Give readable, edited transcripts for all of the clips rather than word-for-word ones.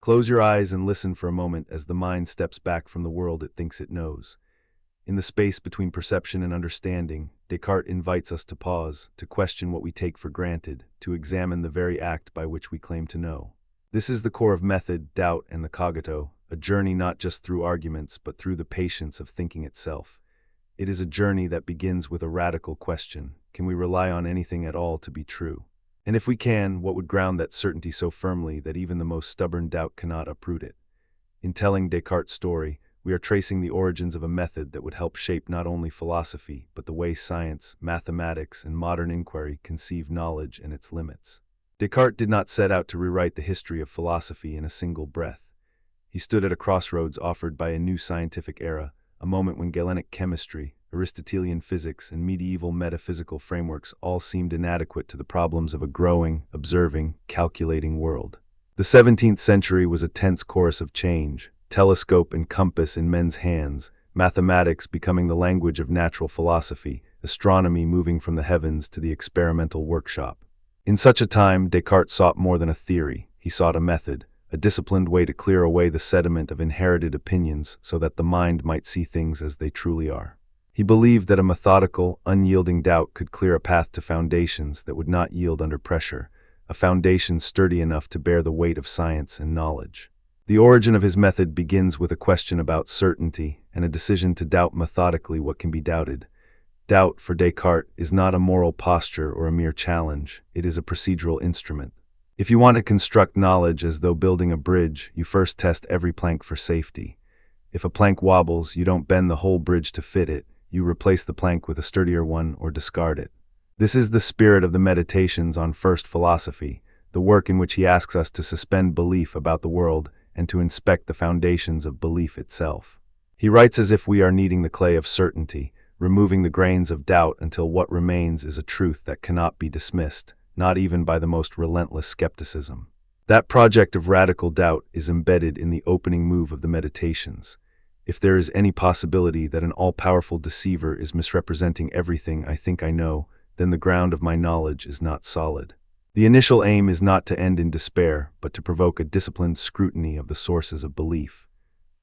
Close your eyes and listen for a moment as the mind steps back from the world it thinks it knows. In the space between perception and understanding, Descartes invites us to pause, to question what we take for granted, to examine the very act by which we claim to know. This is the core of method, doubt, and the cogito, a journey not just through arguments but through the patience of thinking itself. It is a journey that begins with a radical question: can we rely on anything at all to be true? And if we can, what would ground that certainty so firmly that even the most stubborn doubt cannot uproot it? In telling Descartes' story, we are tracing the origins of a method that would help shape not only philosophy, but the way science, mathematics, and modern inquiry conceive knowledge and its limits. Descartes did not set out to rewrite the history of philosophy in a single breath. He stood at a crossroads offered by a new scientific era, a moment when Galenic chemistry, Aristotelian physics, and medieval metaphysical frameworks all seemed inadequate to the problems of a growing, observing, calculating world. The 17th century was a tense chorus of change, telescope and compass in men's hands, mathematics becoming the language of natural philosophy, astronomy moving from the heavens to the experimental workshop. In such a time, Descartes sought more than a theory. He sought a method, a disciplined way to clear away the sediment of inherited opinions so that the mind might see things as they truly are. He believed that a methodical, unyielding doubt could clear a path to foundations that would not yield under pressure, a foundation sturdy enough to bear the weight of science and knowledge. The origin of his method begins with a question about certainty and a decision to doubt methodically what can be doubted. Doubt, for Descartes, is not a moral posture or a mere challenge. It is a procedural instrument. If you want to construct knowledge as though building a bridge, you first test every plank for safety. If a plank wobbles, you don't bend the whole bridge to fit it. You replace the plank with a sturdier one or discard it. This is the spirit of the Meditations on First Philosophy, the work in which he asks us to suspend belief about the world and to inspect the foundations of belief itself. He writes as if we are kneading the clay of certainty, removing the grains of doubt until what remains is a truth that cannot be dismissed, not even by the most relentless skepticism. That project of radical doubt is embedded in the opening move of the Meditations. If there is any possibility that an all-powerful deceiver is misrepresenting everything I think I know, then the ground of my knowledge is not solid. The initial aim is not to end in despair, but to provoke a disciplined scrutiny of the sources of belief.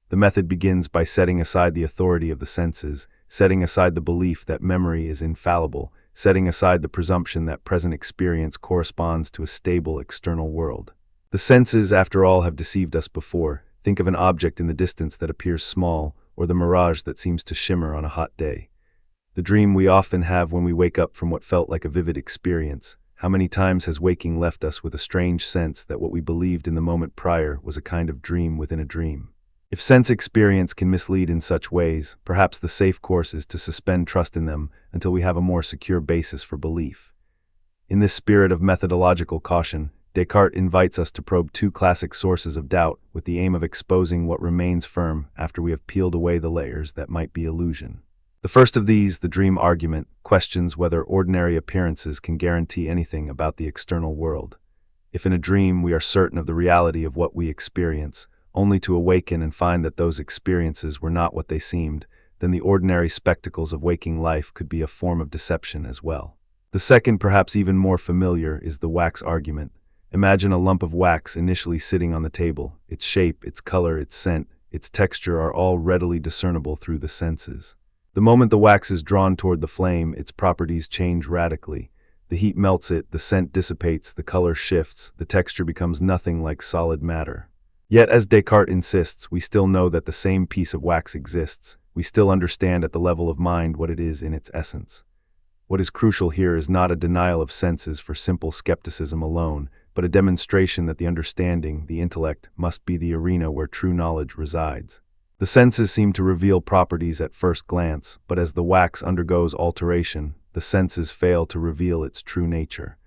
The method begins by setting aside the authority of the senses, setting aside the belief that memory is infallible, setting aside the presumption that present experience corresponds to a stable external world. The senses, after all, have deceived us before. Think of an object in the distance that appears small, or the mirage that seems to shimmer on a hot day. The dream we often have when we wake up from what felt like a vivid experience. How many times has waking left us with a strange sense that what we believed in the moment prior was a kind of dream within a dream? If sense experience can mislead in such ways, perhaps the safe course is to suspend trust in them until we have a more secure basis for belief. In this spirit of methodological caution, Descartes invites us to probe two classic sources of doubt with the aim of exposing what remains firm after we have peeled away the layers that might be illusion. The first of these, the dream argument, questions whether ordinary appearances can guarantee anything about the external world. If in a dream we are certain of the reality of what we experience, only to awaken and find that those experiences were not what they seemed, then the ordinary spectacles of waking life could be a form of deception as well. The second, perhaps even more familiar, is the wax argument. Imagine a lump of wax initially sitting on the table. Its shape, its color, its scent, its texture are all readily discernible through the senses. The moment the wax is drawn toward the flame, its properties change radically. The heat melts it, the scent dissipates, the color shifts, the texture becomes nothing like solid matter. Yet, as Descartes insists, we still know that the same piece of wax exists. We still understand at the level of mind what it is in its essence. What is crucial here is not a denial of senses for simple skepticism alone, but a demonstration that the understanding, the intellect, must be the arena where true knowledge resides. The senses seem to reveal properties at first glance, but as the wax undergoes alteration, the senses fail to reveal its true nature.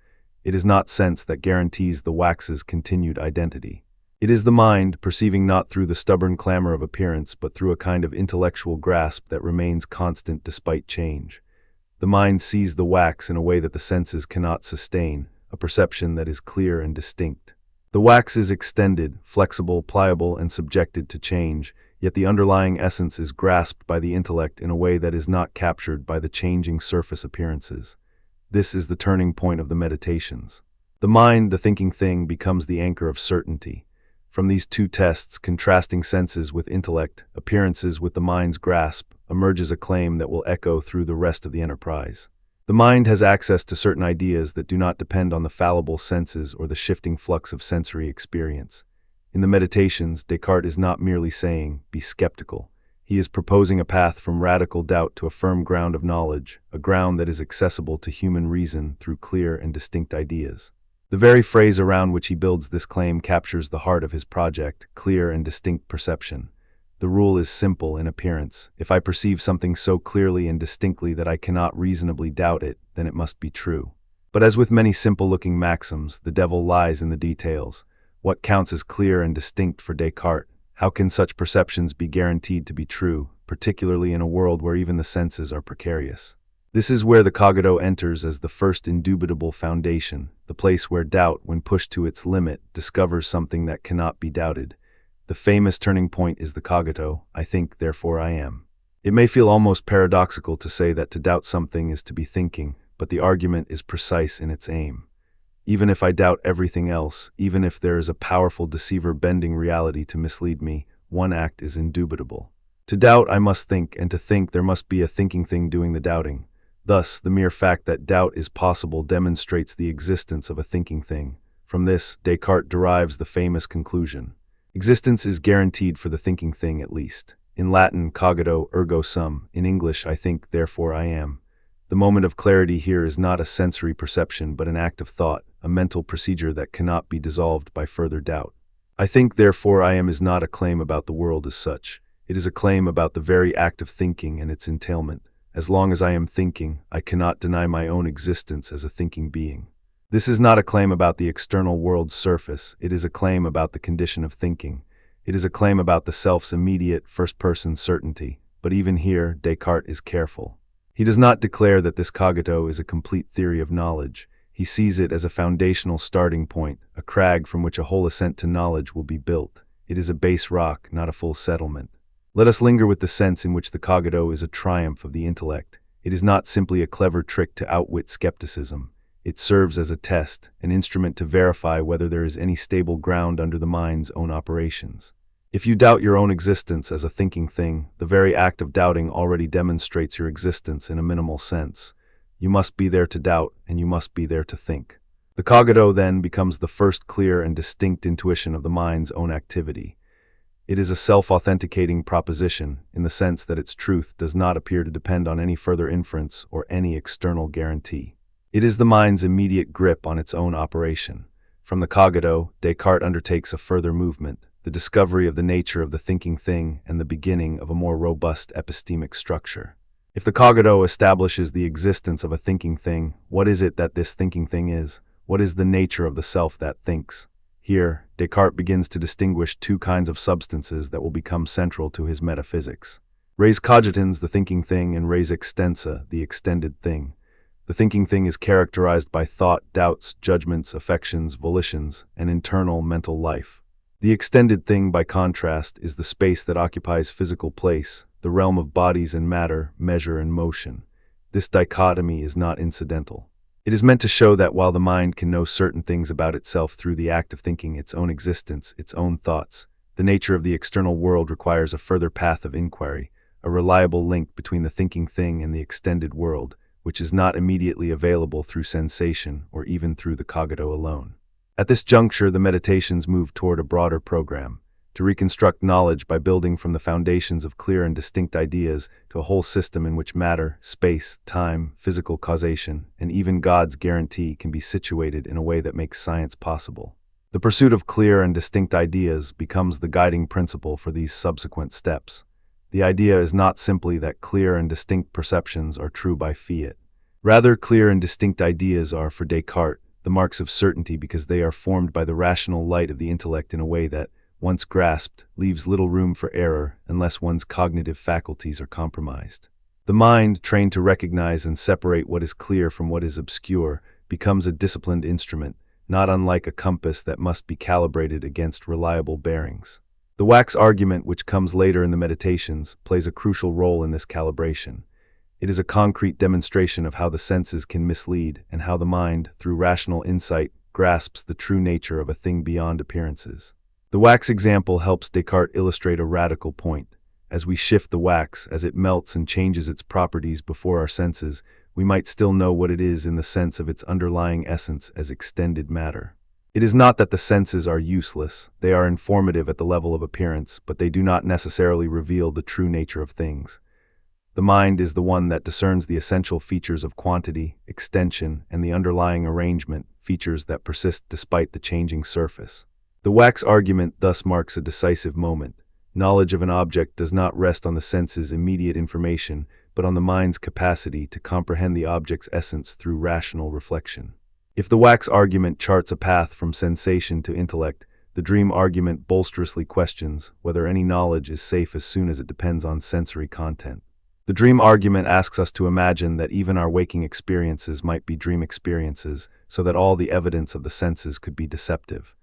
It is not sense that guarantees the wax's continued identity. It is the mind, perceiving not through the stubborn clamor of appearance, but through a kind of intellectual grasp that remains constant despite change. The mind sees the wax in a way that the senses cannot sustain, a perception that is clear and distinct. The wax is extended, flexible, pliable, and subjected to change, yet the underlying essence is grasped by the intellect in a way that is not captured by the changing surface appearances. This is the turning point of the Meditations. The mind, the thinking thing, becomes the anchor of certainty. From these two tests, contrasting senses with intellect, appearances with the mind's grasp, emerges a claim that will echo through the rest of the enterprise. The mind has access to certain ideas that do not depend on the fallible senses or the shifting flux of sensory experience. In the Meditations, Descartes is not merely saying, "Be skeptical." He is proposing a path from radical doubt to a firm ground of knowledge, a ground that is accessible to human reason through clear and distinct ideas. The very phrase around which he builds this claim captures the heart of his project: clear and distinct perception. The rule is simple in appearance. If I perceive something so clearly and distinctly that I cannot reasonably doubt it, then it must be true. But as with many simple-looking maxims, the devil lies in the details. What counts as clear and distinct for Descartes? How can such perceptions be guaranteed to be true, particularly in a world where even the senses are precarious? This is where the cogito enters as the first indubitable foundation, the place where doubt, when pushed to its limit, discovers something that cannot be doubted. The famous turning point is the cogito: I think, therefore I am. It may feel almost paradoxical to say that to doubt something is to be thinking, but the argument is precise in its aim. Even if I doubt everything else, even if there is a powerful deceiver bending reality to mislead me, one act is indubitable. To doubt, I must think, and to think, there must be a thinking thing doing the doubting. Thus, the mere fact that doubt is possible demonstrates the existence of a thinking thing. From this, Descartes derives the famous conclusion: existence is guaranteed for the thinking thing at least. In Latin, cogito ergo sum. In English, I think, therefore I am. The moment of clarity here is not a sensory perception, but an act of thought, a mental procedure that cannot be dissolved by further doubt. I think, therefore I am is not a claim about the world as such. It is a claim about the very act of thinking and its entailment. As long as I am thinking, I cannot deny my own existence as a thinking being. This is not a claim about the external world's surface. It is a claim about the condition of thinking. It is a claim about the self's immediate, first-person certainty. But even here, Descartes is careful. He does not declare that this cogito is a complete theory of knowledge. He sees it as a foundational starting point, a crag from which a whole ascent to knowledge will be built. It is a base rock, not a full settlement. Let us linger with the sense in which the cogito is a triumph of the intellect. It is not simply a clever trick to outwit skepticism. It serves as a test, an instrument to verify whether there is any stable ground under the mind's own operations. If you doubt your own existence as a thinking thing, the very act of doubting already demonstrates your existence in a minimal sense. You must be there to doubt, and you must be there to think. The cogito then becomes the first clear and distinct intuition of the mind's own activity. It is a self-authenticating proposition, in the sense that its truth does not appear to depend on any further inference or any external guarantee. It is the mind's immediate grip on its own operation. From the cogito, Descartes undertakes a further movement, the discovery of the nature of the thinking thing and the beginning of a more robust epistemic structure. If the cogito establishes the existence of a thinking thing, what is it that this thinking thing is? What is the nature of the self that thinks? Here, Descartes begins to distinguish two kinds of substances that will become central to his metaphysics. Res cogitans, the thinking thing, and res extensa, the extended thing. The thinking thing is characterized by thought, doubts, judgments, affections, volitions, and internal mental life. The extended thing, by contrast, is the space that occupies physical place, the realm of bodies and matter, measure and motion. This dichotomy is not incidental. It is meant to show that while the mind can know certain things about itself through the act of thinking, its own existence, its own thoughts, the nature of the external world requires a further path of inquiry, a reliable link between the thinking thing and the extended world, which is not immediately available through sensation or even through the cogito alone. At this juncture, the Meditations move toward a broader program, to reconstruct knowledge by building from the foundations of clear and distinct ideas to a whole system in which matter, space, time, physical causation, and even God's guarantee can be situated in a way that makes science possible. The pursuit of clear and distinct ideas becomes the guiding principle for these subsequent steps. The idea is not simply that clear and distinct perceptions are true by fiat. Rather, clear and distinct ideas are, for Descartes, the marks of certainty because they are formed by the rational light of the intellect in a way that, once grasped, leaves little room for error unless one's cognitive faculties are compromised. The mind, trained to recognize and separate what is clear from what is obscure, becomes a disciplined instrument, not unlike a compass that must be calibrated against reliable bearings. The wax argument, which comes later in the Meditations, plays a crucial role in this calibration. It is a concrete demonstration of how the senses can mislead and how the mind, through rational insight, grasps the true nature of a thing beyond appearances. The The wax example helps Descartes illustrate a radical point. As we shift the wax, as it melts and changes its properties before our senses, we might still know what it is in the sense of its underlying essence as extended matter. It is not that the senses are useless, they are informative at the level of appearance, but they do not necessarily reveal the true nature of things. The mind is the one that discerns the essential features of quantity, extension, and the underlying arrangement, features that persist despite the changing surface. The wax argument thus marks a decisive moment. Knowledge of an object does not rest on the senses' immediate information, but on the mind's capacity to comprehend the object's essence through rational reflection. If the wax argument charts a path from sensation to intellect, the dream argument bolsterously questions whether any knowledge is safe as soon as it depends on sensory content. The dream argument asks us to imagine that even our waking experiences might be dream experiences, so that all the evidence of the senses could be deceptive.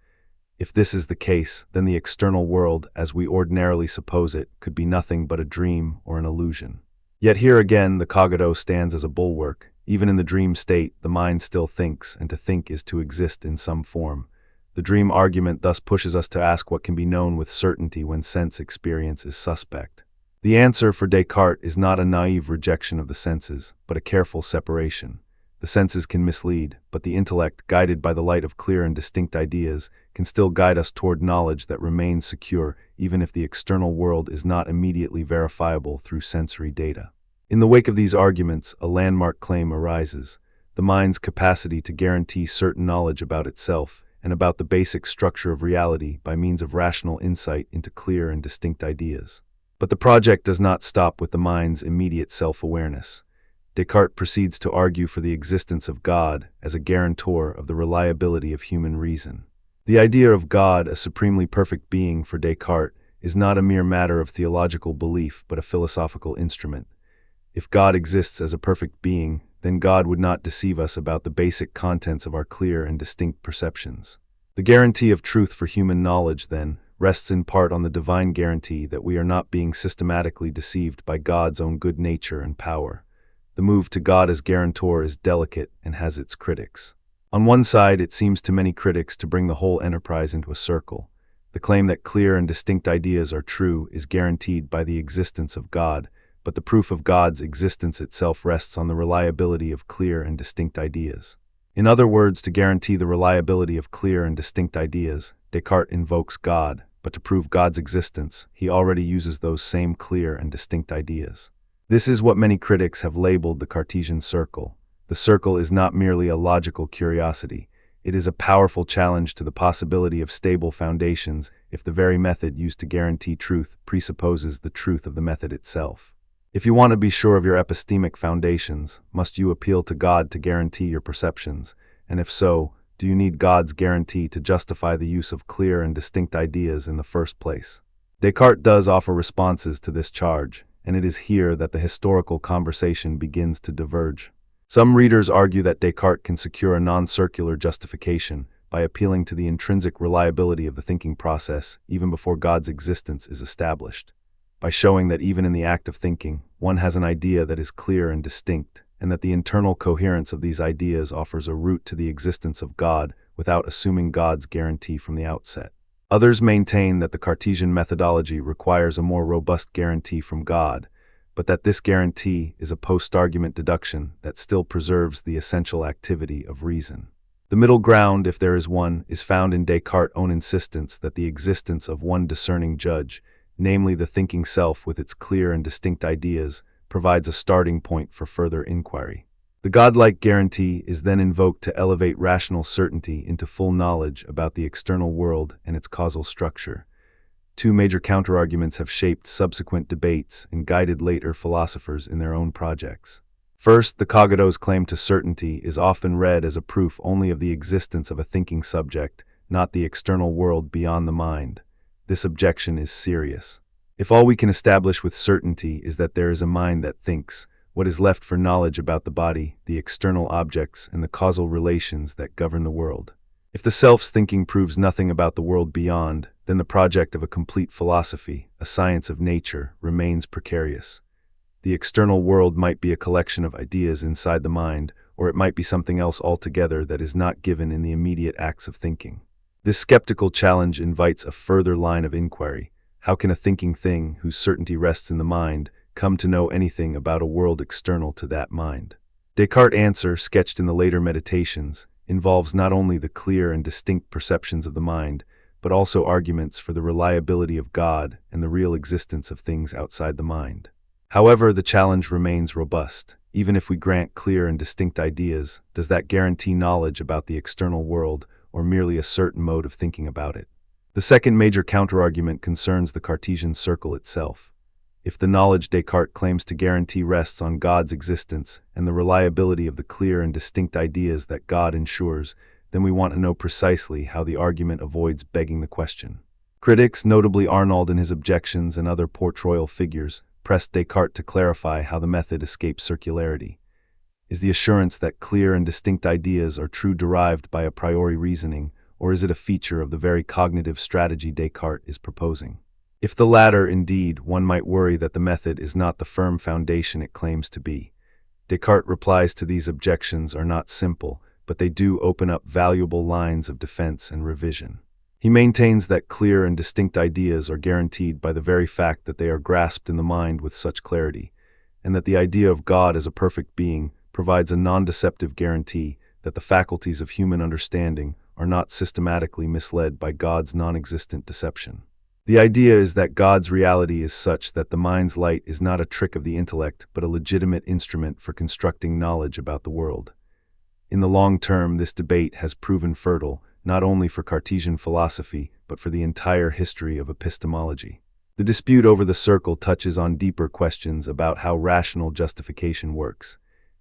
If this is the case, then the external world, as we ordinarily suppose it, could be nothing but a dream or an illusion. Yet here again, the cogito stands as a bulwark. Even in the dream state, the mind still thinks, and to think is to exist in some form. The dream argument thus pushes us to ask what can be known with certainty when sense experience is suspect. The answer for Descartes is not a naive rejection of the senses, but a careful separation. The senses can mislead, but the intellect, guided by the light of clear and distinct ideas, can still guide us toward knowledge that remains secure, even if the external world is not immediately verifiable through sensory data. In the wake of these arguments, a landmark claim arises: the mind's capacity to guarantee certain knowledge about itself and about the basic structure of reality by means of rational insight into clear and distinct ideas. But the project does not stop with the mind's immediate self-awareness. Descartes proceeds to argue for the existence of God as a guarantor of the reliability of human reason. The idea of God, a supremely perfect being for Descartes, is not a mere matter of theological belief but a philosophical instrument. If God exists as a perfect being, then God would not deceive us about the basic contents of our clear and distinct perceptions. The guarantee of truth for human knowledge, then, rests in part on the divine guarantee that we are not being systematically deceived by God's own good nature and power. The move to God as guarantor is delicate and has its critics. On one side, it seems to many critics to bring the whole enterprise into a circle. The claim that clear and distinct ideas are true is guaranteed by the existence of God, but the proof of God's existence itself rests on the reliability of clear and distinct ideas. In other words, to guarantee the reliability of clear and distinct ideas, Descartes invokes God, but to prove God's existence, he already uses those same clear and distinct ideas. This is what many critics have labeled the Cartesian circle. The circle is not merely a logical curiosity. It is a powerful challenge to the possibility of stable foundations if the very method used to guarantee truth presupposes the truth of the method itself. If you want to be sure of your epistemic foundations, must you appeal to God to guarantee your perceptions? And if so, do you need God's guarantee to justify the use of clear and distinct ideas in the first place? Descartes does offer responses to this charge, and it is here that the historical conversation begins to diverge. Some readers argue that Descartes can secure a non-circular justification by appealing to the intrinsic reliability of the thinking process even before God's existence is established, by showing that even in the act of thinking, one has an idea that is clear and distinct, and that the internal coherence of these ideas offers a route to the existence of God without assuming God's guarantee from the outset. Others maintain that the Cartesian methodology requires a more robust guarantee from God, but that this guarantee is a post-argument deduction that still preserves the essential activity of reason. The middle ground, if there is one, is found in Descartes' own insistence that the existence of one discerning judge, namely the thinking self with its clear and distinct ideas, provides a starting point for further inquiry. The godlike guarantee is then invoked to elevate rational certainty into full knowledge about the external world and its causal structure. Two major counterarguments have shaped subsequent debates and guided later philosophers in their own projects. First, the cogito's claim to certainty is often read as a proof only of the existence of a thinking subject, not the external world beyond the mind. This objection is serious. If all we can establish with certainty is that there is a mind that thinks, what is left for knowledge about the body, the external objects, and the causal relations that govern the world? If the self's thinking proves nothing about the world beyond, then the project of a complete philosophy, a science of nature, remains precarious. The external world might be a collection of ideas inside the mind, or it might be something else altogether that is not given in the immediate acts of thinking. This skeptical challenge invites a further line of inquiry. How can a thinking thing, whose certainty rests in the mind, come to know anything about a world external to that mind? Descartes' answer, sketched in the later Meditations, involves not only the clear and distinct perceptions of the mind, but also arguments for the reliability of God and the real existence of things outside the mind. However, the challenge remains robust. Even if we grant clear and distinct ideas, does that guarantee knowledge about the external world, or merely a certain mode of thinking about it? The second major counterargument concerns the Cartesian circle itself. If the knowledge Descartes claims to guarantee rests on God's existence and the reliability of the clear and distinct ideas that God ensures, then we want to know precisely how the argument avoids begging the question. Critics, notably Arnold in his Objections and other portrayal figures, pressed Descartes to clarify how the method escapes circularity. Is the assurance that clear and distinct ideas are true derived by a priori reasoning, or is it a feature of the very cognitive strategy Descartes is proposing? If the latter, indeed, one might worry that the method is not the firm foundation it claims to be. Descartes' replies to these objections are not simple, but they do open up valuable lines of defense and revision. He maintains that clear and distinct ideas are guaranteed by the very fact that they are grasped in the mind with such clarity, and that the idea of God as a perfect being provides a non-deceptive guarantee that the faculties of human understanding are not systematically misled by God's non-existent deception. The idea is that God's reality is such that the mind's light is not a trick of the intellect but a legitimate instrument for constructing knowledge about the world. In the long term, this debate has proven fertile, not only for Cartesian philosophy, but for the entire history of epistemology. The dispute over the circle touches on deeper questions about how rational justification works.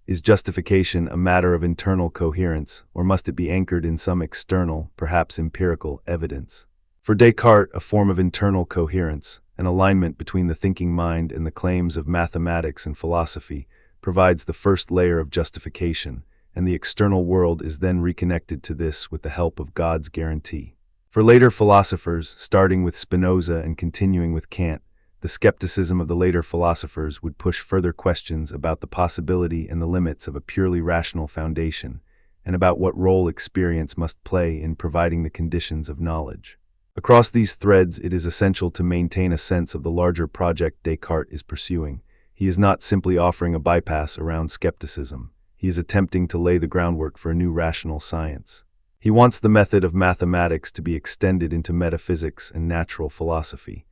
Is justification a matter of internal coherence, or must it be anchored in some external, perhaps empirical, evidence? For Descartes, a form of internal coherence, an alignment between the thinking mind and the claims of mathematics and philosophy, provides the first layer of justification, and the external world is then reconnected to this with the help of God's guarantee. For later philosophers, starting with Spinoza and continuing with Kant, the skepticism of the later philosophers would push further questions about the possibility and the limits of a purely rational foundation, and about what role experience must play in providing the conditions of knowledge. Across these threads, it is essential to maintain a sense of the larger project Descartes is pursuing. He is not simply offering a bypass around skepticism. He is attempting to lay the groundwork for a new rational science. He wants the method of mathematics to be extended into metaphysics and natural philosophy.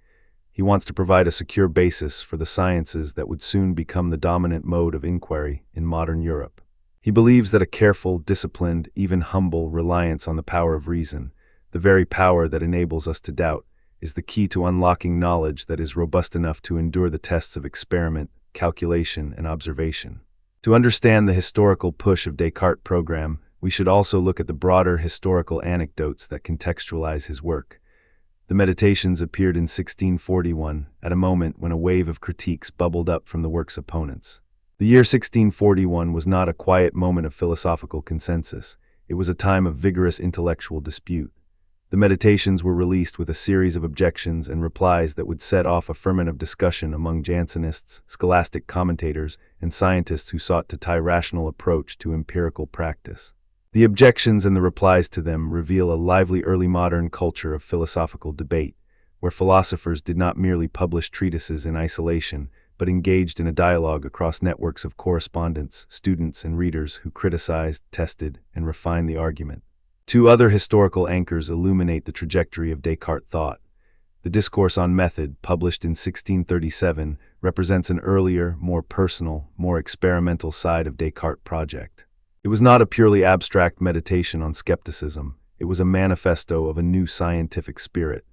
He wants to provide a secure basis for the sciences that would soon become the dominant mode of inquiry in modern Europe. He believes that a careful, disciplined, even humble reliance on the power of reason, the very power that enables us to doubt, is the key to unlocking knowledge that is robust enough to endure the tests of experiment, calculation, and observation. To understand the historical push of Descartes' program, we should also look at the broader historical anecdotes that contextualize his work. The Meditations appeared in 1641, at a moment when a wave of critiques bubbled up from the work's opponents. The year 1641 was not a quiet moment of philosophical consensus. It was a time of vigorous intellectual dispute. The Meditations were released with a series of objections and replies that would set off a ferment of discussion among Jansenists, scholastic commentators, and scientists who sought to tie rational approach to empirical practice. The objections and the replies to them reveal a lively early modern culture of philosophical debate, where philosophers did not merely publish treatises in isolation, but engaged in a dialogue across networks of correspondents, students, and readers who criticized, tested, and refined the argument. Two other historical anchors illuminate the trajectory of Descartes' thought. The Discourse on Method, published in 1637, represents an earlier, more personal, more experimental side of Descartes' project. It was not a purely abstract meditation on skepticism. It was a manifesto of a new scientific spirit.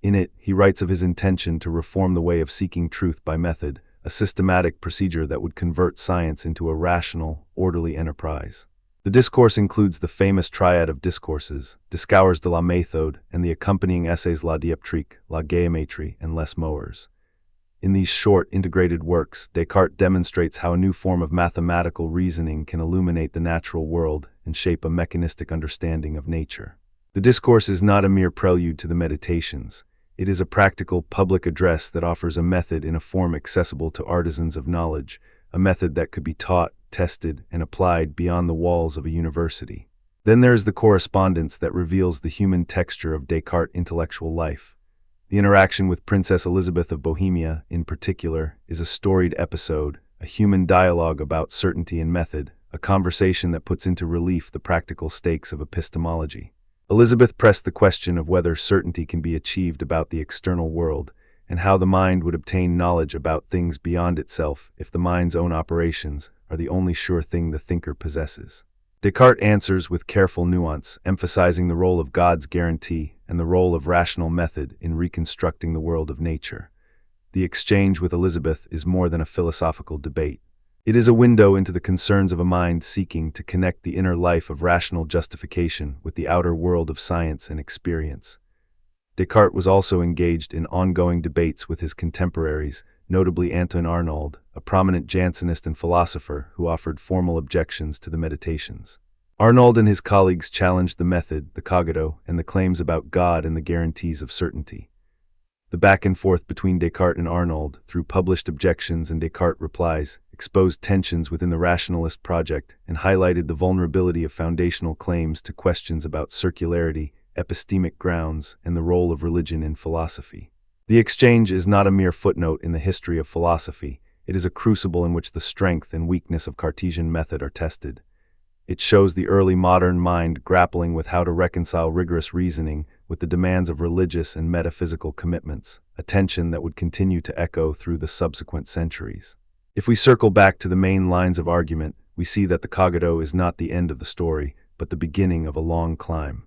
In it, he writes of his intention to reform the way of seeking truth by method, a systematic procedure that would convert science into a rational, orderly enterprise. The discourse includes the famous triad of discourses, Discours de la méthode, and the accompanying essays La dioptrique, La géométrie, and Les Moeurs. In these short, integrated works, Descartes demonstrates how a new form of mathematical reasoning can illuminate the natural world and shape a mechanistic understanding of nature. The discourse is not a mere prelude to the Meditations. It is a practical, public address that offers a method in a form accessible to artisans of knowledge, a method that could be taught, tested, and applied beyond the walls of a university. Then there is the correspondence that reveals the human texture of Descartes' intellectual life. The interaction with Princess Elizabeth of Bohemia, in particular, is a storied episode, a human dialogue about certainty and method, a conversation that puts into relief the practical stakes of epistemology. Elizabeth pressed the question of whether certainty can be achieved about the external world, and how the mind would obtain knowledge about things beyond itself if the mind's own operations are the only sure thing the thinker possesses. Descartes answers with careful nuance, emphasizing the role of God's guarantee and the role of rational method in reconstructing the world of nature. The exchange with Elizabeth is more than a philosophical debate. It is a window into the concerns of a mind seeking to connect the inner life of rational justification with the outer world of science and experience. Descartes was also engaged in ongoing debates with his contemporaries, notably Antoine Arnauld, a prominent Jansenist and philosopher who offered formal objections to the Meditations. Arnauld and his colleagues challenged the method, the cogito, and the claims about God and the guarantees of certainty. The back and forth between Descartes and Arnauld, through published objections and Descartes' replies, exposed tensions within the rationalist project and highlighted the vulnerability of foundational claims to questions about circularity, epistemic grounds, and the role of religion in philosophy. The exchange is not a mere footnote in the history of philosophy. It is a crucible in which the strength and weakness of Cartesian method are tested. It shows the early modern mind grappling with how to reconcile rigorous reasoning with the demands of religious and metaphysical commitments, a tension that would continue to echo through the subsequent centuries. If we circle back to the main lines of argument, we see that the cogito is not the end of the story, but the beginning of a long climb.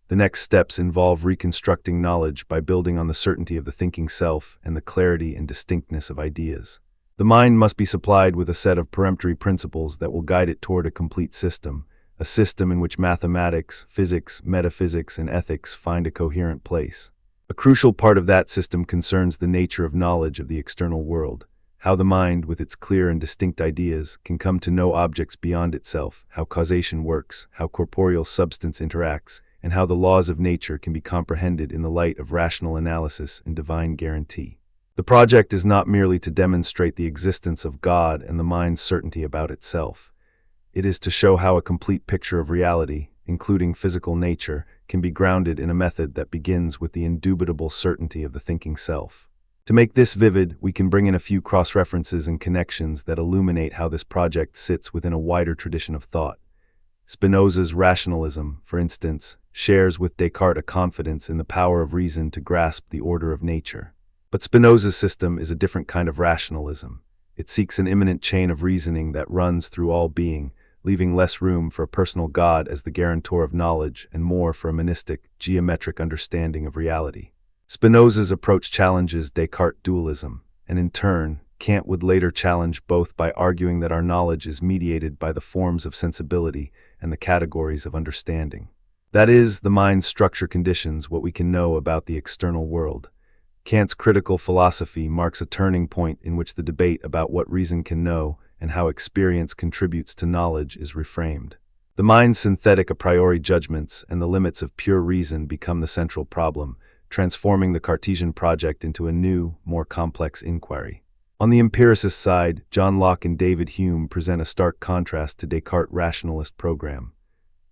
The next steps involve reconstructing knowledge by building on the certainty of the thinking self and the clarity and distinctness of ideas. The mind must be supplied with a set of peremptory principles that will guide it toward a complete system, a system in which mathematics, physics, metaphysics, and ethics find a coherent place. A crucial part of that system concerns the nature of knowledge of the external world, how the mind, with its clear and distinct ideas, can come to know objects beyond itself, how causation works, how corporeal substance interacts, and how the laws of nature can be comprehended in the light of rational analysis and divine guarantee. The project is not merely to demonstrate the existence of God and the mind's certainty about itself. It is to show how a complete picture of reality, including physical nature, can be grounded in a method that begins with the indubitable certainty of the thinking self. To make this vivid, we can bring in a few cross-references and connections that illuminate how this project sits within a wider tradition of thought. Spinoza's rationalism, for instance, shares with Descartes a confidence in the power of reason to grasp the order of nature. But Spinoza's system is a different kind of rationalism. It seeks an immanent chain of reasoning that runs through all being, leaving less room for a personal God as the guarantor of knowledge and more for a monistic, geometric understanding of reality. Spinoza's approach challenges Descartes' dualism, and in turn, Kant would later challenge both by arguing that our knowledge is mediated by the forms of sensibility and the categories of understanding. That is, the mind's structure conditions what we can know about the external world. Kant's critical philosophy marks a turning point in which the debate about what reason can know and how experience contributes to knowledge is reframed. The mind's synthetic a priori judgments and the limits of pure reason become the central problem, transforming the Cartesian project into a new, more complex inquiry. On the empiricist side, John Locke and David Hume present a stark contrast to Descartes' rationalist program.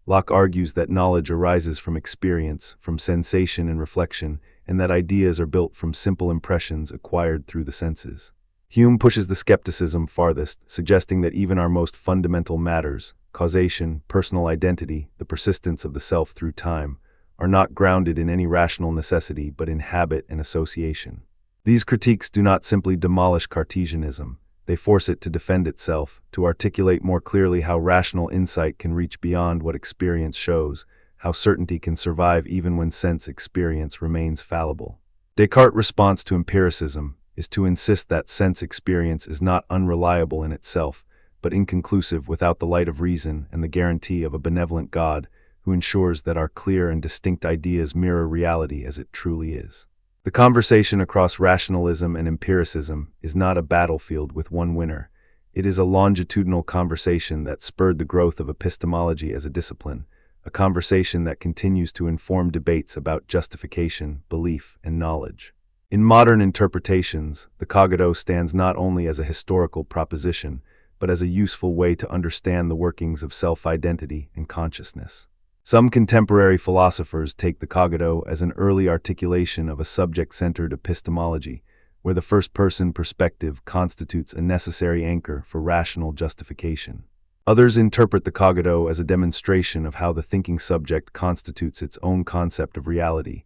Locke argues that knowledge arises from experience, from sensation and reflection, and that ideas are built from simple impressions acquired through the senses. Hume pushes the skepticism farthest, suggesting that even our most fundamental matters, causation, personal identity, the persistence of the self through time, are not grounded in any rational necessity but in habit and association. These critiques do not simply demolish Cartesianism, they force it to defend itself, to articulate more clearly how rational insight can reach beyond what experience shows, how certainty can survive even when sense experience remains fallible. Descartes' response to empiricism is to insist that sense experience is not unreliable in itself, but inconclusive without the light of reason and the guarantee of a benevolent God who ensures that our clear and distinct ideas mirror reality as it truly is. The conversation across rationalism and empiricism is not a battlefield with one winner. It is a longitudinal conversation that spurred the growth of epistemology as a discipline, a conversation that continues to inform debates about justification, belief, and knowledge. In modern interpretations, the cogito stands not only as a historical proposition, but as a useful way to understand the workings of self-identity and consciousness. Some contemporary philosophers take the cogito as an early articulation of a subject-centered epistemology, where the first-person perspective constitutes a necessary anchor for rational justification. Others interpret the cogito as a demonstration of how the thinking subject constitutes its own concept of reality,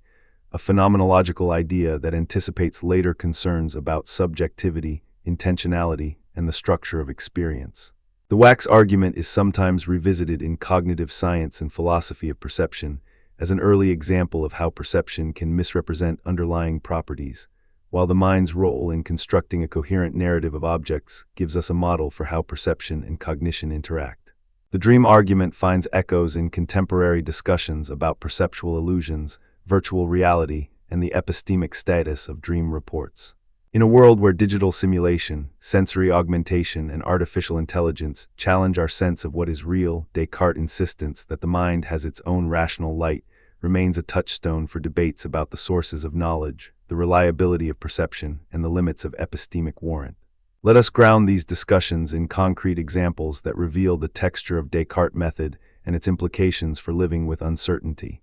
a phenomenological idea that anticipates later concerns about subjectivity, intentionality, and the structure of experience. The wax argument is sometimes revisited in cognitive science and philosophy of perception as an early example of how perception can misrepresent underlying properties, while the mind's role in constructing a coherent narrative of objects gives us a model for how perception and cognition interact. The dream argument finds echoes in contemporary discussions about perceptual illusions, virtual reality, and the epistemic status of dream reports. In a world where digital simulation, sensory augmentation, and artificial intelligence challenge our sense of what is real, Descartes' insistence that the mind has its own rational light remains a touchstone for debates about the sources of knowledge, the reliability of perception, and the limits of epistemic warrant. Let us ground these discussions in concrete examples that reveal the texture of Descartes' method and its implications for living with uncertainty.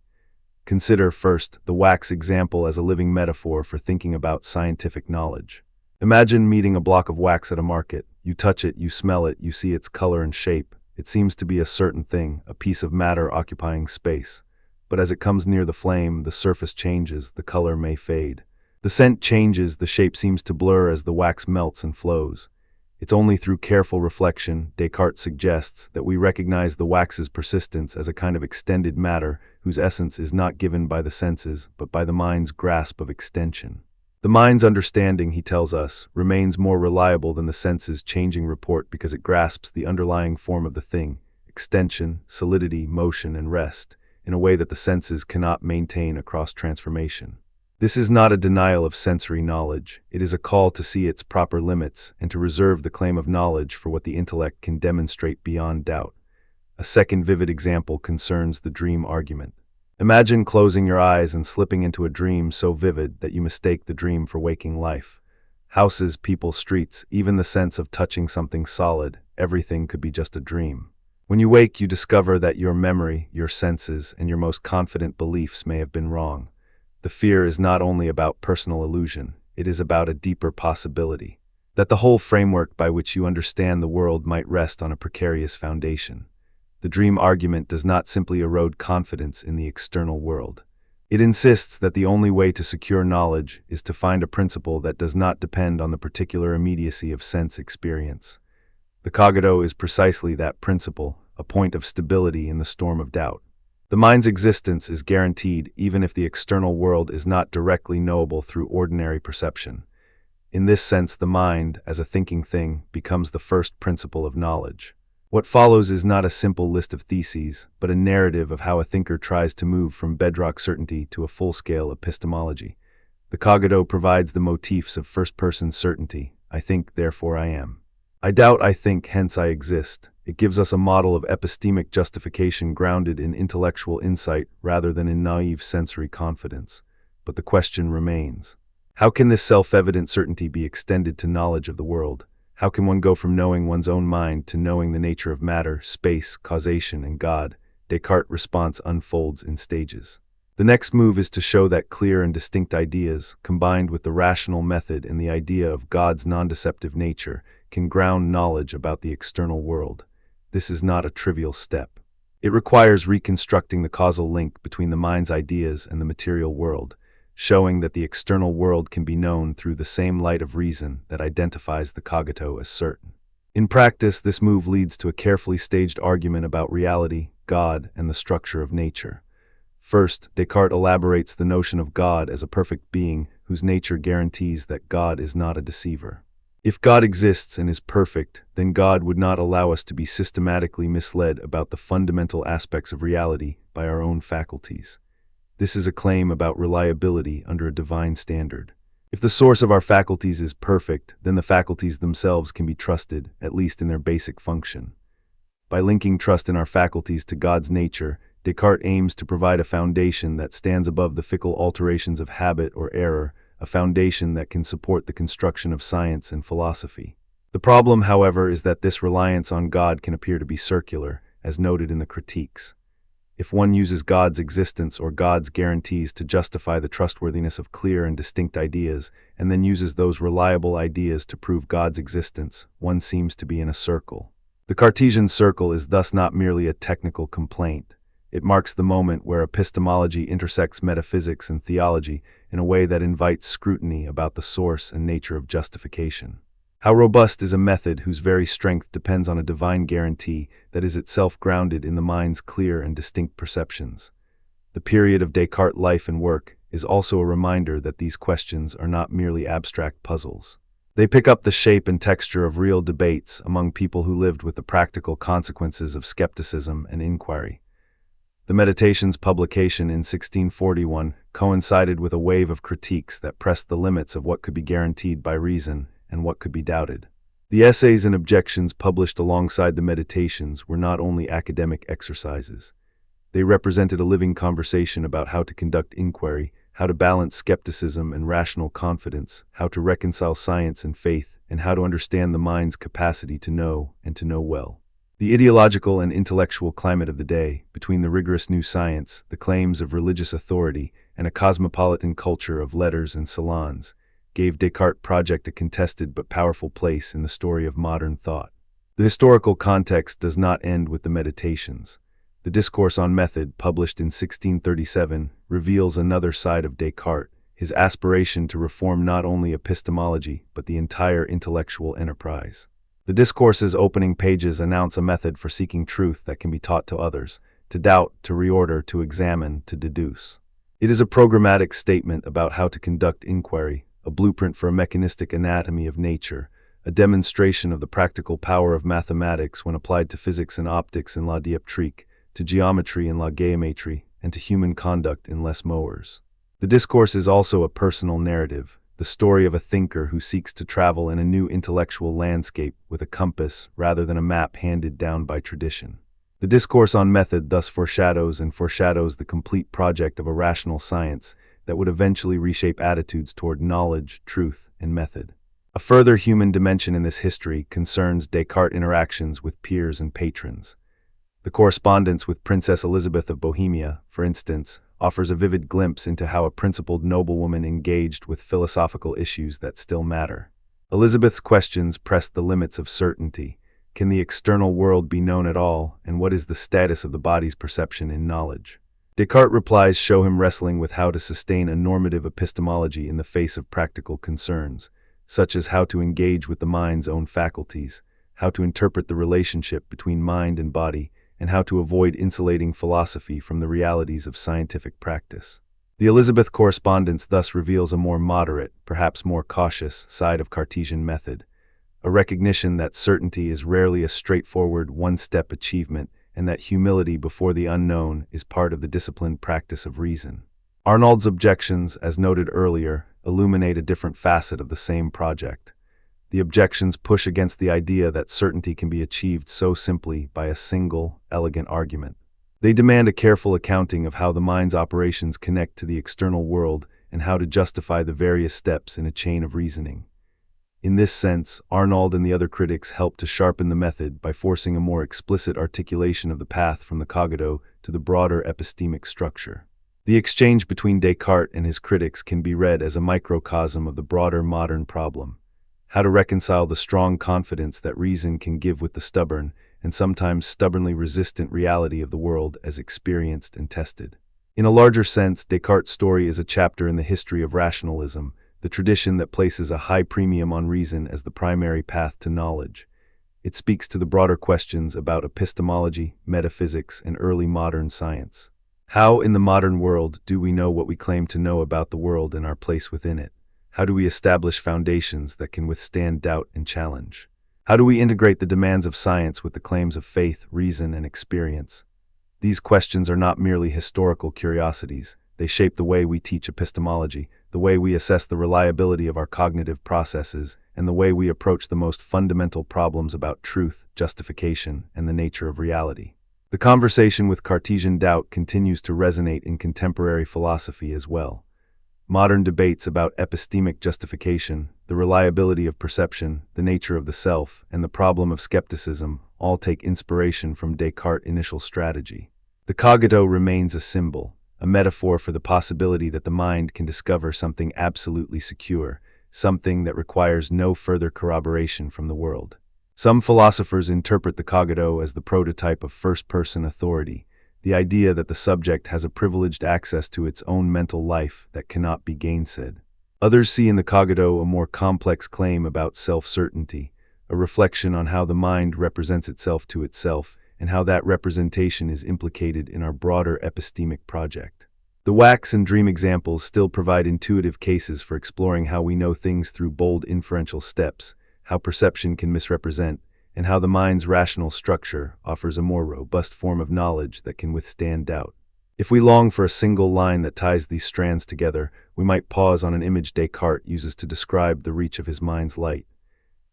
Consider, first, the wax example as a living metaphor for thinking about scientific knowledge. Imagine meeting a block of wax at a market. You touch it, you smell it, you see its color and shape. It seems to be a certain thing, a piece of matter occupying space. But as it comes near the flame, the surface changes, the color may fade. The scent changes, the shape seems to blur as the wax melts and flows. It's only through careful reflection, Descartes suggests, that we recognize the wax's persistence as a kind of extended matter whose essence is not given by the senses, but by the mind's grasp of extension. The mind's understanding, he tells us, remains more reliable than the senses' changing report because it grasps the underlying form of the thing, extension, solidity, motion, and rest, in a way that the senses cannot maintain across transformation. This is not a denial of sensory knowledge. It is a call to see its proper limits and to reserve the claim of knowledge for what the intellect can demonstrate beyond doubt. A second vivid example concerns the dream argument. Imagine closing your eyes and slipping into a dream so vivid that you mistake the dream for waking life. Houses, people, streets, even the sense of touching something solid, everything could be just a dream. When you wake, you discover that your memory, your senses, and your most confident beliefs may have been wrong. The fear is not only about personal illusion, it is about a deeper possibility, that the whole framework by which you understand the world might rest on a precarious foundation. The dream argument does not simply erode confidence in the external world. It insists that the only way to secure knowledge is to find a principle that does not depend on the particular immediacy of sense experience. The cogito is precisely that principle, a point of stability in the storm of doubt. The mind's existence is guaranteed even if the external world is not directly knowable through ordinary perception. In this sense, the mind, as a thinking thing, becomes the first principle of knowledge. What follows is not a simple list of theses, but a narrative of how a thinker tries to move from bedrock certainty to a full-scale epistemology. The cogito provides the motifs of first-person certainty. I think, therefore I am. I doubt, I think, hence I exist. It gives us a model of epistemic justification grounded in intellectual insight rather than in naive sensory confidence. But the question remains. How can this self-evident certainty be extended to knowledge of the world? How can one go from knowing one's own mind to knowing the nature of matter, space, causation, and God? Descartes' response unfolds in stages. The next move is to show that clear and distinct ideas, combined with the rational method and the idea of God's non-deceptive nature, can ground knowledge about the external world. This is not a trivial step. It requires reconstructing the causal link between the mind's ideas and the material world, showing that the external world can be known through the same light of reason that identifies the cogito as certain. In practice, this move leads to a carefully staged argument about reality, God, and the structure of nature. First, Descartes elaborates the notion of God as a perfect being whose nature guarantees that God is not a deceiver. If God exists and is perfect, then God would not allow us to be systematically misled about the fundamental aspects of reality by our own faculties. This is a claim about reliability under a divine standard. If the source of our faculties is perfect, then the faculties themselves can be trusted, at least in their basic function. By linking trust in our faculties to God's nature, Descartes aims to provide a foundation that stands above the fickle alterations of habit or error, a foundation that can support the construction of science and philosophy. The problem, however, is that this reliance on God can appear to be circular, as noted in the critiques. If one uses God's existence or God's guarantees to justify the trustworthiness of clear and distinct ideas, and then uses those reliable ideas to prove God's existence, one seems to be in a circle. The Cartesian circle is thus not merely a technical complaint. It marks the moment where epistemology intersects metaphysics and theology in a way that invites scrutiny about the source and nature of justification. How robust is a method whose very strength depends on a divine guarantee that is itself grounded in the mind's clear and distinct perceptions? The period of Descartes' life and work is also a reminder that these questions are not merely abstract puzzles. They pick up the shape and texture of real debates among people who lived with the practical consequences of skepticism and inquiry. The Meditations publication in 1641 coincided with a wave of critiques that pressed the limits of what could be guaranteed by reason and what could be doubted. The essays and objections published alongside the Meditations were not only academic exercises. They represented a living conversation about how to conduct inquiry, how to balance skepticism and rational confidence, how to reconcile science and faith, and how to understand the mind's capacity to know and to know well. The ideological and intellectual climate of the day, between the rigorous new science, the claims of religious authority, and a cosmopolitan culture of letters and salons, gave Descartes' project a contested but powerful place in the story of modern thought. The historical context does not end with the Meditations. The Discourse on Method, published in 1637, reveals another side of Descartes, his aspiration to reform not only epistemology but the entire intellectual enterprise. The Discourse's opening pages announce a method for seeking truth that can be taught to others, to doubt, to reorder, to examine, to deduce. It is a programmatic statement about how to conduct inquiry, a blueprint for a mechanistic anatomy of nature, a demonstration of the practical power of mathematics when applied to physics and optics in La Dioptrique, to geometry in La Geometrie, and to human conduct in Les Mowers. The Discourse is also a personal narrative, the story of a thinker who seeks to travel in a new intellectual landscape with a compass rather than a map handed down by tradition. The Discourse on Method thus foreshadows the complete project of a rational science that would eventually reshape attitudes toward knowledge, truth, and method. A further human dimension in this history concerns Descartes' interactions with peers and patrons. The correspondence with Princess Elizabeth of Bohemia, for instance, offers a vivid glimpse into how a principled noblewoman engaged with philosophical issues that still matter. Elizabeth's questions pressed the limits of certainty. Can the external world be known at all, and what is the status of the body's perception in knowledge? Descartes' replies show him wrestling with how to sustain a normative epistemology in the face of practical concerns, such as how to engage with the mind's own faculties, how to interpret the relationship between mind and body, and how to avoid insulating philosophy from the realities of scientific practice. The Elizabeth correspondence thus reveals a more moderate, perhaps more cautious, side of Cartesian method, a recognition that certainty is rarely a straightforward one-step achievement, and that humility before the unknown is part of the disciplined practice of reason. Arnold's objections, as noted earlier, illuminate a different facet of the same project. The objections push against the idea that certainty can be achieved so simply by a single, elegant argument. They demand a careful accounting of how the mind's operations connect to the external world and how to justify the various steps in a chain of reasoning. In this sense, Arnold and the other critics helped to sharpen the method by forcing a more explicit articulation of the path from the cogito to the broader epistemic structure. The exchange between Descartes and his critics can be read as a microcosm of the broader modern problem: how to reconcile the strong confidence that reason can give with the stubborn and sometimes stubbornly resistant reality of the world as experienced and tested. In a larger sense, Descartes' story is a chapter in the history of rationalism, the tradition that places a high premium on reason as the primary path to knowledge. It speaks to the broader questions about epistemology, metaphysics, and early modern science. How, in the modern world, do we know what we claim to know about the world and our place within it? How do we establish foundations that can withstand doubt and challenge? How do we integrate the demands of science with the claims of faith, reason, and experience? These questions are not merely historical curiosities. They shape the way we teach epistemology, the way we assess the reliability of our cognitive processes, and the way we approach the most fundamental problems about truth, justification, and the nature of reality. The conversation with Cartesian doubt continues to resonate in contemporary philosophy as well. Modern debates about epistemic justification, the reliability of perception, the nature of the self, and the problem of skepticism all take inspiration from Descartes' initial strategy. The cogito remains a symbol, a metaphor for the possibility that the mind can discover something absolutely secure, something that requires no further corroboration from the world. Some philosophers interpret the cogito as the prototype of first-person authority, the idea that the subject has a privileged access to its own mental life that cannot be gainsaid. Others see in the cogito a more complex claim about self-certainty, a reflection on how the mind represents itself to itself, and how that representation is implicated in our broader epistemic project. The wax and dream examples still provide intuitive cases for exploring how we know things through bold inferential steps, how perception can misrepresent, and how the mind's rational structure offers a more robust form of knowledge that can withstand doubt. If we long for a single line that ties these strands together, we might pause on an image Descartes uses to describe the reach of his mind's light.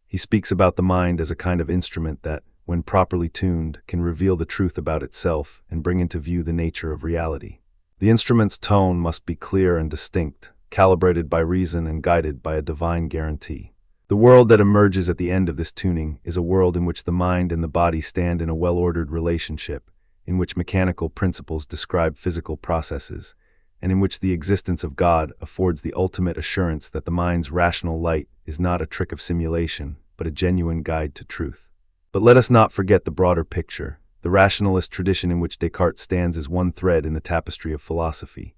He speaks about the mind as a kind of instrument that, when properly tuned, can reveal the truth about itself and bring into view the nature of reality. The instrument's tone must be clear and distinct, calibrated by reason and guided by a divine guarantee. The world that emerges at the end of this tuning is a world in which the mind and the body stand in a well-ordered relationship, in which mechanical principles describe physical processes, and in which the existence of God affords the ultimate assurance that the mind's rational light is not a trick of simulation, but a genuine guide to truth. But let us not forget the broader picture. The rationalist tradition in which Descartes stands is one thread in the tapestry of philosophy.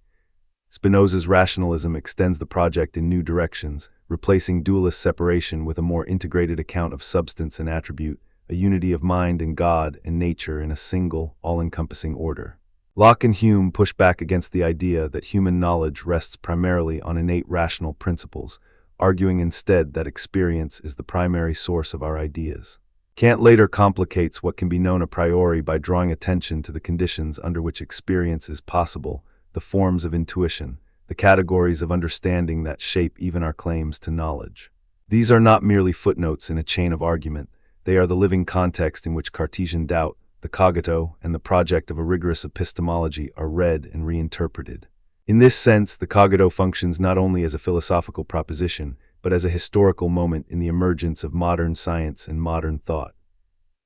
Spinoza's rationalism extends the project in new directions, replacing dualist separation with a more integrated account of substance and attribute, a unity of mind and God and nature in a single, all-encompassing order. Locke and Hume push back against the idea that human knowledge rests primarily on innate rational principles, arguing instead that experience is the primary source of our ideas. Kant later complicates what can be known a priori by drawing attention to the conditions under which experience is possible, the forms of intuition, the categories of understanding that shape even our claims to knowledge. These are not merely footnotes in a chain of argument. They are the living context in which Cartesian doubt, the cogito, and the project of a rigorous epistemology are read and reinterpreted. In this sense, the cogito functions not only as a philosophical proposition, but as a historical moment in the emergence of modern science and modern thought.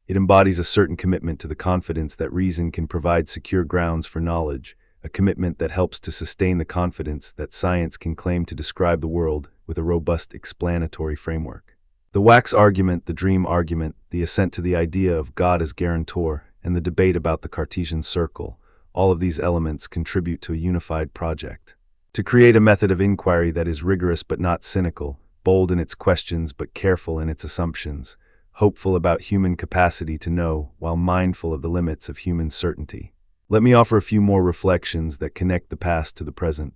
It embodies a certain commitment to the confidence that reason can provide secure grounds for knowledge, a commitment that helps to sustain the confidence that science can claim to describe the world with a robust explanatory framework. The wax argument, the dream argument, the assent to the idea of God as guarantor, and the debate about the Cartesian circle, all of these elements contribute to a unified project. To create a method of inquiry that is rigorous but not cynical, bold in its questions but careful in its assumptions, hopeful about human capacity to know while mindful of the limits of human certainty. Let me offer a few more reflections that connect the past to the present.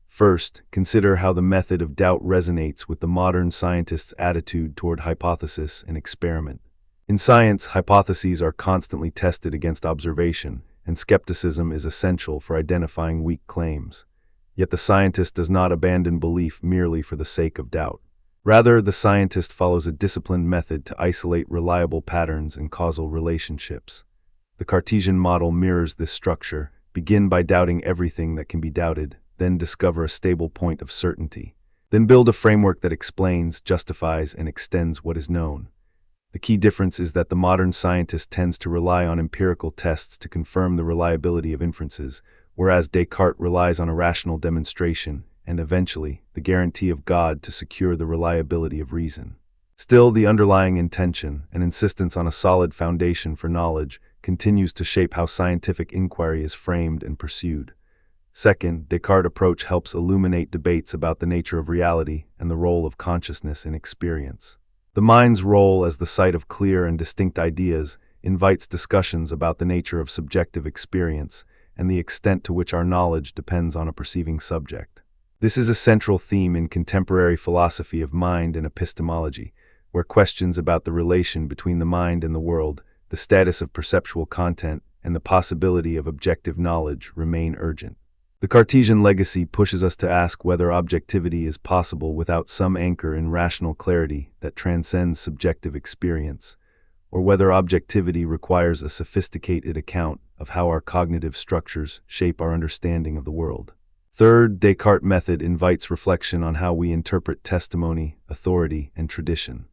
First, consider how the method of doubt resonates with the modern scientist's attitude toward hypothesis and experiment. In science, hypotheses are constantly tested against observation, and skepticism is essential for identifying weak claims. Yet the scientist does not abandon belief merely for the sake of doubt. Rather, the scientist follows a disciplined method to isolate reliable patterns and causal relationships. The Cartesian model mirrors this structure: begin by doubting everything that can be doubted, then discover a stable point of certainty. Then build a framework that explains, justifies, and extends what is known. The key difference is that the modern scientist tends to rely on empirical tests to confirm the reliability of inferences, whereas Descartes relies on a rational demonstration and, eventually, the guarantee of God to secure the reliability of reason. Still, the underlying intention, an insistence on a solid foundation for knowledge, continues to shape how scientific inquiry is framed and pursued. Second, Descartes' approach helps illuminate debates about the nature of reality and the role of consciousness in experience. The mind's role as the site of clear and distinct ideas invites discussions about the nature of subjective experience and the extent to which our knowledge depends on a perceiving subject. This is a central theme in contemporary philosophy of mind and epistemology, where questions about the relation between the mind and the world, the status of perceptual content, and the possibility of objective knowledge remain urgent. The Cartesian legacy pushes us to ask whether objectivity is possible without some anchor in rational clarity that transcends subjective experience, or whether objectivity requires a sophisticated account of how our cognitive structures shape our understanding of the world. Third, Descartes' method invites reflection on how we interpret testimony, authority, and tradition.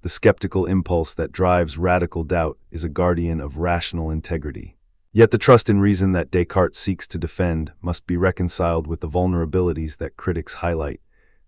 The skeptical impulse that drives radical doubt is a guardian of rational integrity. Yet the trust in reason that Descartes seeks to defend must be reconciled with the vulnerabilities that critics highlight.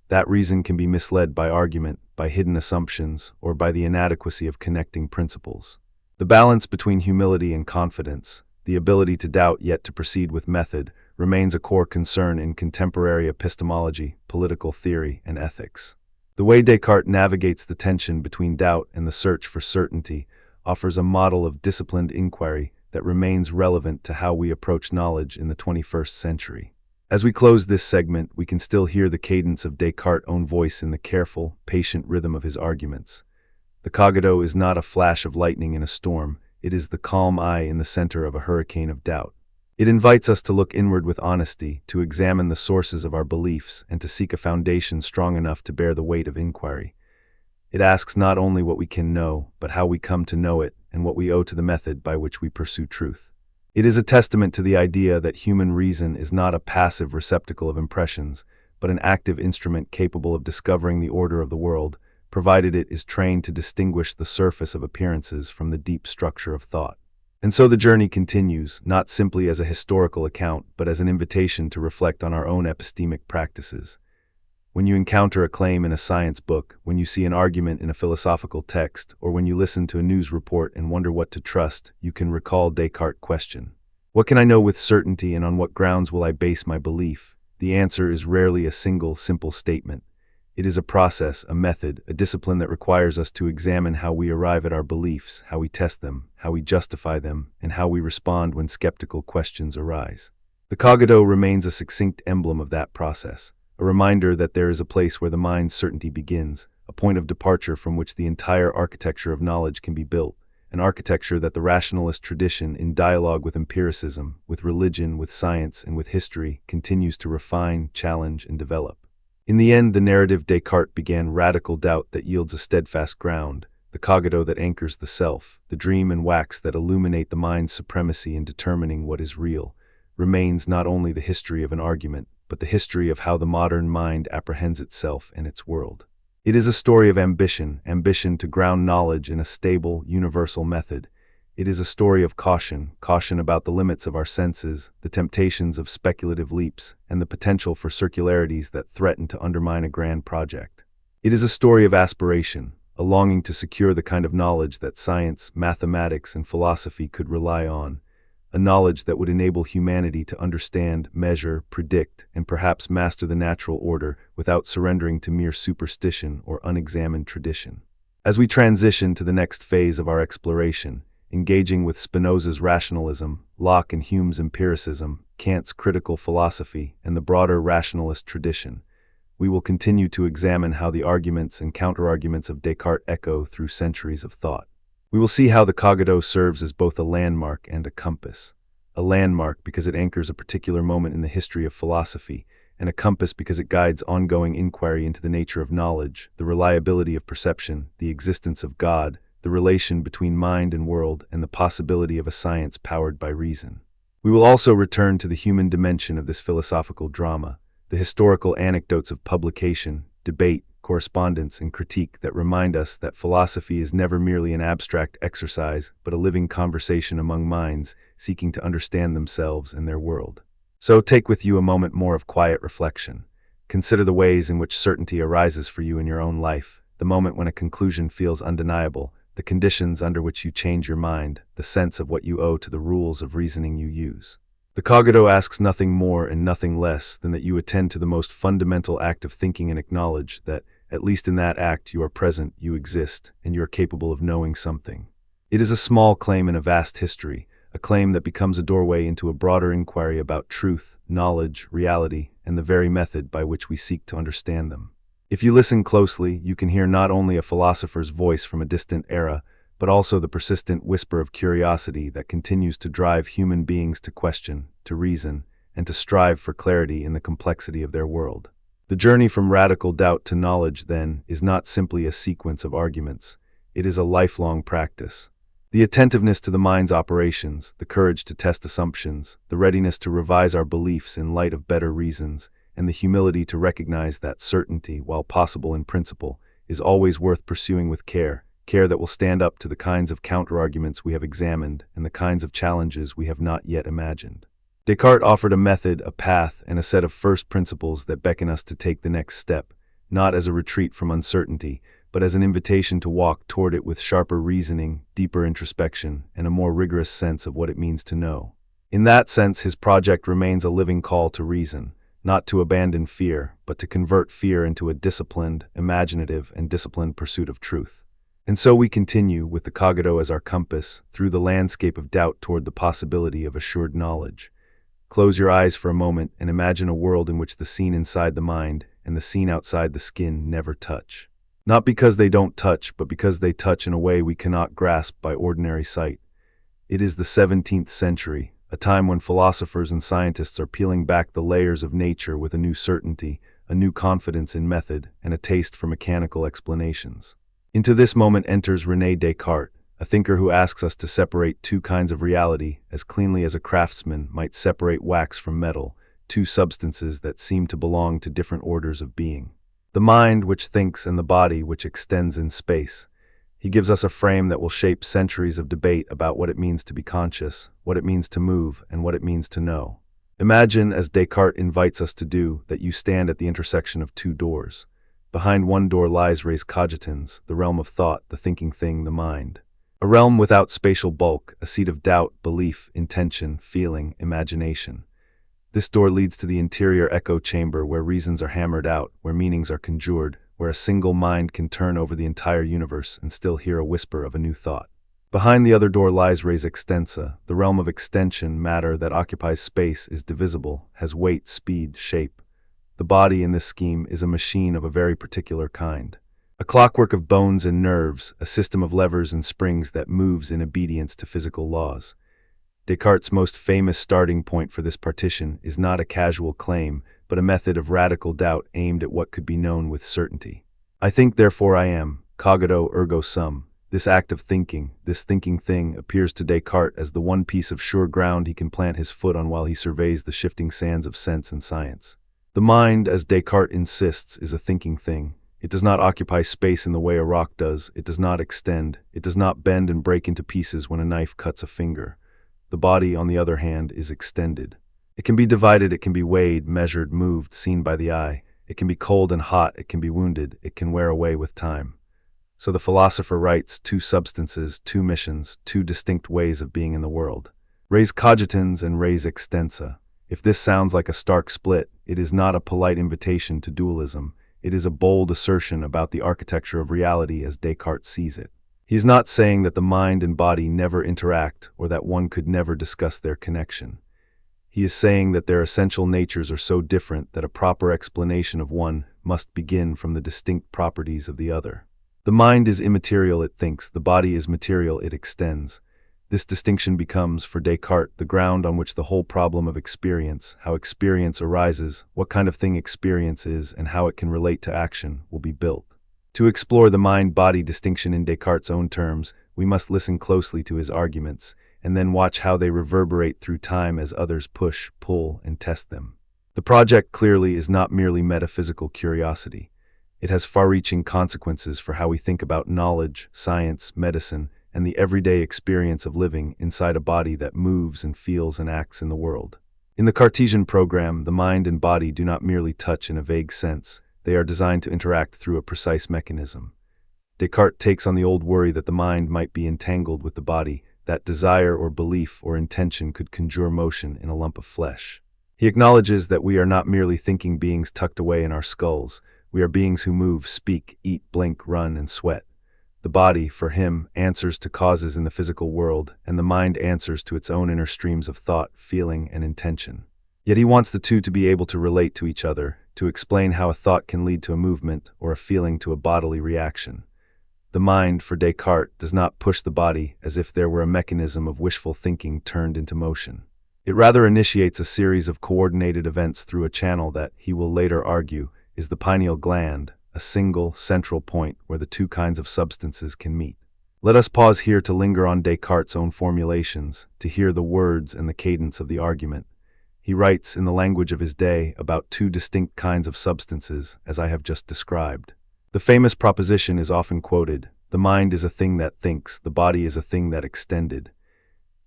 That reason can be misled by argument, by hidden assumptions, or by the inadequacy of connecting principles. The balance between humility and confidence, the ability to doubt yet to proceed with method, remains a core concern in contemporary epistemology, political theory, and ethics. The way Descartes navigates the tension between doubt and the search for certainty offers a model of disciplined inquiry that remains relevant to how we approach knowledge in the 21st century. As we close this segment, we can still hear the cadence of Descartes' own voice in the careful, patient rhythm of his arguments. The cogito is not a flash of lightning in a storm, it is the calm eye in the center of a hurricane of doubt. It invites us to look inward with honesty, to examine the sources of our beliefs, and to seek a foundation strong enough to bear the weight of inquiry. It asks not only what we can know, but how we come to know it, and what we owe to the method by which we pursue truth. It is a testament to the idea that human reason is not a passive receptacle of impressions, but an active instrument capable of discovering the order of the world, provided it is trained to distinguish the surface of appearances from the deep structure of thought. And so the journey continues, not simply as a historical account, but as an invitation to reflect on our own epistemic practices. When you encounter a claim in a science book, when you see an argument in a philosophical text, or when you listen to a news report and wonder what to trust, you can recall Descartes' question. What can I know with certainty, and on what grounds will I base my belief? The answer is rarely a single, simple statement. It is a process, a method, a discipline that requires us to examine how we arrive at our beliefs, how we test them, how we justify them, and how we respond when skeptical questions arise. The cogito remains a succinct emblem of that process, a reminder that there is a place where the mind's certainty begins, a point of departure from which the entire architecture of knowledge can be built, an architecture that the rationalist tradition, in dialogue with empiricism, with religion, with science, and with history, continues to refine, challenge, and develop. In the end, the narrative Descartes began radical doubt that yields a steadfast ground, the cogito that anchors the self, the dream and wax that illuminate the mind's supremacy in determining what is real, remains not only the history of an argument, but the history of how the modern mind apprehends itself and its world. It is a story of ambition to ground knowledge in a stable, universal method. It is a story of caution about the limits of our senses, the temptations of speculative leaps, and the potential for circularities that threaten to undermine a grand project. It is a story of aspiration, a longing to secure the kind of knowledge that science, mathematics, and philosophy could rely on, a knowledge that would enable humanity to understand, measure, predict, and perhaps master the natural order without surrendering to mere superstition or unexamined tradition. As we transition to the next phase of our exploration, engaging with Spinoza's rationalism, Locke and Hume's empiricism, Kant's critical philosophy, and the broader rationalist tradition, we will continue to examine how the arguments and counterarguments of Descartes echo through centuries of thought. We will see how the cogito serves as both a landmark and a compass. A landmark because it anchors a particular moment in the history of philosophy, and a compass because it guides ongoing inquiry into the nature of knowledge, the reliability of perception, the existence of God, the relation between mind and world, and the possibility of a science powered by reason. We will also return to the human dimension of this philosophical drama, the historical anecdotes of publication, debate, correspondence, and critique that remind us that philosophy is never merely an abstract exercise, but a living conversation among minds seeking to understand themselves and their world. So take with you a moment more of quiet reflection. Consider the ways in which certainty arises for you in your own life, the moment when a conclusion feels undeniable, the conditions under which you change your mind, the sense of what you owe to the rules of reasoning you use. The cogito asks nothing more and nothing less than that you attend to the most fundamental act of thinking and acknowledge that, at least in that act, you are present, you exist, and you are capable of knowing something. It is a small claim in a vast history, a claim that becomes a doorway into a broader inquiry about truth, knowledge, reality, and the very method by which we seek to understand them. If you listen closely, you can hear not only a philosopher's voice from a distant era, but also the persistent whisper of curiosity that continues to drive human beings to question, to reason, and to strive for clarity in the complexity of their world. The journey from radical doubt to knowledge, then, is not simply a sequence of arguments. It is a lifelong practice. The attentiveness to the mind's operations, the courage to test assumptions, the readiness to revise our beliefs in light of better reasons, and the humility to recognize that certainty, while possible in principle, is always worth pursuing with care, care that will stand up to the kinds of counterarguments we have examined and the kinds of challenges we have not yet imagined. Descartes offered a method, a path, and a set of first principles that beckon us to take the next step, not as a retreat from uncertainty, but as an invitation to walk toward it with sharper reasoning, deeper introspection, and a more rigorous sense of what it means to know. In that sense, his project remains a living call to reason, not to abandon fear, but to convert fear into a disciplined, imaginative, and disciplined pursuit of truth. And so we continue, with the cogito as our compass, through the landscape of doubt toward the possibility of assured knowledge. Close your eyes for a moment and imagine a world in which the scene inside the mind and the scene outside the skin never touch. Not because they don't touch, but because they touch in a way we cannot grasp by ordinary sight. It is the 17th century, a time when philosophers and scientists are peeling back the layers of nature with a new certainty, a new confidence in method, and a taste for mechanical explanations. Into this moment enters René Descartes, a thinker who asks us to separate two kinds of reality as cleanly as a craftsman might separate wax from metal, two substances that seem to belong to different orders of being. The mind which thinks and the body which extends in space. He gives us a frame that will shape centuries of debate about what it means to be conscious, what it means to move, and what it means to know. Imagine, as Descartes invites us to do, that you stand at the intersection of two doors. Behind one door lies res cogitans, the realm of thought, the thinking thing, the mind. A realm without spatial bulk, a seat of doubt, belief, intention, feeling, imagination. This door leads to the interior echo chamber where reasons are hammered out, where meanings are conjured, where a single mind can turn over the entire universe and still hear a whisper of a new thought. Behind the other door lies res extensa, the realm of extension, matter that occupies space, is divisible, has weight, speed, shape. The body in this scheme is a machine of a very particular kind. A clockwork of bones and nerves, a system of levers and springs that moves in obedience to physical laws. Descartes' most famous starting point for this partition is not a casual claim, but a method of radical doubt aimed at what could be known with certainty. I think, therefore I am, cogito ergo sum. This act of thinking, this thinking thing, appears to Descartes as the one piece of sure ground he can plant his foot on while he surveys the shifting sands of sense and science. The mind, as Descartes insists, is a thinking thing. It does not occupy space in the way a rock does, it does not extend, it does not bend and break into pieces when a knife cuts a finger. The body, on the other hand, is extended. It can be divided, it can be weighed, measured, moved, seen by the eye. It can be cold and hot, it can be wounded, it can wear away with time. So the philosopher writes, two substances, two missions, two distinct ways of being in the world. Res cogitans and res extensa. If this sounds like a stark split, it is not a polite invitation to dualism. It is a bold assertion about the architecture of reality as Descartes sees it. He is not saying that the mind and body never interact or that one could never discuss their connection. He is saying that their essential natures are so different that a proper explanation of one must begin from the distinct properties of the other. The mind is immaterial, it thinks. The body is material, it extends. This distinction becomes, for Descartes, the ground on which the whole problem of experience, how experience arises, what kind of thing experience is, and how it can relate to action, will be built. To explore the mind-body distinction in Descartes' own terms, we must listen closely to his arguments, and then watch how they reverberate through time as others push, pull, and test them. The project clearly is not merely metaphysical curiosity. It has far-reaching consequences for how we think about knowledge, science, medicine, and the everyday experience of living inside a body that moves and feels and acts in the world. In the Cartesian program, the mind and body do not merely touch in a vague sense. They are designed to interact through a precise mechanism. Descartes takes on the old worry that the mind might be entangled with the body, that desire or belief or intention could conjure motion in a lump of flesh. He acknowledges that we are not merely thinking beings tucked away in our skulls. We are beings who move, speak, eat, blink, run, and sweat. The body, for him, answers to causes in the physical world, and the mind answers to its own inner streams of thought, feeling, and intention. Yet he wants the two to be able to relate to each other, to explain how a thought can lead to a movement or a feeling to a bodily reaction. The mind, for Descartes, does not push the body as if there were a mechanism of wishful thinking turned into motion. It rather initiates a series of coordinated events through a channel that, he will later argue, is the pineal gland, a single, central point where the two kinds of substances can meet. Let us pause here to linger on Descartes' own formulations, to hear the words and the cadence of the argument. He writes, in the language of his day, about two distinct kinds of substances, as I have just described. The famous proposition is often quoted: The mind is a thing that thinks, the body is a thing that extended.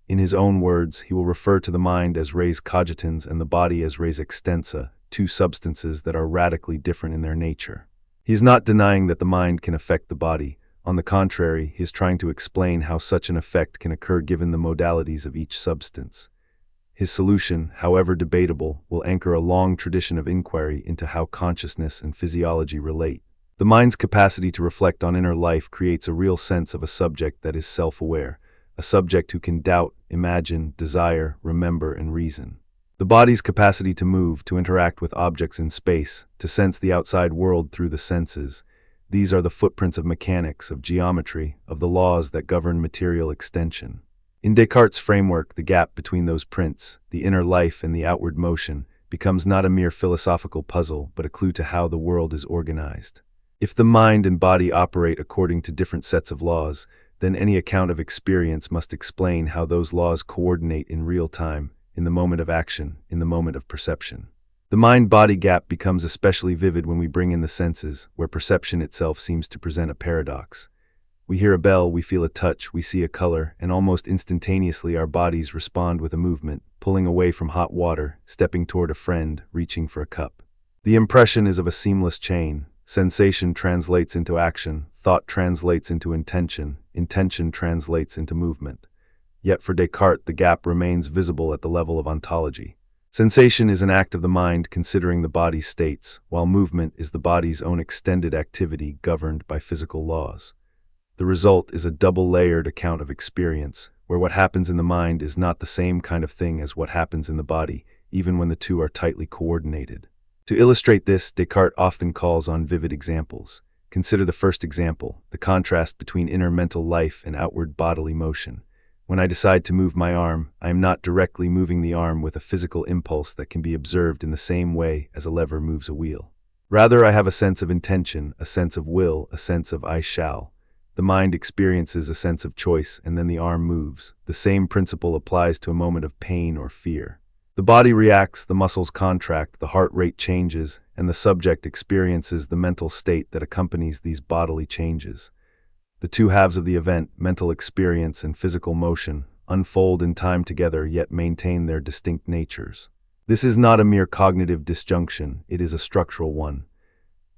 In his own words, he will refer to the mind as res cogitans and the body as res extensa, two substances that are radically different in their nature. He is not denying that the mind can affect the body. On the contrary, he is trying to explain how such an effect can occur given the modalities of each substance. His solution, however debatable, will anchor a long tradition of inquiry into how consciousness and physiology relate. The mind's capacity to reflect on inner life creates a real sense of a subject that is self-aware, a subject who can doubt, imagine, desire, remember, and reason. The body's capacity to move, to interact with objects in space, to sense the outside world through the senses. These are the footprints of mechanics, of geometry, of the laws that govern material extension. In Descartes' framework, the gap between those prints, the inner life and the outward motion, becomes not a mere philosophical puzzle, but a clue to how the world is organized. If the mind and body operate according to different sets of laws, then any account of experience must explain how those laws coordinate in real time, in the moment of action, in the moment of perception. The mind-body gap becomes especially vivid when we bring in the senses, where perception itself seems to present a paradox. We hear a bell, we feel a touch, we see a color, and almost instantaneously our bodies respond with a movement, pulling away from hot water, stepping toward a friend, reaching for a cup. The impression is of a seamless chain. Sensation translates into action, thought translates into intention, intention translates into movement. Yet for Descartes, the gap remains visible at the level of ontology. Sensation is an act of the mind considering the body's states, while movement is the body's own extended activity governed by physical laws. The result is a double-layered account of experience, where what happens in the mind is not the same kind of thing as what happens in the body, even when the two are tightly coordinated. To illustrate this, Descartes often calls on vivid examples. Consider the first example, the contrast between inner mental life and outward bodily motion. When I decide to move my arm, I am not directly moving the arm with a physical impulse that can be observed in the same way as a lever moves a wheel. Rather, I have a sense of intention, a sense of will, a sense of I shall. The mind experiences a sense of choice, and then the arm moves. The same principle applies to a moment of pain or fear. The body reacts, the muscles contract, the heart rate changes, and the subject experiences the mental state that accompanies these bodily changes. The two halves of the event, mental experience and physical motion, unfold in time together yet maintain their distinct natures. This is not a mere cognitive disjunction, it is a structural one.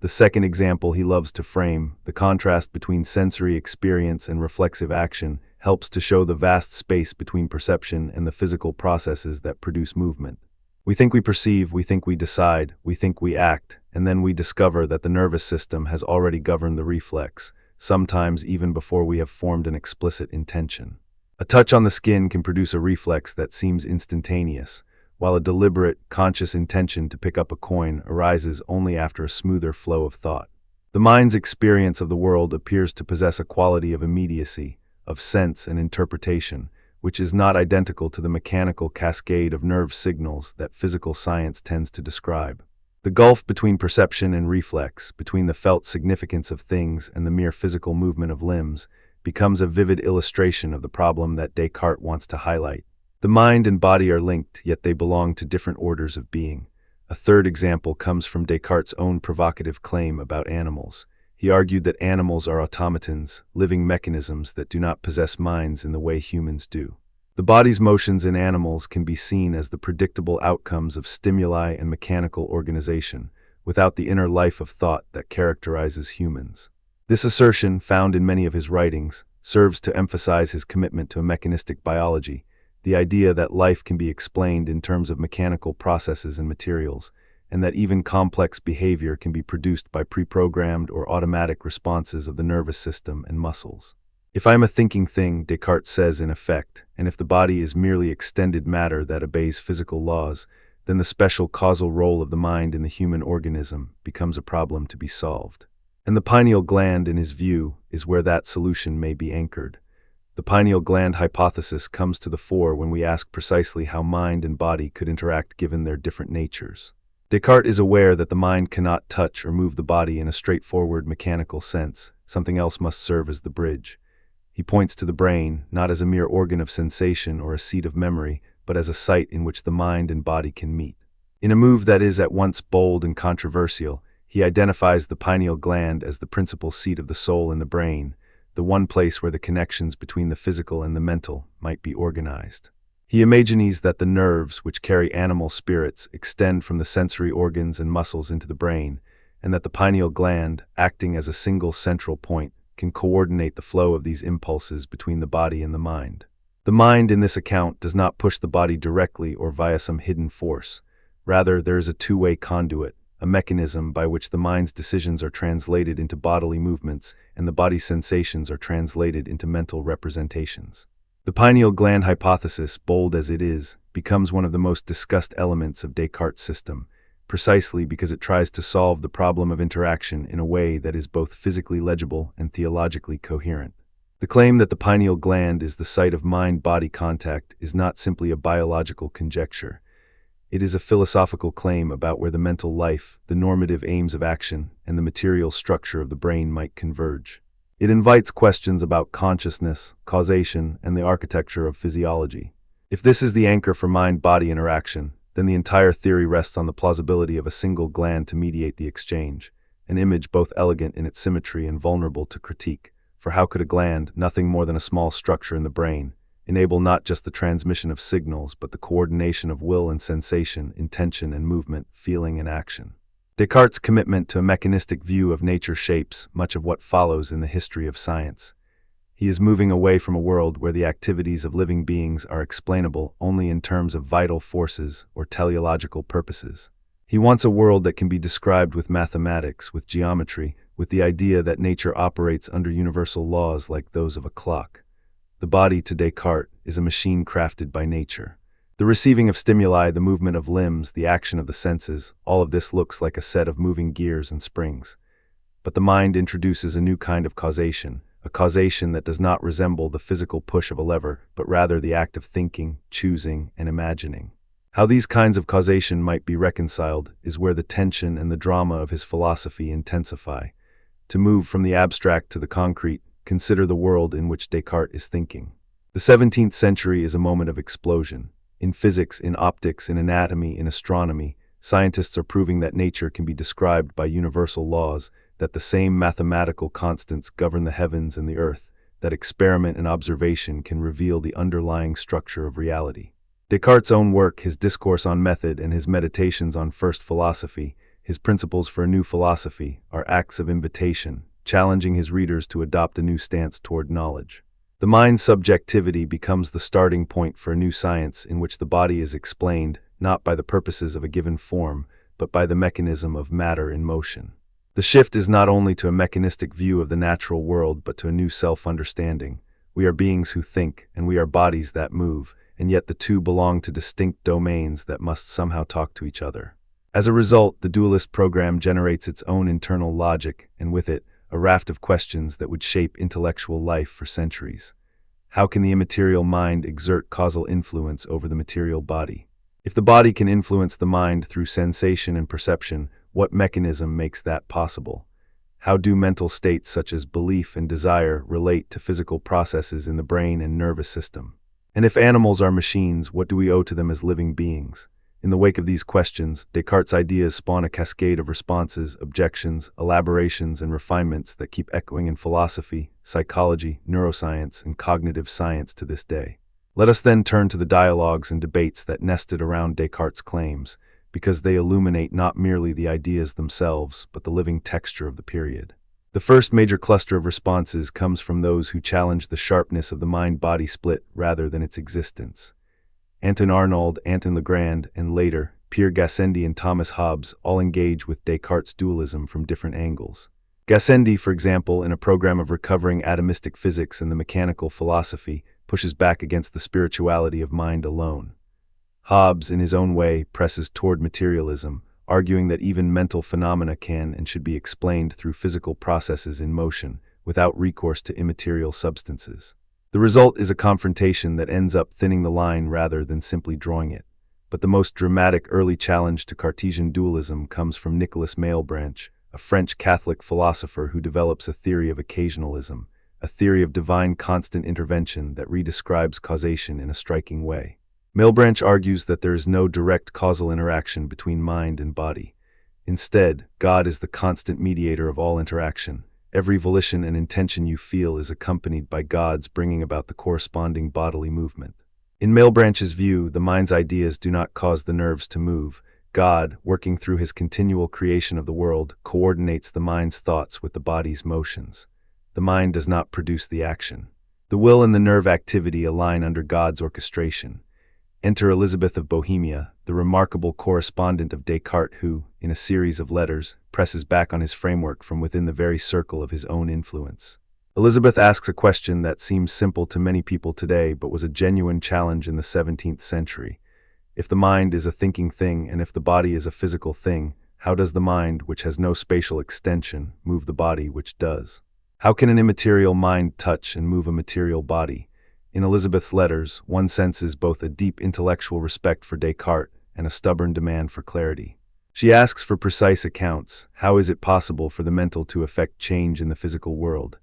The second example he loves to frame, the contrast between sensory experience and reflexive action, helps to show the vast space between perception and the physical processes that produce movement. We think we perceive, we think we decide, we think we act, and then we discover that the nervous system has already governed the reflex, sometimes even before we have formed an explicit intention. A touch on the skin can produce a reflex that seems instantaneous, while a deliberate, conscious intention to pick up a coin arises only after a smoother flow of thought. The mind's experience of the world appears to possess a quality of immediacy, of sense and interpretation, which is not identical to the mechanical cascade of nerve signals that physical science tends to describe. The gulf between perception and reflex, between the felt significance of things and the mere physical movement of limbs, becomes a vivid illustration of the problem that Descartes wants to highlight. The mind and body are linked, yet they belong to different orders of being. A third example comes from Descartes' own provocative claim about animals. He argued that animals are automatons, living mechanisms that do not possess minds in the way humans do. The body's motions in animals can be seen as the predictable outcomes of stimuli and mechanical organization, without the inner life of thought that characterizes humans. This assertion, found in many of his writings, serves to emphasize his commitment to a mechanistic biology, the idea that life can be explained in terms of mechanical processes and materials, and that even complex behavior can be produced by pre-programmed or automatic responses of the nervous system and muscles. If I am a thinking thing, Descartes says in effect, and if the body is merely extended matter that obeys physical laws, then the special causal role of the mind in the human organism becomes a problem to be solved. And the pineal gland, in his view, is where that solution may be anchored. The pineal gland hypothesis comes to the fore when we ask precisely how mind and body could interact given their different natures. Descartes is aware that the mind cannot touch or move the body in a straightforward mechanical sense. Something else must serve as the bridge. He points to the brain, not as a mere organ of sensation or a seat of memory, but as a site in which the mind and body can meet. In a move that is at once bold and controversial, he identifies the pineal gland as the principal seat of the soul in the brain, the one place where the connections between the physical and the mental might be organized. He imagines that the nerves, which carry animal spirits, extend from the sensory organs and muscles into the brain, and that the pineal gland, acting as a single central point, can coordinate the flow of these impulses between the body and the mind. The mind, in this account, does not push the body directly or via some hidden force. Rather, there is a two-way conduit, a mechanism by which the mind's decisions are translated into bodily movements and the body's sensations are translated into mental representations. The pineal gland hypothesis, bold as it is, becomes one of the most discussed elements of Descartes' system, precisely because it tries to solve the problem of interaction in a way that is both physically legible and theologically coherent. The claim that the pineal gland is the site of mind-body contact is not simply a biological conjecture. It is a philosophical claim about where the mental life, the normative aims of action, and the material structure of the brain might converge. It invites questions about consciousness, causation, and the architecture of physiology. If this is the anchor for mind-body interaction, then the entire theory rests on the plausibility of a single gland to mediate the exchange, an image both elegant in its symmetry and vulnerable to critique. For how could a gland, nothing more than a small structure in the brain, enable not just the transmission of signals but the coordination of will and sensation, intention and movement, feeling and action? Descartes' commitment to a mechanistic view of nature shapes much of what follows in the history of science. He is moving away from a world where the activities of living beings are explainable only in terms of vital forces or teleological purposes. He wants a world that can be described with mathematics, with geometry, with the idea that nature operates under universal laws like those of a clock. The body, to Descartes, is a machine crafted by nature. The receiving of stimuli, the movement of limbs, the action of the senses, all of this looks like a set of moving gears and springs. But the mind introduces a new kind of causation, a causation that does not resemble the physical push of a lever, but rather the act of thinking, choosing, and imagining. How these kinds of causation might be reconciled is where the tension and the drama of his philosophy intensify. To move from the abstract to the concrete, consider the world in which Descartes is thinking. The 17th century is a moment of explosion. In physics, in optics, in anatomy, in astronomy, scientists are proving that nature can be described by universal laws, that the same mathematical constants govern the heavens and the earth, that experiment and observation can reveal the underlying structure of reality. Descartes' own work, his Discourse on Method and his Meditations on First Philosophy, his Principles for a New Philosophy, are acts of invitation, challenging his readers to adopt a new stance toward knowledge. The mind's subjectivity becomes the starting point for a new science in which the body is explained not by the purposes of a given form, but by the mechanism of matter in motion. The shift is not only to a mechanistic view of the natural world, but to a new self-understanding. We are beings who think, and we are bodies that move, and yet the two belong to distinct domains that must somehow talk to each other. As a result, the dualist program generates its own internal logic, and with it, a raft of questions that would shape intellectual life for centuries. How can the immaterial mind exert causal influence over the material body? If the body can influence the mind through sensation and perception, what mechanism makes that possible? How do mental states such as belief and desire relate to physical processes in the brain and nervous system? And if animals are machines, what do we owe to them as living beings? In the wake of these questions, Descartes' ideas spawn a cascade of responses, objections, elaborations, and refinements that keep echoing in philosophy, psychology, neuroscience, and cognitive science to this day. Let us then turn to the dialogues and debates that nested around Descartes' claims, because they illuminate not merely the ideas themselves, but the living texture of the period. The first major cluster of responses comes from those who challenge the sharpness of the mind-body split rather than its existence. Anton Arnauld, Anton Legrand, and later, Pierre Gassendi and Thomas Hobbes all engage with Descartes' dualism from different angles. Gassendi, for example, in a program of recovering atomistic physics and the mechanical philosophy, pushes back against the spirituality of mind alone. Hobbes, in his own way, presses toward materialism, arguing that even mental phenomena can and should be explained through physical processes in motion, without recourse to immaterial substances. The result is a confrontation that ends up thinning the line rather than simply drawing it. But the most dramatic early challenge to Cartesian dualism comes from Nicolas Malebranche, a French Catholic philosopher who develops a theory of occasionalism, a theory of divine constant intervention that redescribes causation in a striking way. Malebranche argues that there is no direct causal interaction between mind and body. Instead, God is the constant mediator of all interaction, Every volition and intention you feel is accompanied by God's bringing about the corresponding bodily movement. In Malebranche's view, the mind's ideas do not cause the nerves to move. God, working through his continual creation of the world, coordinates the mind's thoughts with the body's motions. The mind does not produce the action. The will and the nerve activity align under God's orchestration. Enter Elizabeth of Bohemia, the remarkable correspondent of Descartes who, in a series of letters, presses back on his framework from within the very circle of his own influence. Elizabeth asks a question that seems simple to many people today but was a genuine challenge in the 17th century. If the mind is a thinking thing and if the body is a physical thing, how does the mind, which has no spatial extension, move the body which does? How can an immaterial mind touch and move a material body? In Elizabeth's letters, one senses both a deep intellectual respect for Descartes and a stubborn demand for clarity. She asks for precise accounts. How is it possible for the mental to effect change in the physical world?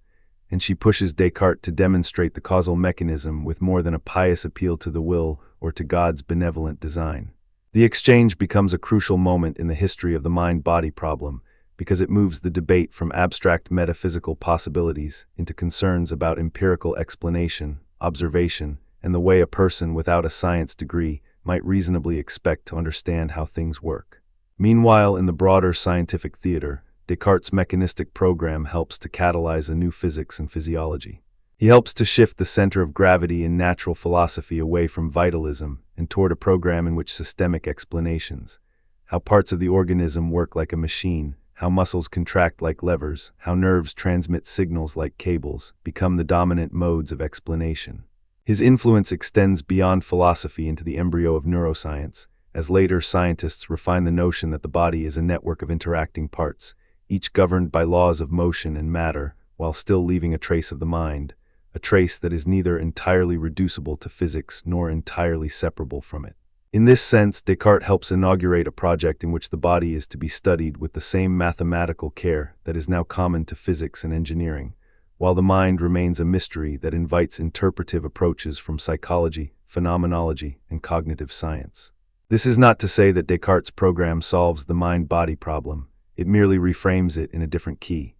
And she pushes Descartes to demonstrate the causal mechanism with more than a pious appeal to the will or to God's benevolent design. The exchange becomes a crucial moment in the history of the mind-body problem because it moves the debate from abstract metaphysical possibilities into concerns about empirical explanation, observation, and the way a person without a science degree might reasonably expect to understand how things work. Meanwhile, in the broader scientific theater, Descartes' mechanistic program helps to catalyze a new physics and physiology. He helps to shift the center of gravity in natural philosophy away from vitalism and toward a program in which systemic explanations, how parts of the organism work like a machine, how muscles contract like levers, how nerves transmit signals like cables, become the dominant modes of explanation. His influence extends beyond philosophy into the embryo of neuroscience, as later scientists refine the notion that the body is a network of interacting parts, each governed by laws of motion and matter, while still leaving a trace of the mind, a trace that is neither entirely reducible to physics nor entirely separable from it. In this sense, Descartes helps inaugurate a project in which the body is to be studied with the same mathematical care that is now common to physics and engineering, while the mind remains a mystery that invites interpretive approaches from psychology, phenomenology, and cognitive science. This is not to say that Descartes' program solves the mind-body problem. It merely reframes it in a different key.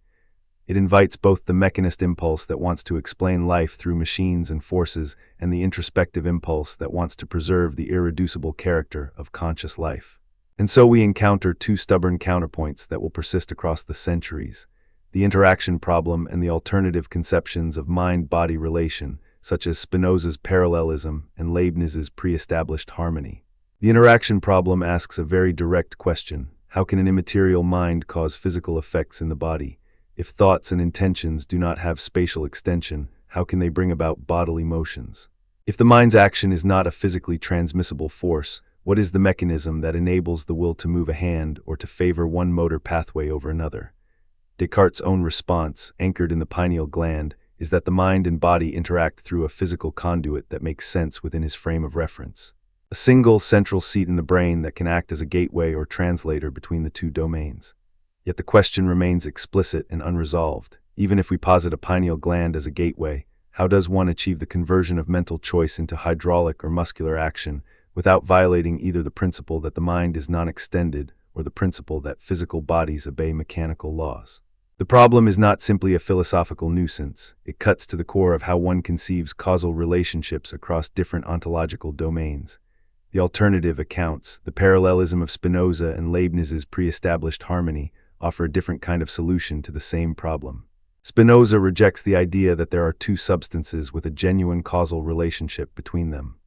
It invites both the mechanist impulse that wants to explain life through machines and forces and the introspective impulse that wants to preserve the irreducible character of conscious life. And so we encounter two stubborn counterpoints that will persist across the centuries: the interaction problem and the alternative conceptions of mind-body relation, such as Spinoza's parallelism and Leibniz's pre-established harmony. The interaction problem asks a very direct question: how can an immaterial mind cause physical effects in the body? If thoughts and intentions do not have spatial extension, how can they bring about bodily motions? If the mind's action is not a physically transmissible force, what is the mechanism that enables the will to move a hand or to favor one motor pathway over another? Descartes' own response, anchored in the pineal gland, is that the mind and body interact through a physical conduit that makes sense within his frame of reference. A single central seat in the brain that can act as a gateway or translator between the two domains. Yet the question remains explicit and unresolved. Even if we posit a pineal gland as a gateway, how does one achieve the conversion of mental choice into hydraulic or muscular action without violating either the principle that the mind is non-extended or the principle that physical bodies obey mechanical laws? The problem is not simply a philosophical nuisance. It cuts to the core of how one conceives causal relationships across different ontological domains. The alternative accounts, the parallelism of Spinoza and Leibniz's pre-established harmony, offer a different kind of solution to the same problem. Spinoza rejects the idea that there are two substances with a genuine causal relationship between them.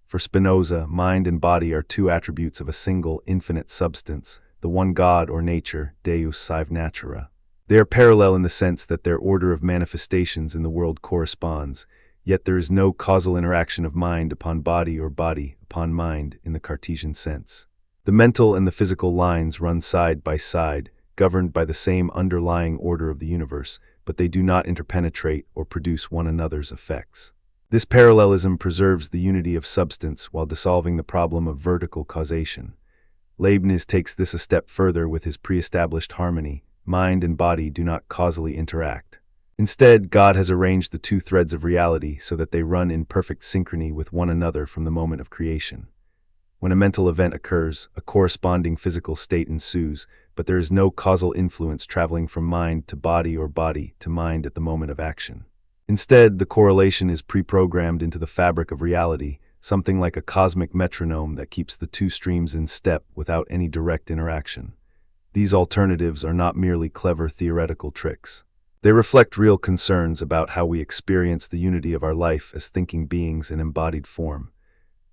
For Spinoza, mind and body are two attributes of a single, infinite substance, the one God or nature, Deus sive natura. They are parallel in the sense that their order of manifestations in the world corresponds, yet there is no causal interaction of mind upon body or body upon mind in the Cartesian sense. The mental and the physical lines run side by side, governed by the same underlying order of the universe, but they do not interpenetrate or produce one another's effects. This parallelism preserves the unity of substance while dissolving the problem of vertical causation. Leibniz takes this a step further with his pre-established harmony. Mind and body do not causally interact. Instead, God has arranged the two threads of reality so that they run in perfect synchrony with one another from the moment of creation. When a mental event occurs, a corresponding physical state ensues, but there is no causal influence traveling from mind to body or body to mind at the moment of action. Instead, the correlation is pre-programmed into the fabric of reality, something like a cosmic metronome that keeps the two streams in step without any direct interaction. These alternatives are not merely clever theoretical tricks. They reflect real concerns about how we experience the unity of our life as thinking beings in embodied form.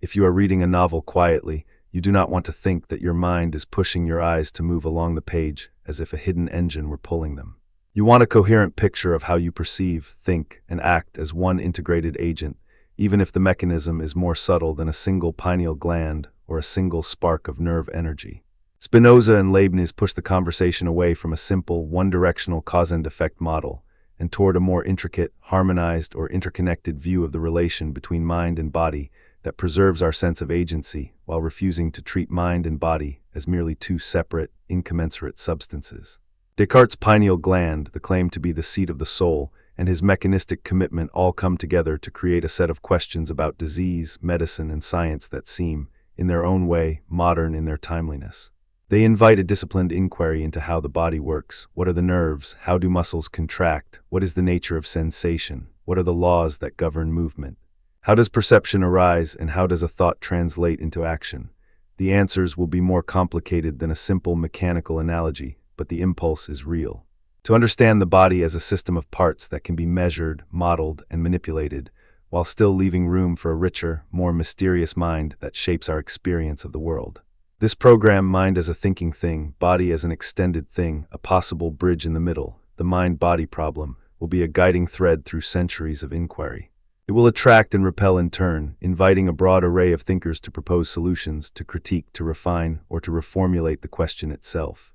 If you are reading a novel quietly, you do not want to think that your mind is pushing your eyes to move along the page as if a hidden engine were pulling them. You want a coherent picture of how you perceive, think, and act as one integrated agent, even if the mechanism is more subtle than a single pineal gland or a single spark of nerve energy. Spinoza and Leibniz push the conversation away from a simple, one-directional cause and effect model and toward a more intricate, harmonized, or interconnected view of the relation between mind and body that preserves our sense of agency while refusing to treat mind and body as merely two separate, incommensurate substances. Descartes' pineal gland, the claim to be the seat of the soul, and his mechanistic commitment all come together to create a set of questions about disease, medicine, and science that seem, in their own way, modern in their timeliness. They invite a disciplined inquiry into how the body works. What are the nerves? How do muscles contract? What is the nature of sensation? What are the laws that govern movement? How does perception arise, and how does a thought translate into action? The answers will be more complicated than a simple mechanical analogy, but the impulse is real. To understand the body as a system of parts that can be measured, modeled, and manipulated, while still leaving room for a richer, more mysterious mind that shapes our experience of the world. This program, Mind as a Thinking Thing, Body as an Extended Thing, a possible bridge in the middle, the mind-body problem, will be a guiding thread through centuries of inquiry. It will attract and repel in turn, inviting a broad array of thinkers to propose solutions, to critique, to refine, or to reformulate the question itself.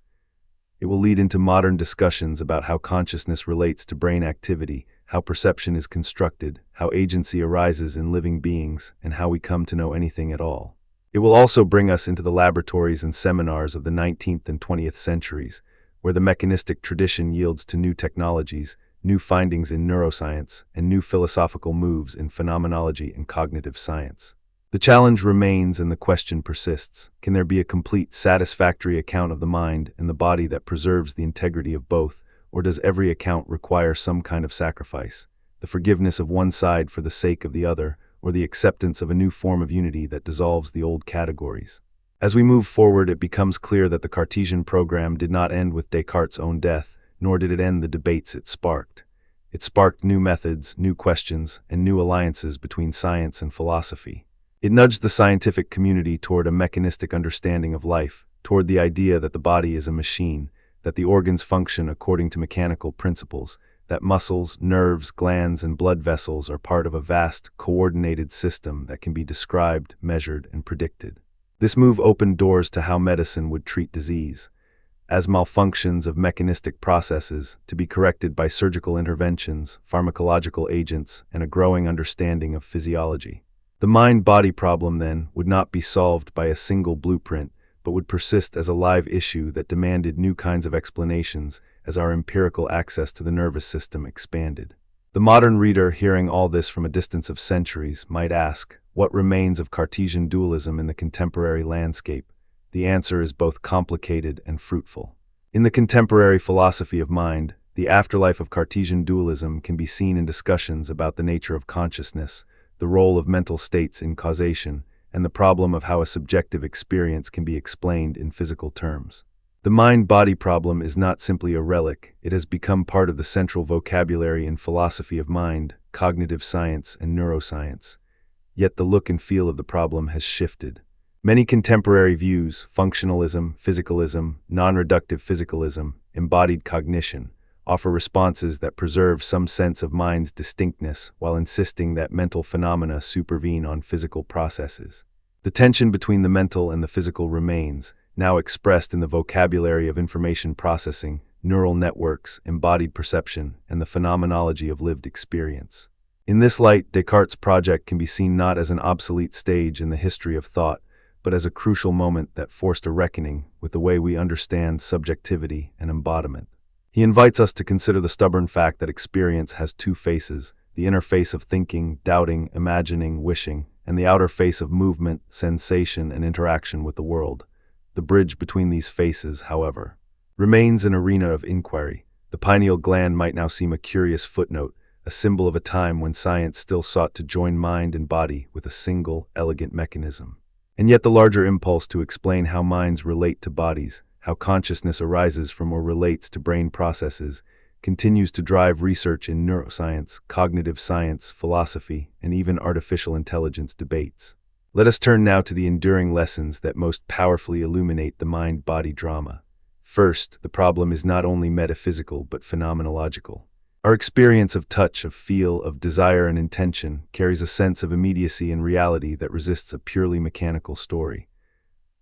It will lead into modern discussions about how consciousness relates to brain activity, how perception is constructed, how agency arises in living beings, and how we come to know anything at all. It will also bring us into the laboratories and seminars of the 19th and 20th centuries, where the mechanistic tradition yields to new technologies, new findings in neuroscience, and new philosophical moves in phenomenology and cognitive science. The challenge remains and the question persists. Can there be a complete, satisfactory account of the mind and the body that preserves the integrity of both, or does every account require some kind of sacrifice, the forgiveness of one side for the sake of the other, or the acceptance of a new form of unity that dissolves the old categories? As we move forward, it becomes clear that the Cartesian program did not end with Descartes' own death, nor did it end the debates it sparked. It sparked new methods, new questions, and new alliances between science and philosophy. It nudged the scientific community toward a mechanistic understanding of life, toward the idea that the body is a machine, that the organs function according to mechanical principles, that muscles, nerves, glands, and blood vessels are part of a vast, coordinated system that can be described, measured, and predicted. This move opened doors to how medicine would treat disease, as malfunctions of mechanistic processes to be corrected by surgical interventions, pharmacological agents, and a growing understanding of physiology. The mind-body problem, then, would not be solved by a single blueprint, but would persist as a live issue that demanded new kinds of explanations as our empirical access to the nervous system expanded. The modern reader, hearing all this from a distance of centuries, might ask, what remains of Cartesian dualism in the contemporary landscape? The answer is both complicated and fruitful. In the contemporary philosophy of mind, the afterlife of Cartesian dualism can be seen in discussions about the nature of consciousness, the role of mental states in causation, and the problem of how a subjective experience can be explained in physical terms. The mind-body problem is not simply a relic, it has become part of the central vocabulary in philosophy of mind, cognitive science, and neuroscience. Yet the look and feel of the problem has shifted. Many contemporary views, functionalism, physicalism, non-reductive physicalism, embodied cognition, offer responses that preserve some sense of mind's distinctness while insisting that mental phenomena supervene on physical processes. The tension between the mental and the physical remains, now expressed in the vocabulary of information processing, neural networks, embodied perception, and the phenomenology of lived experience. In this light, Descartes' project can be seen not as an obsolete stage in the history of thought, but as a crucial moment that forced a reckoning with the way we understand subjectivity and embodiment. He invites us to consider the stubborn fact that experience has two faces, the inner face of thinking, doubting, imagining, wishing, and the outer face of movement, sensation, and interaction with the world. The bridge between these faces, however, remains an arena of inquiry. The pineal gland might now seem a curious footnote, a symbol of a time when science still sought to join mind and body with a single, elegant mechanism. And yet the larger impulse to explain how minds relate to bodies, how consciousness arises from or relates to brain processes, continues to drive research in neuroscience, cognitive science, philosophy, and even artificial intelligence debates. Let us turn now to the enduring lessons that most powerfully illuminate the mind-body drama. First, the problem is not only metaphysical but phenomenological. Our experience of touch, of feel, of desire and intention carries a sense of immediacy and reality that resists a purely mechanical story.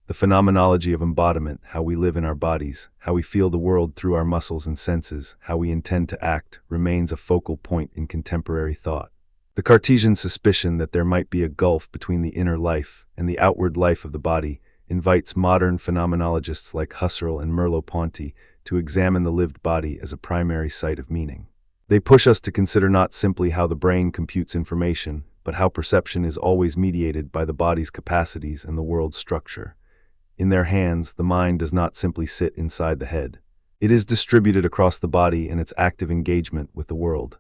The phenomenology of embodiment, how we live in our bodies, how we feel the world through our muscles and senses, how we intend to act, remains a focal point in contemporary thought. The Cartesian suspicion that there might be a gulf between the inner life and the outward life of the body invites modern phenomenologists like Husserl and Merleau-Ponty to examine the lived body as a primary site of meaning. They push us to consider not simply how the brain computes information, but how perception is always mediated by the body's capacities and the world's structure. In their hands, the mind does not simply sit inside the head. It is distributed across the body in its active engagement with the world.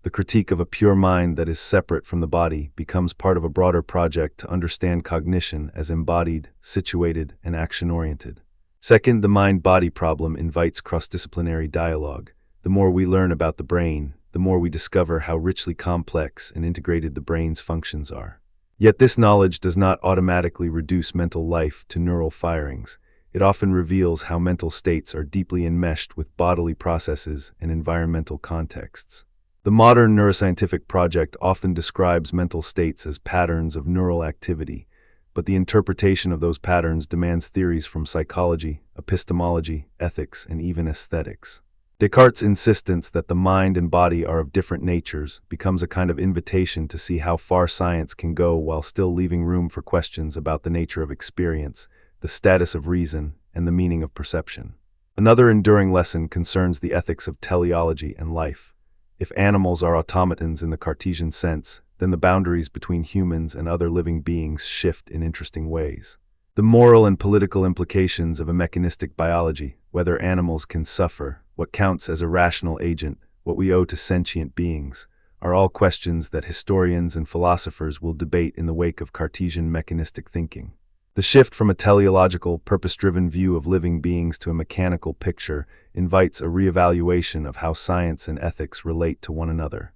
The critique of a pure mind that is separate from the body becomes part of a broader project to understand cognition as embodied, situated, and action-oriented. Second, the mind-body problem invites cross-disciplinary dialogue. The more we learn about the brain, the more we discover how richly complex and integrated the brain's functions are. Yet this knowledge does not automatically reduce mental life to neural firings. It often reveals how mental states are deeply enmeshed with bodily processes and environmental contexts. The modern neuroscientific project often describes mental states as patterns of neural activity, but the interpretation of those patterns demands theories from psychology, epistemology, ethics, and even aesthetics. Descartes' insistence that the mind and body are of different natures becomes a kind of invitation to see how far science can go while still leaving room for questions about the nature of experience, the status of reason, and the meaning of perception. Another enduring lesson concerns the ethics of teleology and life. If animals are automatons in the Cartesian sense, then the boundaries between humans and other living beings shift in interesting ways. The moral and political implications of a mechanistic biology, whether animals can suffer, what counts as a rational agent, what we owe to sentient beings, are all questions that historians and philosophers will debate in the wake of Cartesian mechanistic thinking. The shift from a teleological, purpose-driven view of living beings to a mechanical picture invites a reevaluation of how science and ethics relate to one another.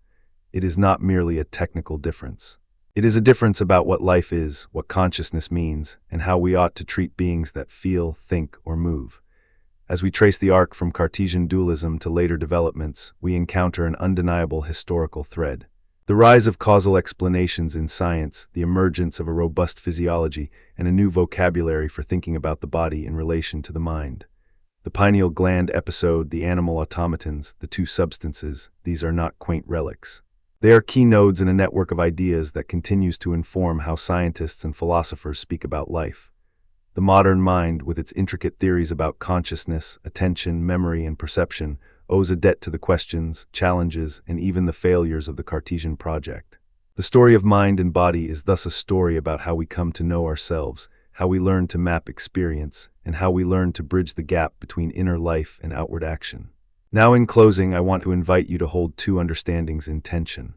It is not merely a technical difference. It is a difference about what life is, what consciousness means, and how we ought to treat beings that feel, think, or move. As we trace the arc from Cartesian dualism to later developments, we encounter an undeniable historical thread. The rise of causal explanations in science, the emergence of a robust physiology, and a new vocabulary for thinking about the body in relation to the mind. The pineal gland episode, the animal automatons, the two substances, these are not quaint relics. They are key nodes in a network of ideas that continues to inform how scientists and philosophers speak about life. The modern mind, with its intricate theories about consciousness, attention, memory, and perception, owes a debt to the questions, challenges, and even the failures of the Cartesian project. The story of mind and body is thus a story about how we come to know ourselves, how we learn to map experience, and how we learn to bridge the gap between inner life and outward action. Now, in closing, I want to invite you to hold two understandings in tension.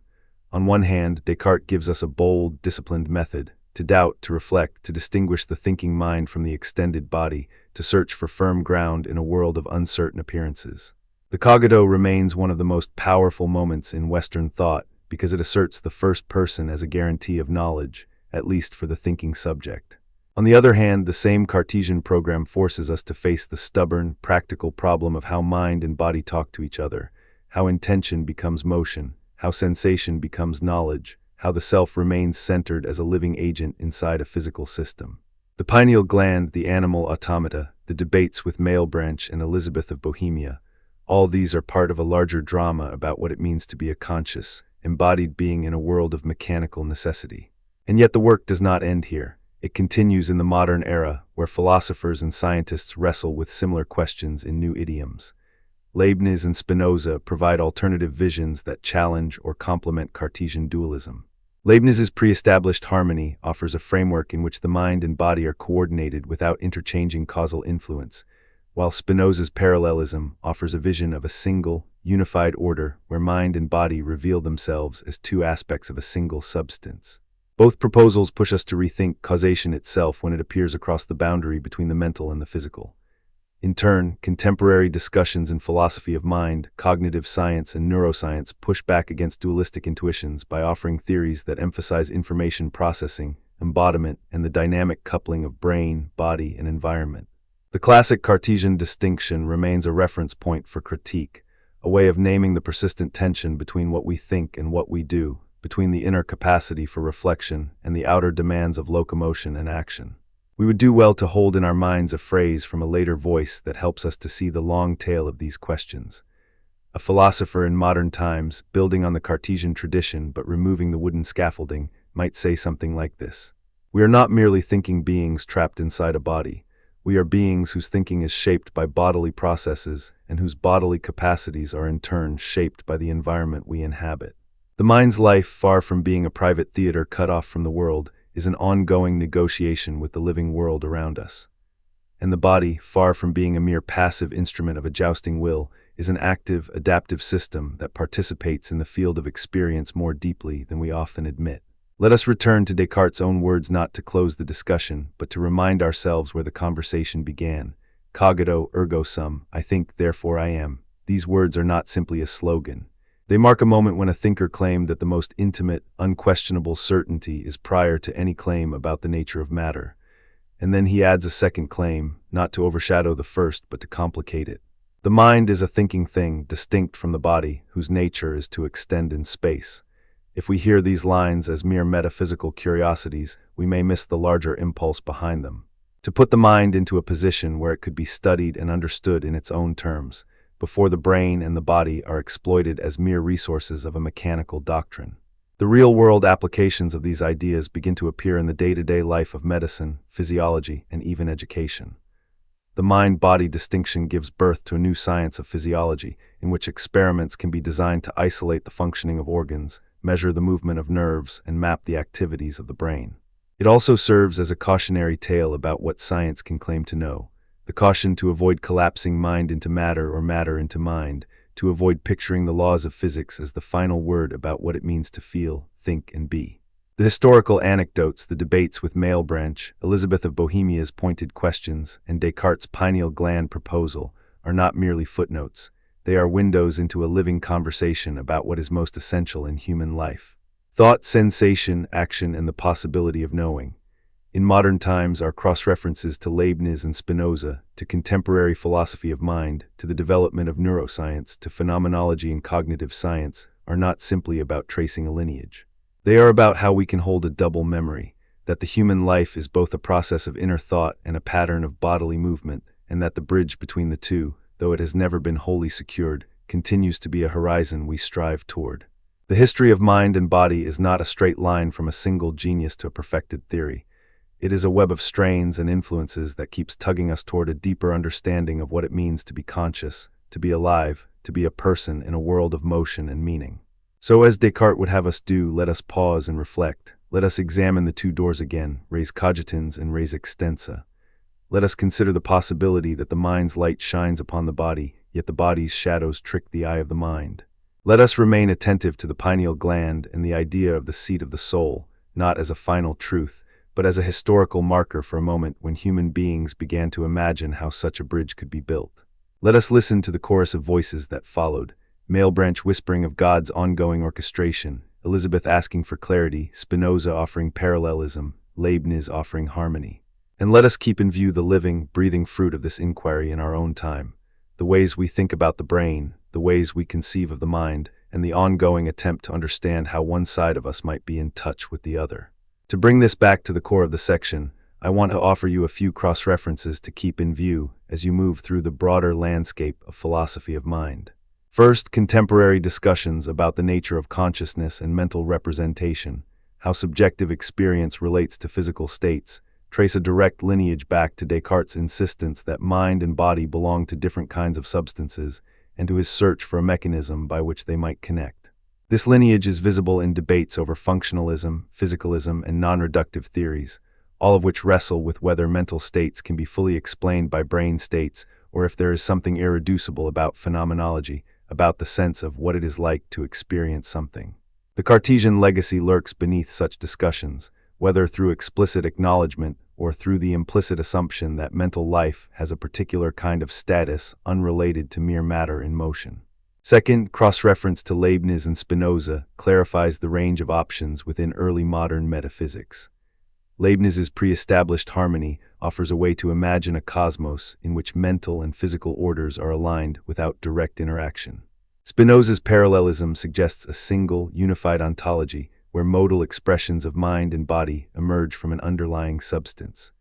On one hand, Descartes gives us a bold, disciplined method to doubt, to reflect, to distinguish the thinking mind from the extended body, to search for firm ground in a world of uncertain appearances. The Cogito remains one of the most powerful moments in Western thought because it asserts the first person as a guarantee of knowledge, at least for the thinking subject. On the other hand, the same Cartesian program forces us to face the stubborn, practical problem of how mind and body talk to each other, how intention becomes motion, how sensation becomes knowledge, how the self remains centered as a living agent inside a physical system. The pineal gland, the animal automata, the debates with Malebranche and Elizabeth of Bohemia, all these are part of a larger drama about what it means to be a conscious, embodied being in a world of mechanical necessity. And yet the work does not end here. It continues in the modern era, where philosophers and scientists wrestle with similar questions in new idioms. Leibniz and Spinoza provide alternative visions that challenge or complement Cartesian dualism. Leibniz's pre-established harmony offers a framework in which the mind and body are coordinated without interchanging causal influence, while Spinoza's parallelism offers a vision of a single, unified order where mind and body reveal themselves as two aspects of a single substance. Both proposals push us to rethink causation itself when it appears across the boundary between the mental and the physical. In turn, contemporary discussions in philosophy of mind, cognitive science, and neuroscience push back against dualistic intuitions by offering theories that emphasize information processing, embodiment, and the dynamic coupling of brain, body, and environment. The classic Cartesian distinction remains a reference point for critique, a way of naming the persistent tension between what we think and what we do, between the inner capacity for reflection and the outer demands of locomotion and action. We would do well to hold in our minds a phrase from a later voice that helps us to see the long tail of these questions. A philosopher in modern times, building on the Cartesian tradition but removing the wooden scaffolding, might say something like this. We are not merely thinking beings trapped inside a body. We are beings whose thinking is shaped by bodily processes and whose bodily capacities are in turn shaped by the environment we inhabit. The mind's life, far from being a private theater cut off from the world, is an ongoing negotiation with the living world around us. And the body, far from being a mere passive instrument of a jousting will, is an active, adaptive system that participates in the field of experience more deeply than we often admit. Let us return to Descartes' own words not to close the discussion, but to remind ourselves where the conversation began. Cogito, ergo sum, I think, therefore I am. These words are not simply a slogan. They mark a moment when a thinker claimed that the most intimate, unquestionable certainty is prior to any claim about the nature of matter. And then he adds a second claim, not to overshadow the first, but to complicate it. The mind is a thinking thing, distinct from the body, whose nature is to extend in space. If we hear these lines as mere metaphysical curiosities, we may miss the larger impulse behind them. To put the mind into a position where it could be studied and understood in its own terms, before the brain and the body are exploited as mere resources of a mechanical doctrine. The real-world applications of these ideas begin to appear in the day-to-day life of medicine, physiology, and even education. The mind-body distinction gives birth to a new science of physiology, in which experiments can be designed to isolate the functioning of organs, measure the movement of nerves, and map the activities of the brain. It also serves as a cautionary tale about what science can claim to know. The caution to avoid collapsing mind into matter or matter into mind, to avoid picturing the laws of physics as the final word about what it means to feel, think, and be. The historical anecdotes, the debates with Malebranche, Elizabeth of Bohemia's pointed questions, and Descartes' pineal gland proposal are not merely footnotes. They are windows into a living conversation about what is most essential in human life. Thought, sensation, action, and the possibility of knowing. In modern times, our cross-references to Leibniz and Spinoza, to contemporary philosophy of mind, to the development of neuroscience, to phenomenology and cognitive science, are not simply about tracing a lineage. They are about how we can hold a double memory, that the human life is both a process of inner thought and a pattern of bodily movement, and that the bridge between the two, though it has never been wholly secured, continues to be a horizon we strive toward. The history of mind and body is not a straight line from a single genius to a perfected theory. It is a web of strains and influences that keeps tugging us toward a deeper understanding of what it means to be conscious, to be alive, to be a person in a world of motion and meaning. So as Descartes would have us do, let us pause and reflect. Let us examine the two doors again, res cogitans and res extensa. Let us consider the possibility that the mind's light shines upon the body, yet the body's shadows trick the eye of the mind. Let us remain attentive to the pineal gland and the idea of the seat of the soul, not as a final truth, but as a historical marker for a moment when human beings began to imagine how such a bridge could be built. Let us listen to the chorus of voices that followed, Malebranche whispering of God's ongoing orchestration, Elizabeth asking for clarity, Spinoza offering parallelism, Leibniz offering harmony. And let us keep in view the living, breathing fruit of this inquiry in our own time, the ways we think about the brain, the ways we conceive of the mind, and the ongoing attempt to understand how one side of us might be in touch with the other. To bring this back to the core of the section, I want to offer you a few cross-references to keep in view as you move through the broader landscape of philosophy of mind. First, contemporary discussions about the nature of consciousness and mental representation, how subjective experience relates to physical states, trace a direct lineage back to Descartes' insistence that mind and body belong to different kinds of substances, and to his search for a mechanism by which they might connect. This lineage is visible in debates over functionalism, physicalism, and non-reductive theories, all of which wrestle with whether mental states can be fully explained by brain states or if there is something irreducible about phenomenology, about the sense of what it is like to experience something. The Cartesian legacy lurks beneath such discussions, whether through explicit acknowledgement or through the implicit assumption that mental life has a particular kind of status unrelated to mere matter in motion. Second, cross-reference to Leibniz and Spinoza clarifies the range of options within early modern metaphysics. Leibniz's pre-established harmony offers a way to imagine a cosmos in which mental and physical orders are aligned without direct interaction. Spinoza's parallelism suggests a single, unified ontology where modal expressions of mind and body emerge from an underlying substance.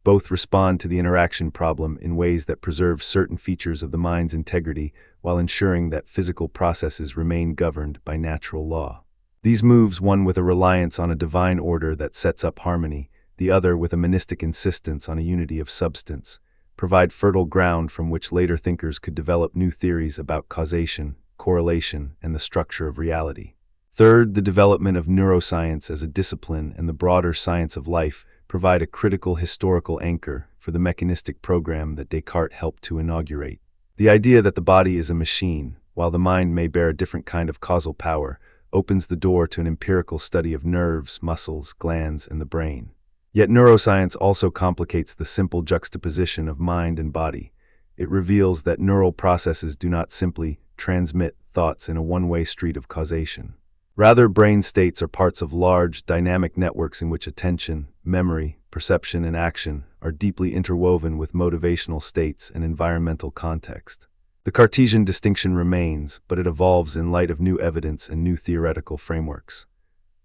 Both respond to the interaction problem in ways that preserve certain features of the mind's integrity while ensuring that physical processes remain governed by natural law. These moves, one with a reliance on a divine order that sets up harmony, the other with a monistic insistence on a unity of substance, provide fertile ground from which later thinkers could develop new theories about causation, correlation, and the structure of reality. Third, the development of neuroscience as a discipline and the broader science of life provide a critical historical anchor for the mechanistic program that Descartes helped to inaugurate. The idea that the body is a machine, while the mind may bear a different kind of causal power, opens the door to an empirical study of nerves, muscles, glands, and the brain. Yet neuroscience also complicates the simple juxtaposition of mind and body. It reveals that neural processes do not simply transmit thoughts in a one-way street of causation. Rather, brain states are parts of large, dynamic networks in which attention, memory, perception, and action are deeply interwoven with motivational states and environmental context. The Cartesian distinction remains, but it evolves in light of new evidence and new theoretical frameworks.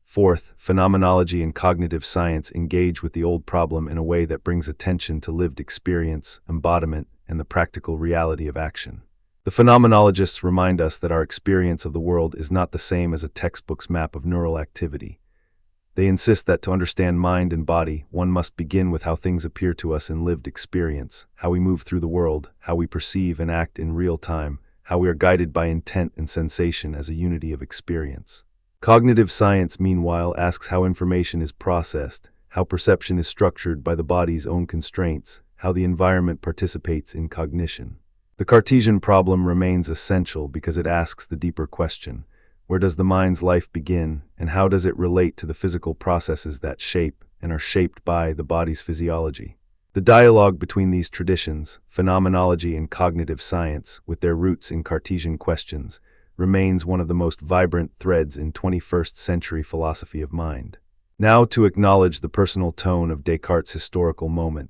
Fourth, phenomenology and cognitive science engage with the old problem in a way that brings attention to lived experience, embodiment, and the practical reality of action. The phenomenologists remind us that our experience of the world is not the same as a textbook's map of neural activity. They insist that to understand mind and body, one must begin with how things appear to us in lived experience, how we move through the world, how we perceive and act in real time, how we are guided by intent and sensation as a unity of experience. Cognitive science, meanwhile, asks how information is processed, how perception is structured by the body's own constraints, how the environment participates in cognition. The Cartesian problem remains essential because it asks the deeper question: where does the mind's life begin, and how does it relate to the physical processes that shape and are shaped by the body's physiology? The dialogue between these traditions, phenomenology and cognitive science, with their roots in Cartesian questions, remains one of the most vibrant threads in 21st century philosophy of mind. Now, to acknowledge the personal tone of Descartes' historical moment.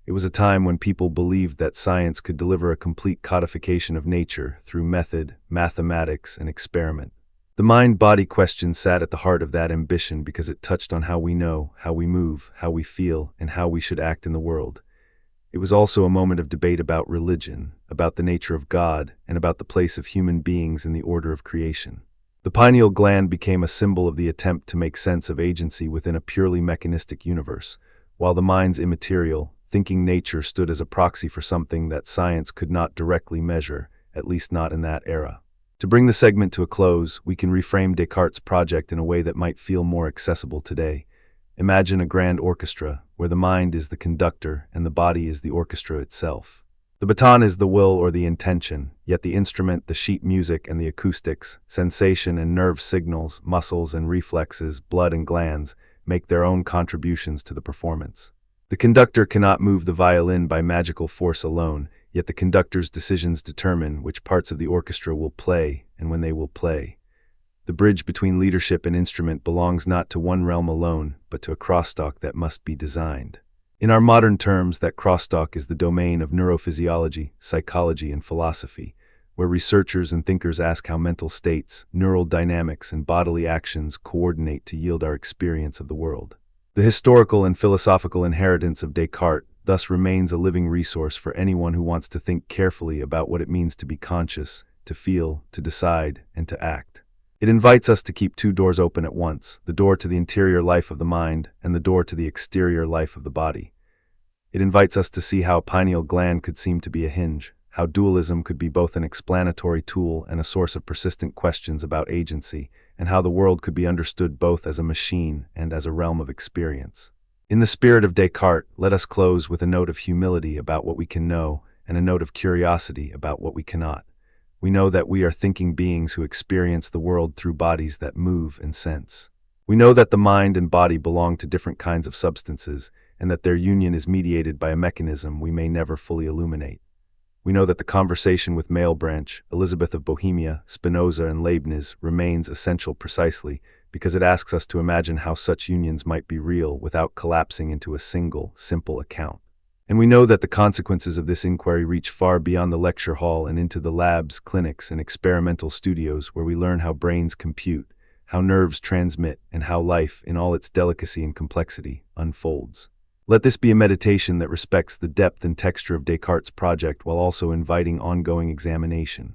It was a time when people believed that science could deliver a complete codification of nature through method, mathematics, and experiment. The mind-body question sat at the heart of that ambition because it touched on how we know, how we move, how we feel, and how we should act in the world. It was also a moment of debate about religion, about the nature of God, and about the place of human beings in the order of creation. The pineal gland became a symbol of the attempt to make sense of agency within a purely mechanistic universe, while the mind's immaterial, thinking nature stood as a proxy for something that science could not directly measure, at least not in that era. To bring the segment to a close, we can reframe Descartes' project in a way that might feel more accessible today. Imagine a grand orchestra, where the mind is the conductor and the body is the orchestra itself. The baton is the will or the intention, yet the instrument, the sheet music and the acoustics, sensation and nerve signals, muscles and reflexes, blood and glands, make their own contributions to the performance. The conductor cannot move the violin by magical force alone, yet the conductor's decisions determine which parts of the orchestra will play and when they will play. The bridge between leadership and instrument belongs not to one realm alone, but to a crosstalk that must be designed. In our modern terms, that crosstalk is the domain of neurophysiology, psychology, and philosophy, where researchers and thinkers ask how mental states, neural dynamics, and bodily actions coordinate to yield our experience of the world. The historical and philosophical inheritance of Descartes thus remains a living resource for anyone who wants to think carefully about what it means to be conscious, to feel, to decide, and to act. It invites us to keep two doors open at once, the door to the interior life of the mind and the door to the exterior life of the body. It invites us to see how a pineal gland could seem to be a hinge, how dualism could be both an explanatory tool and a source of persistent questions about agency, and how the world could be understood both as a machine and as a realm of experience. In the spirit of Descartes, let us close with a note of humility about what we can know and a note of curiosity about what we cannot. We know that we are thinking beings who experience the world through bodies that move and sense. We know that the mind and body belong to different kinds of substances, and that their union is mediated by a mechanism we may never fully illuminate. We know that the conversation with Malebranche, Elizabeth of Bohemia, Spinoza, and Leibniz remains essential precisely because it asks us to imagine how such unions might be real without collapsing into a single, simple account. And we know that the consequences of this inquiry reach far beyond the lecture hall and into the labs, clinics, and experimental studios where we learn how brains compute, how nerves transmit, and how life, in all its delicacy and complexity, unfolds. Let this be a meditation that respects the depth and texture of Descartes' project while also inviting ongoing examination.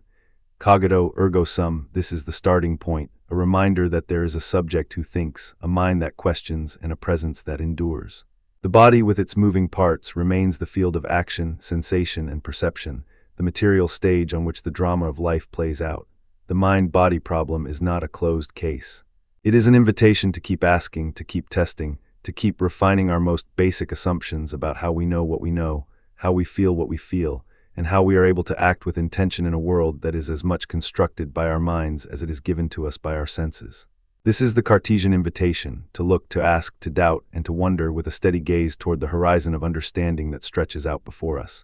Cogito, ergo sum, this is the starting point, a reminder that there is a subject who thinks, a mind that questions, and a presence that endures. The body with its moving parts remains the field of action, sensation, and perception, the material stage on which the drama of life plays out. The mind-body problem is not a closed case. It is an invitation to keep asking, to keep testing, to keep refining our most basic assumptions about how we know what we know, how we feel what we feel, and how we are able to act with intention in a world that is as much constructed by our minds as it is given to us by our senses. This is the Cartesian invitation, to look, to ask, to doubt, and to wonder with a steady gaze toward the horizon of understanding that stretches out before us.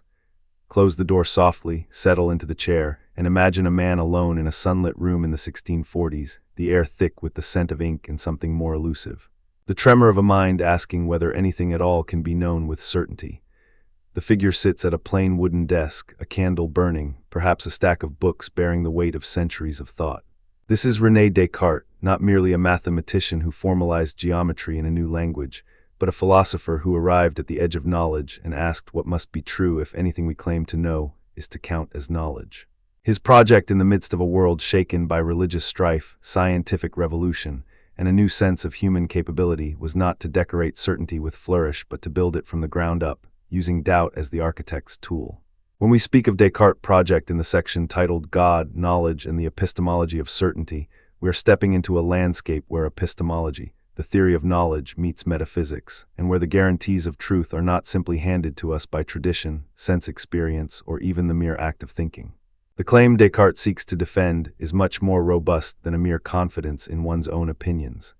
Close the door softly, settle into the chair, and imagine a man alone in a sunlit room in the 1640s, the air thick with the scent of ink and something more elusive. The tremor of a mind asking whether anything at all can be known with certainty. The figure sits at a plain wooden desk, a candle burning, perhaps a stack of books bearing the weight of centuries of thought. This is René Descartes, not merely a mathematician who formalized geometry in a new language, but a philosopher who arrived at the edge of knowledge and asked what must be true if anything we claim to know is to count as knowledge. His project, in the midst of a world shaken by religious strife, scientific revolution, and a new sense of human capability, was not to decorate certainty with flourish but to build it from the ground up, using doubt as the architect's tool. When we speak of Descartes' project in the section titled God, Knowledge, and the Epistemology of Certainty, we are stepping into a landscape where epistemology, the theory of knowledge, meets metaphysics, and where the guarantees of truth are not simply handed to us by tradition, sense experience, or even the mere act of thinking. The claim Descartes seeks to defend is much more robust than a mere confidence in one's own opinions.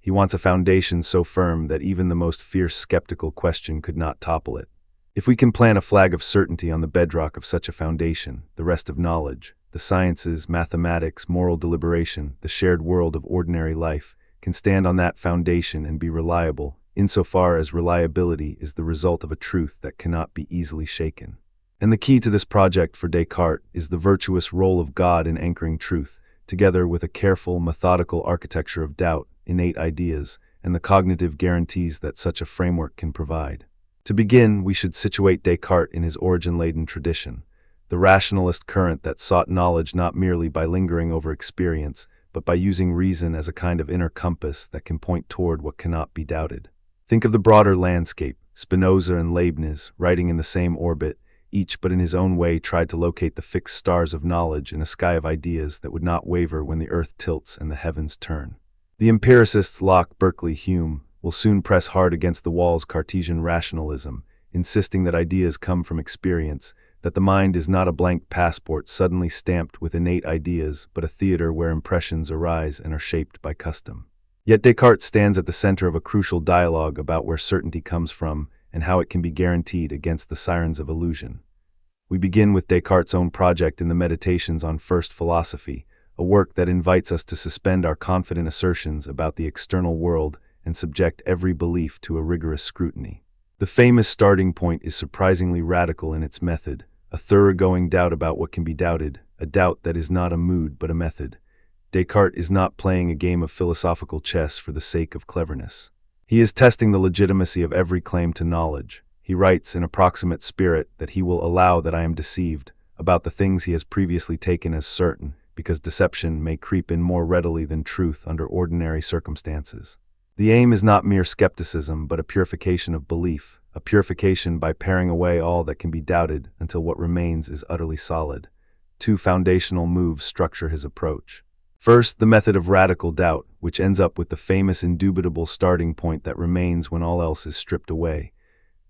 He wants a foundation so firm that even the most fierce skeptical question could not topple it. If we can plant a flag of certainty on the bedrock of such a foundation, the rest of knowledge, the sciences, mathematics, moral deliberation, the shared world of ordinary life, can stand on that foundation and be reliable, insofar as reliability is the result of a truth that cannot be easily shaken. And the key to this project for Descartes is the virtuous role of God in anchoring truth, together with a careful, methodical architecture of doubt, innate ideas, and the cognitive guarantees that such a framework can provide. To begin, we should situate Descartes in his origin-laden tradition, the rationalist current that sought knowledge not merely by lingering over experience, but by using reason as a kind of inner compass that can point toward what cannot be doubted. Think of the broader landscape. Spinoza and Leibniz, riding in the same orbit, each but in his own way tried to locate the fixed stars of knowledge in a sky of ideas that would not waver when the earth tilts and the heavens turn. The empiricists Locke, Berkeley, Hume will soon press hard against the wall's Cartesian rationalism, insisting that ideas come from experience, that the mind is not a blank passport suddenly stamped with innate ideas, but a theater where impressions arise and are shaped by custom. Yet Descartes stands at the center of a crucial dialogue about where certainty comes from and how it can be guaranteed against the sirens of illusion. We begin with Descartes' own project in the Meditations on First Philosophy, a work that invites us to suspend our confident assertions about the external world and subject every belief to a rigorous scrutiny. The famous starting point is surprisingly radical in its method, a thoroughgoing doubt about what can be doubted, a doubt that is not a mood but a method. Descartes is not playing a game of philosophical chess for the sake of cleverness. He is testing the legitimacy of every claim to knowledge. He writes in approximate spirit that he will allow that I am deceived about the things he has previously taken as certain, because deception may creep in more readily than truth under ordinary circumstances. The aim is not mere skepticism, but a purification of belief, a purification by paring away all that can be doubted until what remains is utterly solid. Two foundational moves structure his approach. First, the method of radical doubt, which ends up with the famous indubitable starting point that remains when all else is stripped away.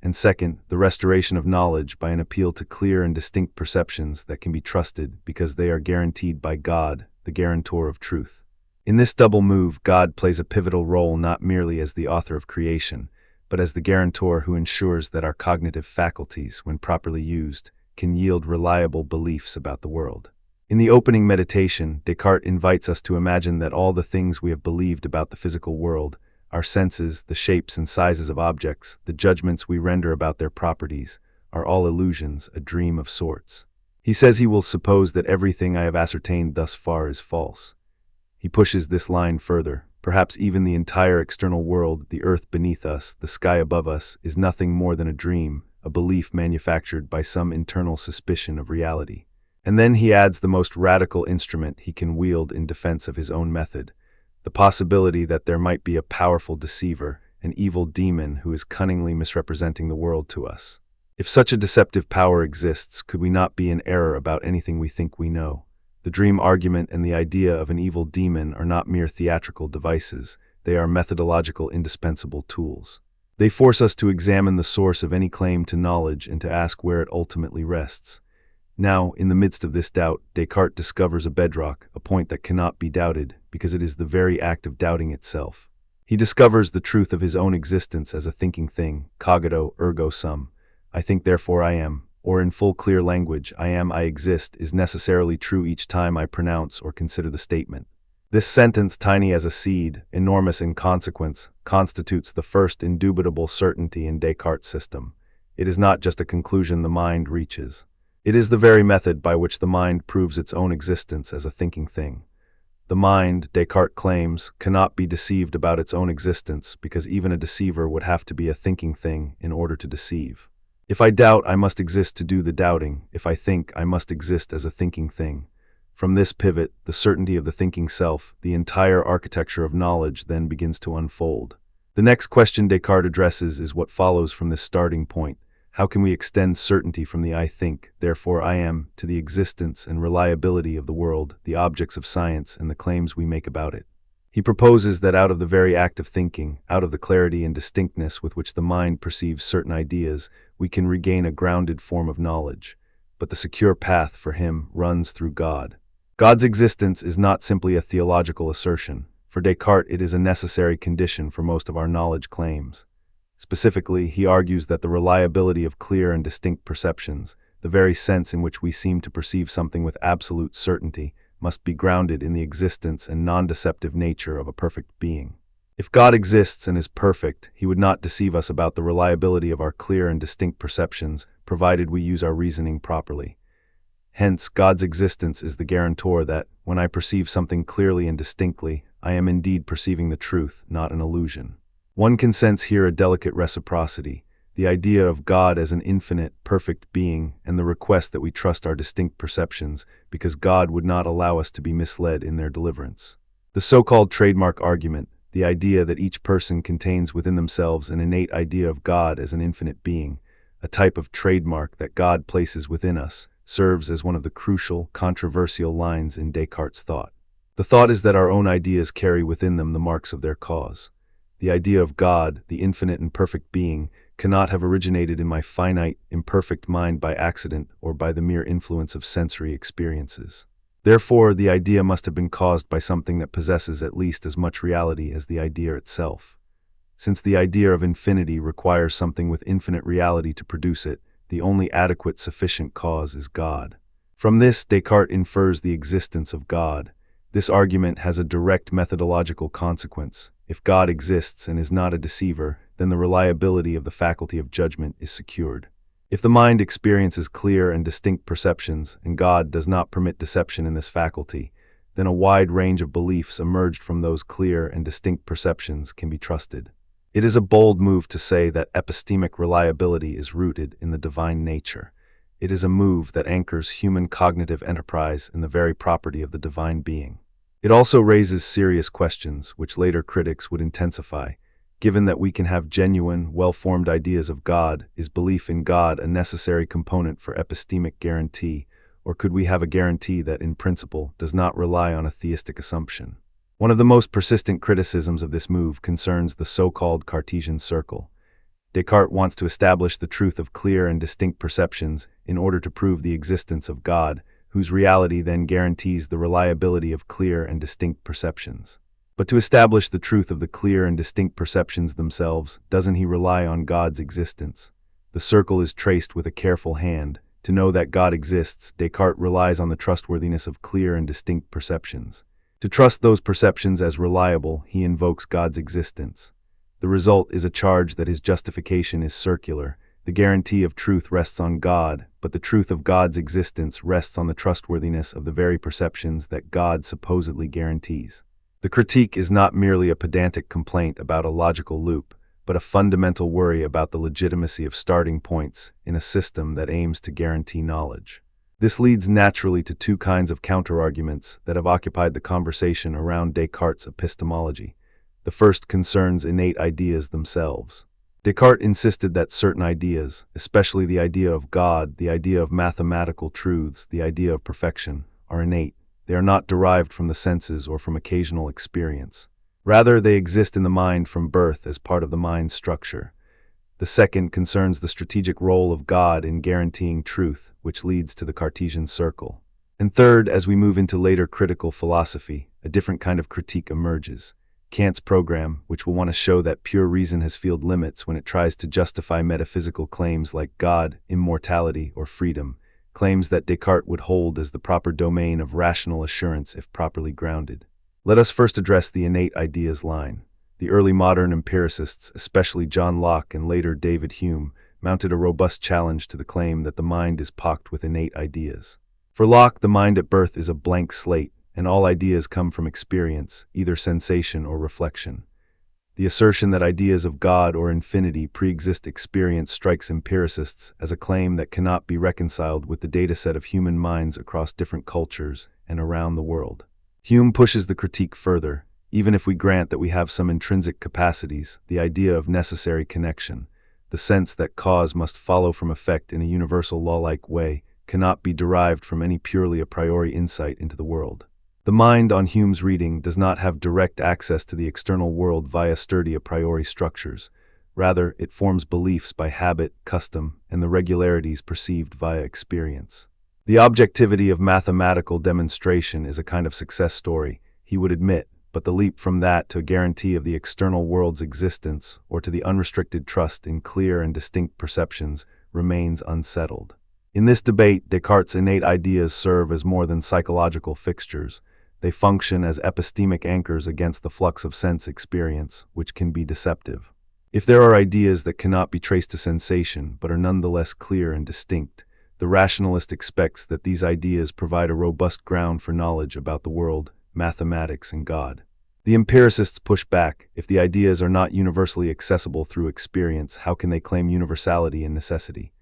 and second, the restoration of knowledge by an appeal to clear and distinct perceptions that can be trusted because they are guaranteed by God, the guarantor of truth. In this double move, God plays a pivotal role not merely as the author of creation, but as the guarantor who ensures that our cognitive faculties, when properly used, can yield reliable beliefs about the world. In the opening meditation, Descartes invites us to imagine that all the things we have believed about the physical world, our senses, the shapes and sizes of objects, the judgments we render about their properties, are all illusions, a dream of sorts. He says he will suppose that everything I have ascertained thus far is false. He pushes this line further. Perhaps even the entire external world, the earth beneath us, the sky above us, is nothing more than a dream, a belief manufactured by some internal suspicion of reality. And then he adds the most radical instrument he can wield in defense of his own method, the possibility that there might be a powerful deceiver, an evil demon who is cunningly misrepresenting the world to us. If such a deceptive power exists, could we not be in error about anything we think we know? The dream argument and the idea of an evil demon are not mere theatrical devices, they are methodological indispensable tools. They force us to examine the source of any claim to knowledge and to ask where it ultimately rests. Now, in the midst of this doubt, Descartes discovers a bedrock, a point that cannot be doubted, because it is the very act of doubting itself. He discovers the truth of his own existence as a thinking thing, cogito, ergo sum. I think therefore I am, or in full clear language, I am, I exist, is necessarily true each time I pronounce or consider the statement. This sentence, tiny as a seed, enormous in consequence, constitutes the first indubitable certainty in Descartes' system. It is not just a conclusion the mind reaches. It is the very method by which the mind proves its own existence as a thinking thing. The mind, Descartes claims, cannot be deceived about its own existence because even a deceiver would have to be a thinking thing in order to deceive. If I doubt, I must exist to do the doubting. If I think, I must exist as a thinking thing. From this pivot, the certainty of the thinking self, the entire architecture of knowledge then begins to unfold. The next question Descartes addresses is what follows from this starting point. How can we extend certainty from the I think, therefore I am, to the existence and reliability of the world, the objects of science, and the claims we make about it? He proposes that out of the very act of thinking, out of the clarity and distinctness with which the mind perceives certain ideas, we can regain a grounded form of knowledge. But the secure path for him runs through God. God's existence is not simply a theological assertion. For Descartes, it is a necessary condition for most of our knowledge claims. Specifically, he argues that the reliability of clear and distinct perceptions, the very sense in which we seem to perceive something with absolute certainty, must be grounded in the existence and non-deceptive nature of a perfect being. If God exists and is perfect, he would not deceive us about the reliability of our clear and distinct perceptions, provided we use our reasoning properly. Hence, God's existence is the guarantor that, when I perceive something clearly and distinctly, I am indeed perceiving the truth, not an illusion. One can sense here a delicate reciprocity, the idea of God as an infinite, perfect being, and the request that we trust our distinct perceptions, because God would not allow us to be misled in their deliverance. The so-called trademark argument, the idea that each person contains within themselves an innate idea of God as an infinite being, a type of trademark that God places within us, serves as one of the crucial, controversial lines in Descartes' thought. The thought is that our own ideas carry within them the marks of their cause. The idea of God, the infinite and perfect being, cannot have originated in my finite, imperfect mind by accident or by the mere influence of sensory experiences. Therefore, the idea must have been caused by something that possesses at least as much reality as the idea itself. Since the idea of infinity requires something with infinite reality to produce it, the only adequate sufficient cause is God. From this, Descartes infers the existence of God. This argument has a direct methodological consequence. If God exists and is not a deceiver, then the reliability of the faculty of judgment is secured. If the mind experiences clear and distinct perceptions, and God does not permit deception in this faculty, then a wide range of beliefs emerged from those clear and distinct perceptions can be trusted. It is a bold move to say that epistemic reliability is rooted in the divine nature. It is a move that anchors human cognitive enterprise in the very property of the divine being. It also raises serious questions, which later critics would intensify. Given that we can have genuine, well-formed ideas of God, is belief in God a necessary component for epistemic guarantee, or could we have a guarantee that, in principle, does not rely on a theistic assumption? One of the most persistent criticisms of this move concerns the so-called Cartesian circle. Descartes wants to establish the truth of clear and distinct perceptions in order to prove the existence of God, whose reality then guarantees the reliability of clear and distinct perceptions. But to establish the truth of the clear and distinct perceptions themselves, doesn't he rely on God's existence? The circle is traced with a careful hand. To know that God exists, Descartes relies on the trustworthiness of clear and distinct perceptions. To trust those perceptions as reliable, he invokes God's existence. The result is a charge that his justification is circular. The guarantee of truth rests on God, but the truth of God's existence rests on the trustworthiness of the very perceptions that God supposedly guarantees. The critique is not merely a pedantic complaint about a logical loop, but a fundamental worry about the legitimacy of starting points in a system that aims to guarantee knowledge. This leads naturally to two kinds of counterarguments that have occupied the conversation around Descartes' epistemology. The first concerns innate ideas themselves. Descartes insisted that certain ideas, especially the idea of God, the idea of mathematical truths, the idea of perfection, are innate. They are not derived from the senses or from occasional experience. Rather, they exist in the mind from birth as part of the mind's structure. The second concerns the strategic role of God in guaranteeing truth, which leads to the Cartesian circle. And third, as we move into later critical philosophy, a different kind of critique emerges. Kant's program, which will want to show that pure reason has field limits when it tries to justify metaphysical claims like God, immortality, or freedom, claims that Descartes would hold as the proper domain of rational assurance if properly grounded. Let us first address the innate ideas line. The early modern empiricists, especially John Locke and later David Hume, mounted a robust challenge to the claim that the mind is pocked with innate ideas. For Locke, the mind at birth is a blank slate, and all ideas come from experience, either sensation or reflection. The assertion that ideas of God or infinity pre-exist experience strikes empiricists as a claim that cannot be reconciled with the dataset of human minds across different cultures and around the world. Hume pushes the critique further. Even if we grant that we have some intrinsic capacities, the idea of necessary connection, the sense that cause must follow from effect in a universal law-like way, cannot be derived from any purely a priori insight into the world. The mind, on Hume's reading, does not have direct access to the external world via sturdy a priori structures. Rather, it forms beliefs by habit, custom, and the regularities perceived via experience. The objectivity of mathematical demonstration is a kind of success story, he would admit, but the leap from that to a guarantee of the external world's existence or to the unrestricted trust in clear and distinct perceptions remains unsettled. In this debate, Descartes' innate ideas serve as more than psychological fixtures. They function as epistemic anchors against the flux of sense experience, which can be deceptive. If there are ideas that cannot be traced to sensation but are nonetheless clear and distinct, the rationalist expects that these ideas provide a robust ground for knowledge about the world, mathematics, and God. The empiricists push back. If the ideas are not universally accessible through experience, how can they claim universality and necessity?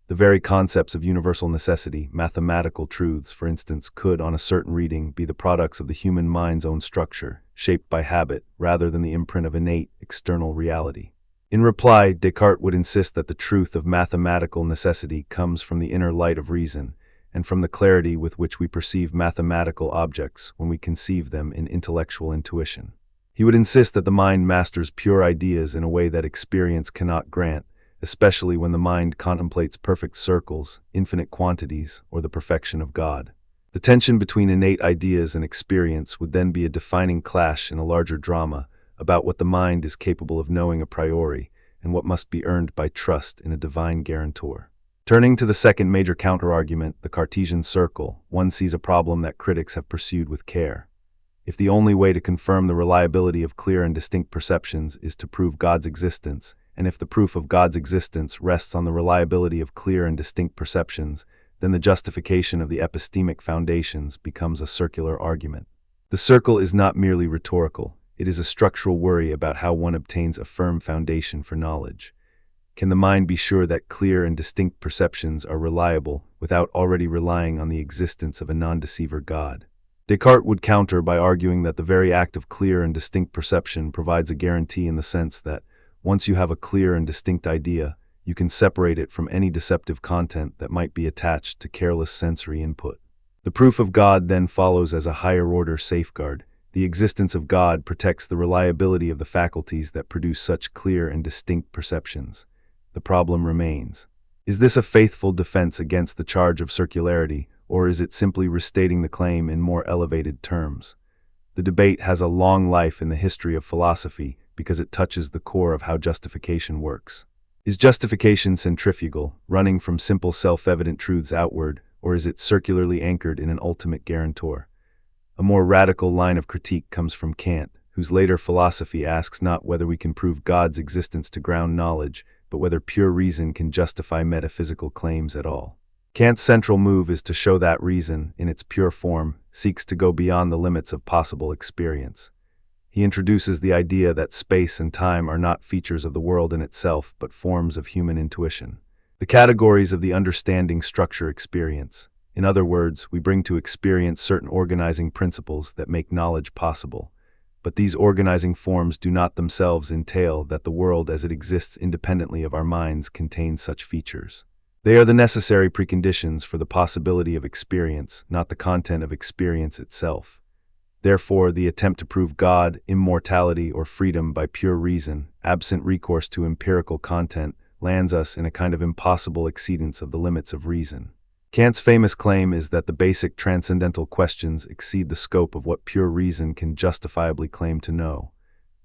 The very concepts of universal necessity, mathematical truths, for instance, could, on a certain reading, be the products of the human mind's own structure, shaped by habit, rather than the imprint of innate, external reality. In reply, Descartes would insist that the truth of mathematical necessity comes from the inner light of reason, and from the clarity with which we perceive mathematical objects when we conceive them in intellectual intuition. He would insist that the mind masters pure ideas in a way that experience cannot grant, especially when the mind contemplates perfect circles, infinite quantities, or the perfection of God. The tension between innate ideas and experience would then be a defining clash in a larger drama about what the mind is capable of knowing a priori and what must be earned by trust in a divine guarantor. Turning to the second major counterargument, the Cartesian circle, one sees a problem that critics have pursued with care. If the only way to confirm the reliability of clear and distinct perceptions is to prove God's existence, and if the proof of God's existence rests on the reliability of clear and distinct perceptions, then the justification of the epistemic foundations becomes a circular argument. The circle is not merely rhetorical, it is a structural worry about how one obtains a firm foundation for knowledge. Can the mind be sure that clear and distinct perceptions are reliable without already relying on the existence of a non-deceiver God? Descartes would counter by arguing that the very act of clear and distinct perception provides a guarantee in the sense that, once you have a clear and distinct idea, you can separate it from any deceptive content that might be attached to careless sensory input. The proof of God then follows as a higher-order safeguard. The existence of God protects the reliability of the faculties that produce such clear and distinct perceptions. the problem remains. Is this a faithful defense against the charge of circularity, or is it simply restating the claim in more elevated terms? The debate has a long life in the history of philosophy because it touches the core of how justification works. Is justification centrifugal, running from simple self-evident truths outward, or is it circularly anchored in an ultimate guarantor? A more radical line of critique comes from Kant, whose later philosophy asks not whether we can prove God's existence to ground knowledge, but whether pure reason can justify metaphysical claims at all. Kant's central move is to show that reason, in its pure form, seeks to go beyond the limits of possible experience. He introduces the idea that space and time are not features of the world in itself, but forms of human intuition. The categories of the understanding structure experience. In other words, we bring to experience certain organizing principles that make knowledge possible. But these organizing forms do not themselves entail that the world as it exists independently of our minds contains such features. They are the necessary preconditions for the possibility of experience, not the content of experience itself. Therefore, the attempt to prove God, immortality, or freedom by pure reason, absent recourse to empirical content, lands us in a kind of impossible exceedance of the limits of reason. Kant's famous claim is that the basic transcendental questions exceed the scope of what pure reason can justifiably claim to know.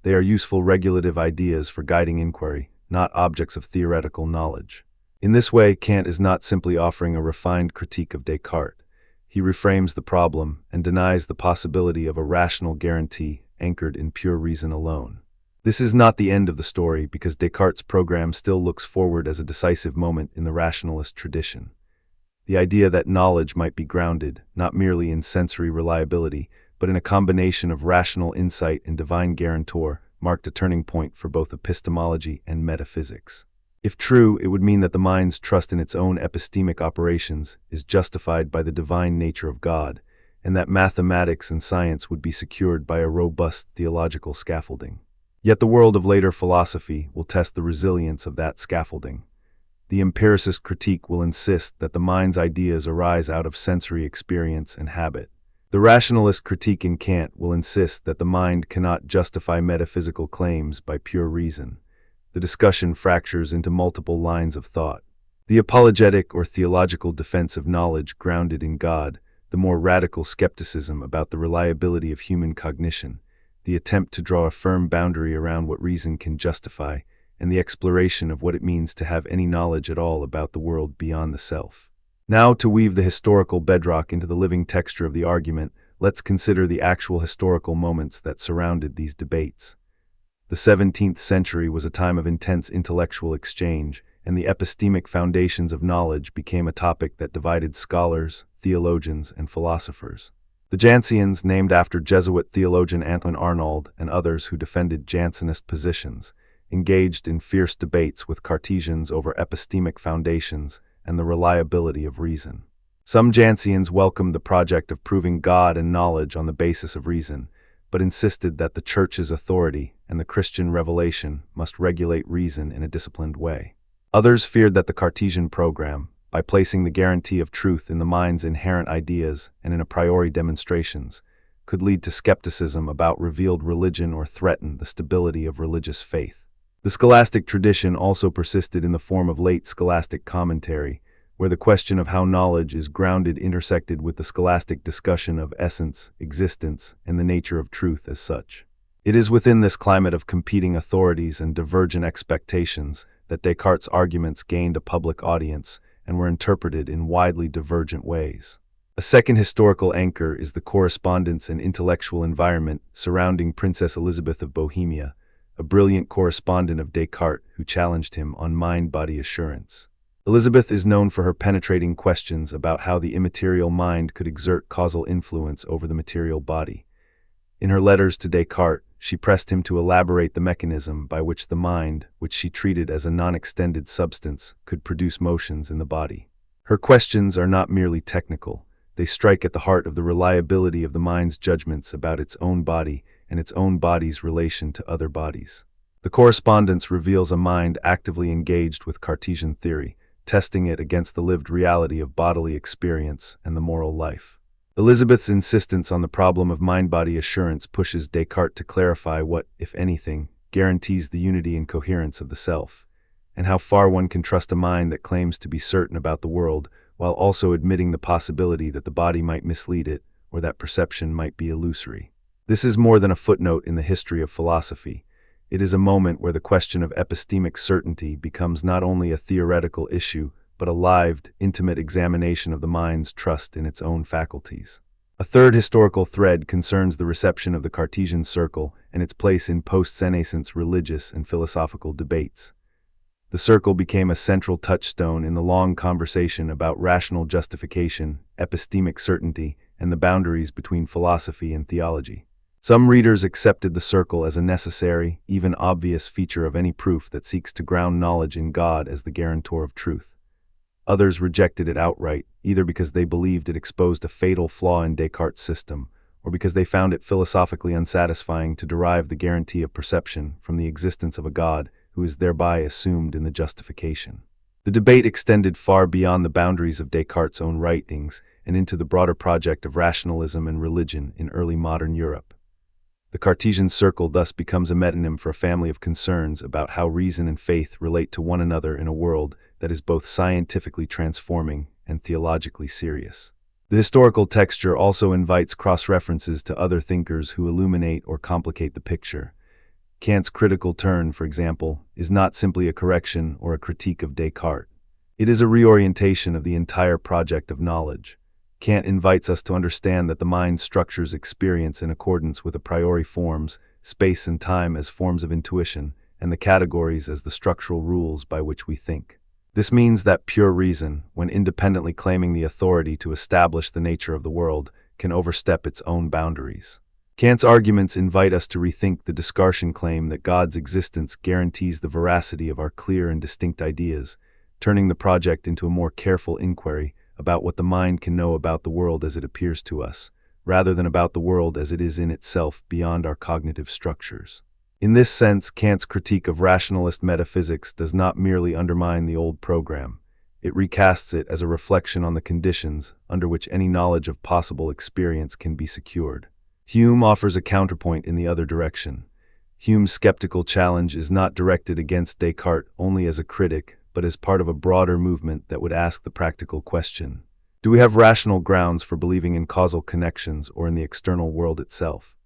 They are useful regulative ideas for guiding inquiry, not objects of theoretical knowledge. In this way, Kant is not simply offering a refined critique of Descartes. He reframes the problem and denies the possibility of a rational guarantee anchored in pure reason alone. This is not the end of the story because Descartes' program still looks forward as a decisive moment in the rationalist tradition. The idea that knowledge might be grounded, not merely in sensory reliability, but in a combination of rational insight and divine guarantor, marked a turning point for both epistemology and metaphysics. If true, it would mean that the mind's trust in its own epistemic operations is justified by the divine nature of God, and that mathematics and science would be secured by a robust theological scaffolding. Yet the world of later philosophy will test the resilience of that scaffolding. The empiricist critique will insist that the mind's ideas arise out of sensory experience and habit. The rationalist critique in Kant will insist that the mind cannot justify metaphysical claims by pure reason. The discussion fractures into multiple lines of thought. The apologetic or theological defense of knowledge grounded in God, the more radical skepticism about the reliability of human cognition, the attempt to draw a firm boundary around what reason can justify, and the exploration of what it means to have any knowledge at all about the world beyond the self. Now, to weave the historical bedrock into the living texture of the argument, let's consider the actual historical moments that surrounded these debates. The 17th century was a time of intense intellectual exchange, and the epistemic foundations of knowledge became a topic that divided scholars, theologians, and philosophers. The Jansenians, named after Jesuit theologian Antoine Arnauld and others who defended Jansenist positions, engaged in fierce debates with Cartesians over epistemic foundations and the reliability of reason. Some Jansenians welcomed the project of proving God and knowledge on the basis of reason, but insisted that the Church's authority and the Christian revelation must regulate reason in a disciplined way. Others feared that the Cartesian program, by placing the guarantee of truth in the mind's inherent ideas and in a priori demonstrations, could lead to skepticism about revealed religion or threaten the stability of religious faith. The scholastic tradition also persisted in the form of late scholastic commentary, where the question of how knowledge is grounded intersected with the scholastic discussion of essence, existence, and the nature of truth as such. It is within this climate of competing authorities and divergent expectations that Descartes' arguments gained a public audience and were interpreted in widely divergent ways. A second historical anchor is the correspondence and intellectual environment surrounding Princess Elizabeth of Bohemia, a brilliant correspondent of Descartes who challenged him on mind-body assurance. Elizabeth is known for her penetrating questions about how the immaterial mind could exert causal influence over the material body. In her letters to Descartes, she pressed him to elaborate the mechanism by which the mind, which she treated as a non-extended substance, could produce motions in the body. Her questions are not merely technical. They strike at the heart of the reliability of the mind's judgments about its own body and its own body's relation to other bodies. The correspondence reveals a mind actively engaged with Cartesian theory, testing it against the lived reality of bodily experience and the moral life. Elizabeth's insistence on the problem of mind-body assurance pushes Descartes to clarify what, if anything, guarantees the unity and coherence of the self. and how far one can trust a mind that claims to be certain about the world, while also admitting the possibility that the body might mislead it, or that perception might be illusory. This is more than a footnote in the history of philosophy. It is a moment where the question of epistemic certainty becomes not only a theoretical issue, but a lived, intimate examination of the mind's trust in its own faculties. A third historical thread concerns the reception of the Cartesian circle and its place in post-Renaissance religious and philosophical debates. The circle became a central touchstone in the long conversation about rational justification, epistemic certainty, and the boundaries between philosophy and theology. Some readers accepted the circle as a necessary, even obvious feature of any proof that seeks to ground knowledge in God as the guarantor of truth. Others rejected it outright, either because they believed it exposed a fatal flaw in Descartes' system, or because they found it philosophically unsatisfying to derive the guarantee of perception from the existence of a God who is thereby assumed in the justification. The debate extended far beyond the boundaries of Descartes' own writings and into the broader project of rationalism and religion in early modern Europe. The Cartesian circle thus becomes a metonym for a family of concerns about how reason and faith relate to one another in a world that is both scientifically transforming and theologically serious. The historical texture also invites cross-references to other thinkers who illuminate or complicate the picture. Kant's critical turn, for example, is not simply a correction or a critique of Descartes. It is a reorientation of the entire project of knowledge. Kant invites us to understand that the mind structures experience in accordance with a priori forms, space and time as forms of intuition, and the categories as the structural rules by which we think. This means that pure reason, when independently claiming the authority to establish the nature of the world, can overstep its own boundaries. Kant's arguments invite us to rethink the Discartian claim that God's existence guarantees the veracity of our clear and distinct ideas, turning the project into a more careful inquiry about what the mind can know about the world as it appears to us, rather than about the world as it is in itself beyond our cognitive structures. In this sense, Kant's critique of rationalist metaphysics does not merely undermine the old program. It recasts it as a reflection on the conditions under which any knowledge of possible experience can be secured. Hume offers a counterpoint in the other direction. Hume's skeptical challenge is not directed against Descartes only as a critic, but as part of a broader movement that would ask the practical question: do we have rational grounds for believing in causal connections or in the external world itself?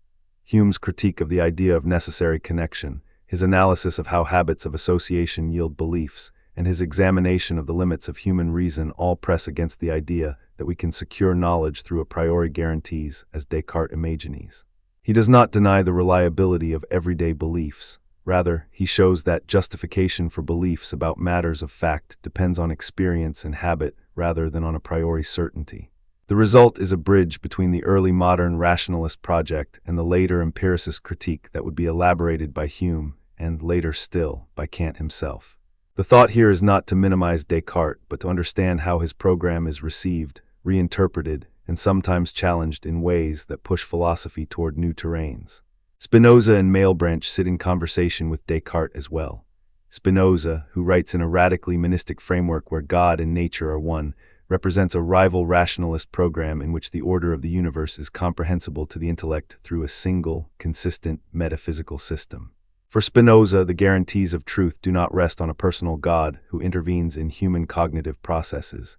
Hume's critique of the idea of necessary connection, his analysis of how habits of association yield beliefs, and his examination of the limits of human reason all press against the idea that we can secure knowledge through a priori guarantees as Descartes imagines. He does not deny the reliability of everyday beliefs. Rather, he shows that justification for beliefs about matters of fact depends on experience and habit rather than on a priori certainty. The result is a bridge between the early modern rationalist project and the later empiricist critique that would be elaborated by Hume and, later still, by Kant himself. The thought here is not to minimize Descartes, but to understand how his program is received, reinterpreted, and sometimes challenged in ways that push philosophy toward new terrains. Spinoza and Malebranche sit in conversation with Descartes as well. Spinoza, who writes in a radically monistic framework where God and nature are one, represents a rival rationalist program in which the order of the universe is comprehensible to the intellect through a single, consistent metaphysical system. For Spinoza, the guarantees of truth do not rest on a personal God who intervenes in human cognitive processes.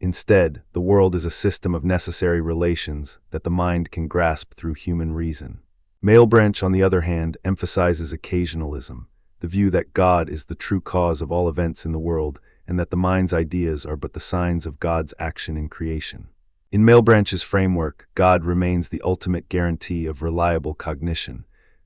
Instead, the world is a system of necessary relations that the mind can grasp through human reason. Malebranche, on the other hand, emphasizes occasionalism, the view that God is the true cause of all events in the world and that the mind's ideas are but the signs of God's action in creation. In Malebranche's framework, God remains the ultimate guarantee of reliable cognition,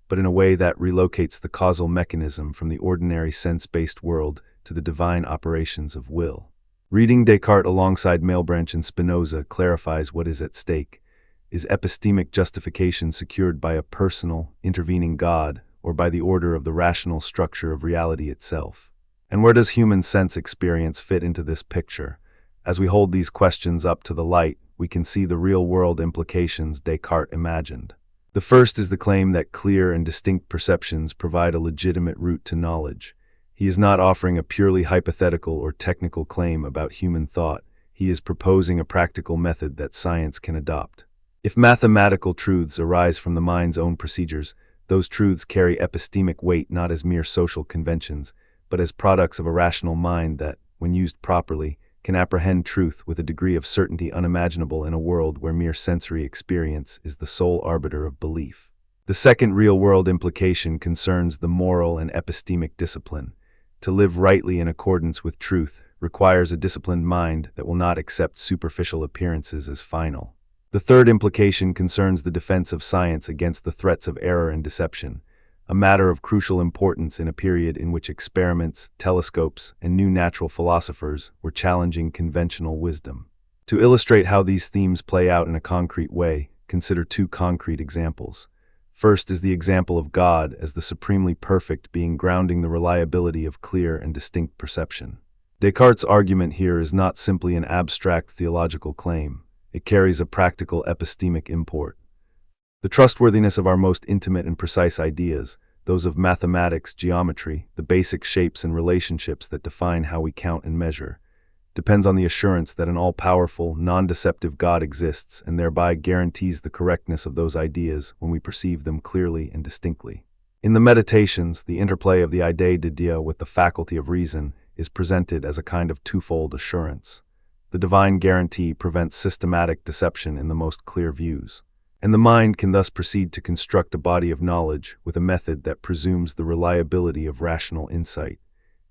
but in a way that relocates the causal mechanism from the ordinary sense-based world to the divine operations of will. Reading Descartes alongside Malebranche and Spinoza clarifies what is at stake. Is epistemic justification secured by a personal, intervening God, or by the order of the rational structure of reality itself? And where does human sense experience fit into this picture? As we hold these questions up to the light, we can see the real-world implications Descartes imagined. The first is the claim that clear and distinct perceptions provide a legitimate route to knowledge. He is not offering a purely hypothetical or technical claim about human thought. He is proposing a practical method that science can adopt. If mathematical truths arise from the mind's own procedures, those truths carry epistemic weight not as mere social conventions, but as products of a rational mind that, when used properly, can apprehend truth with a degree of certainty unimaginable in a world where mere sensory experience is the sole arbiter of belief. The second real-world implication concerns the moral and epistemic discipline. To live rightly in accordance with truth requires a disciplined mind that will not accept superficial appearances as final. The third implication concerns the defense of science against the threats of error and deception, a matter of crucial importance in a period in which experiments, telescopes, and new natural philosophers were challenging conventional wisdom. To illustrate how these themes play out in a concrete way, consider two concrete examples. First is the example of God as the supremely perfect being grounding the reliability of clear and distinct perception. Descartes' argument here is not simply an abstract theological claim. It carries a practical epistemic import. The trustworthiness of our most intimate and precise ideas, those of mathematics, geometry, the basic shapes and relationships that define how we count and measure, depends on the assurance that an all-powerful, non-deceptive God exists and thereby guarantees the correctness of those ideas when we perceive them clearly and distinctly. In the Meditations, the interplay of the idée de Dieu with the faculty of reason is presented as a kind of twofold assurance. The divine guarantee prevents systematic deception in the most clear views, and the mind can thus proceed to construct a body of knowledge with a method that presumes the reliability of rational insight.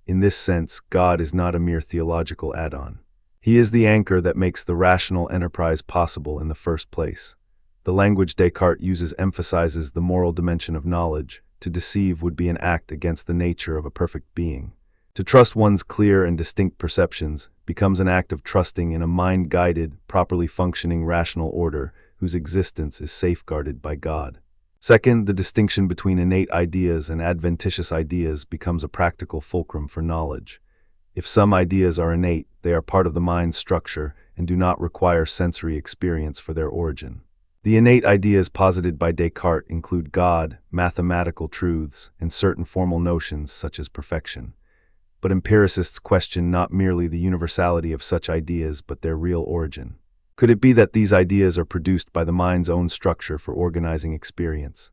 In this sense, God is not a mere theological add-on. He is the anchor that makes the rational enterprise possible in the first place. The language Descartes uses emphasizes the moral dimension of knowledge. To deceive would be an act against the nature of a perfect being. To trust one's clear and distinct perceptions becomes an act of trusting in a mind-guided, properly functioning rational order whose existence is safeguarded by God. Second, the distinction between innate ideas and adventitious ideas becomes a practical fulcrum for knowledge. If some ideas are innate, they are part of the mind's structure and do not require sensory experience for their origin. The innate ideas posited by Descartes include God, mathematical truths, and certain formal notions such as perfection. But empiricists question not merely the universality of such ideas but their real origin. Could it be that these ideas are produced by the mind's own structure for organizing experience?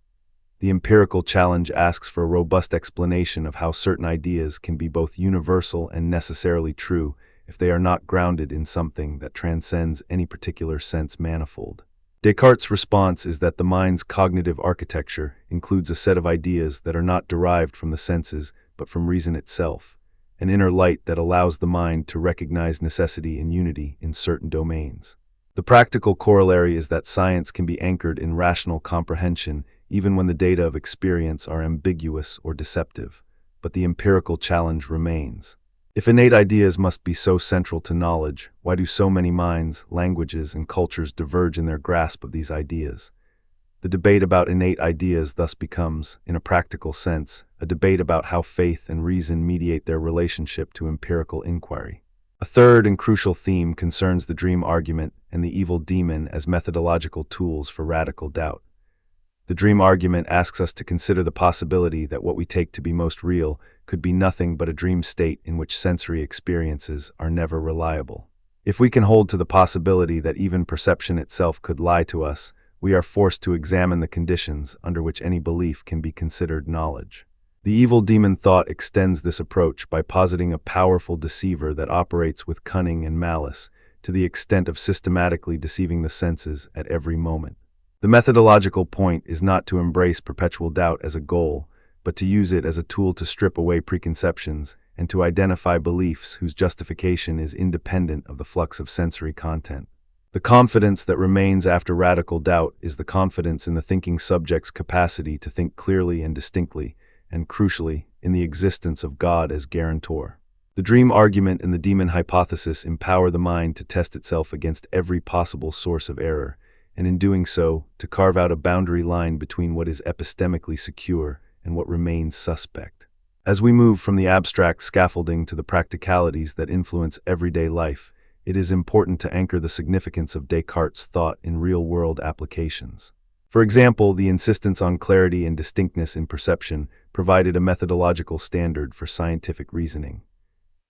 The empirical challenge asks for a robust explanation of how certain ideas can be both universal and necessarily true if they are not grounded in something that transcends any particular sense manifold. Descartes' response is that the mind's cognitive architecture includes a set of ideas that are not derived from the senses but from reason itself, an inner light that allows the mind to recognize necessity and unity in certain domains. The practical corollary is that science can be anchored in rational comprehension even when the data of experience are ambiguous or deceptive, but the empirical challenge remains. If innate ideas must be so central to knowledge, why do so many minds, languages, and cultures diverge in their grasp of these ideas? The debate about innate ideas thus becomes, in a practical sense, a debate about how faith and reason mediate their relationship to empirical inquiry. A third and crucial theme concerns the dream argument and the evil demon as methodological tools for radical doubt. The dream argument asks us to consider the possibility that what we take to be most real could be nothing but a dream state in which sensory experiences are never reliable. If we can hold to the possibility that even perception itself could lie to us, we are forced to examine the conditions under which any belief can be considered knowledge. The evil demon thought extends this approach by positing a powerful deceiver that operates with cunning and malice, to the extent of systematically deceiving the senses at every moment. The methodological point is not to embrace perpetual doubt as a goal, but to use it as a tool to strip away preconceptions and to identify beliefs whose justification is independent of the flux of sensory content. The confidence that remains after radical doubt is the confidence in the thinking subject's capacity to think clearly and distinctly, and crucially, in the existence of God as guarantor. The dream argument and the demon hypothesis empower the mind to test itself against every possible source of error, and in doing so, to carve out a boundary line between what is epistemically secure and what remains suspect. As we move from the abstract scaffolding to the practicalities that influence everyday life, it is important to anchor the significance of Descartes' thought in real-world applications. For example, the insistence on clarity and distinctness in perception provided a methodological standard for scientific reasoning.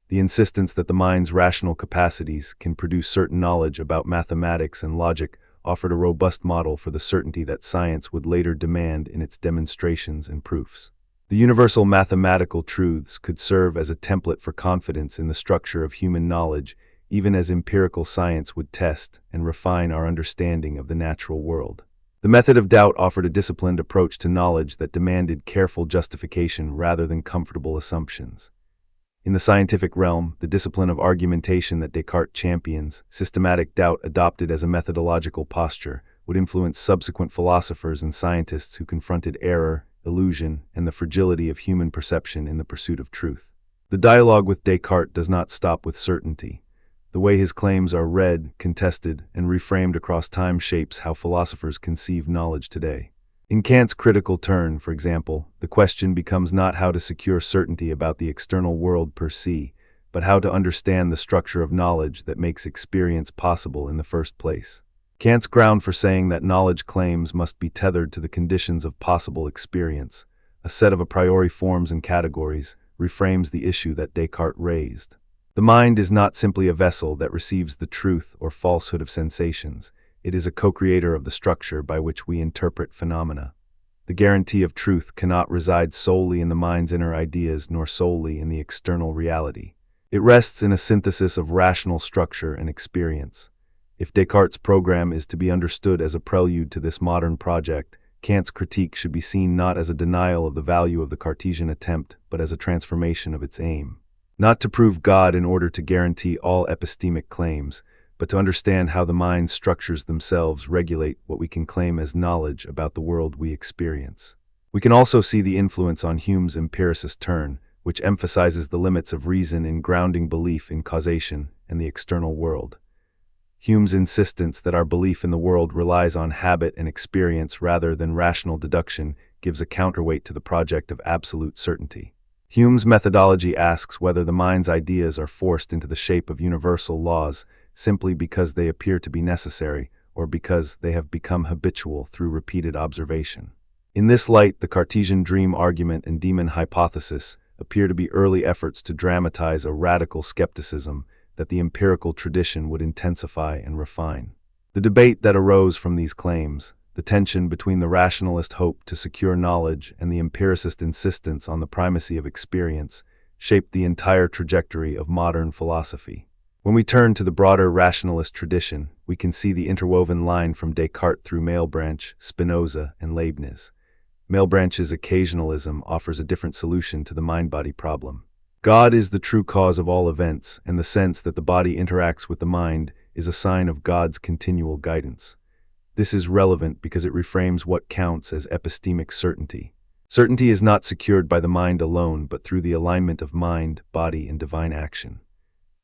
The insistence that the mind's rational capacities can produce certain knowledge about mathematics and logic offered a robust model for the certainty that science would later demand in its demonstrations and proofs. The universal mathematical truths could serve as a template for confidence in the structure of human knowledge, even as empirical science would test and refine our understanding of the natural world. The method of doubt offered a disciplined approach to knowledge that demanded careful justification rather than comfortable assumptions. In the scientific realm, the discipline of argumentation that Descartes champions, systematic doubt adopted as a methodological posture, would influence subsequent philosophers and scientists who confronted error, illusion, and the fragility of human perception in the pursuit of truth. The dialogue with Descartes does not stop with certainty. The way his claims are read, contested, and reframed across time shapes how philosophers conceive knowledge today. In Kant's critical turn, for example, the question becomes not how to secure certainty about the external world per se, but how to understand the structure of knowledge that makes experience possible in the first place. Kant's ground for saying that knowledge claims must be tethered to the conditions of possible experience, a set of a priori forms and categories, reframes the issue that Descartes raised. The mind is not simply a vessel that receives the truth or falsehood of sensations. It is a co-creator of the structure by which we interpret phenomena. The guarantee of truth cannot reside solely in the mind's inner ideas nor solely in the external reality. It rests in a synthesis of rational structure and experience. If Descartes' program is to be understood as a prelude to this modern project, Kant's critique should be seen not as a denial of the value of the Cartesian attempt, but as a transformation of its aim. Not to prove God in order to guarantee all epistemic claims, but to understand how the mind's structures themselves regulate what we can claim as knowledge about the world we experience. We can also see the influence on Hume's empiricist turn, which emphasizes the limits of reason in grounding belief in causation and the external world. Hume's insistence that our belief in the world relies on habit and experience rather than rational deduction gives a counterweight to the project of absolute certainty. Hume's methodology asks whether the mind's ideas are forced into the shape of universal laws simply because they appear to be necessary, or because they have become habitual through repeated observation. In this light, the Cartesian dream argument and demon hypothesis appear to be early efforts to dramatize a radical skepticism that the empirical tradition would intensify and refine. The debate that arose from these claims, the tension between the rationalist hope to secure knowledge and the empiricist insistence on the primacy of experience, shaped the entire trajectory of modern philosophy. When we turn to the broader rationalist tradition, we can see the interwoven line from Descartes through Malebranche, Spinoza, and Leibniz. Malebranche's occasionalism offers a different solution to the mind-body problem. God is the true cause of all events, and the sense that the body interacts with the mind is a sign of God's continual guidance. This is relevant because it reframes what counts as epistemic certainty. Certainty is not secured by the mind alone, but through the alignment of mind, body, and divine action.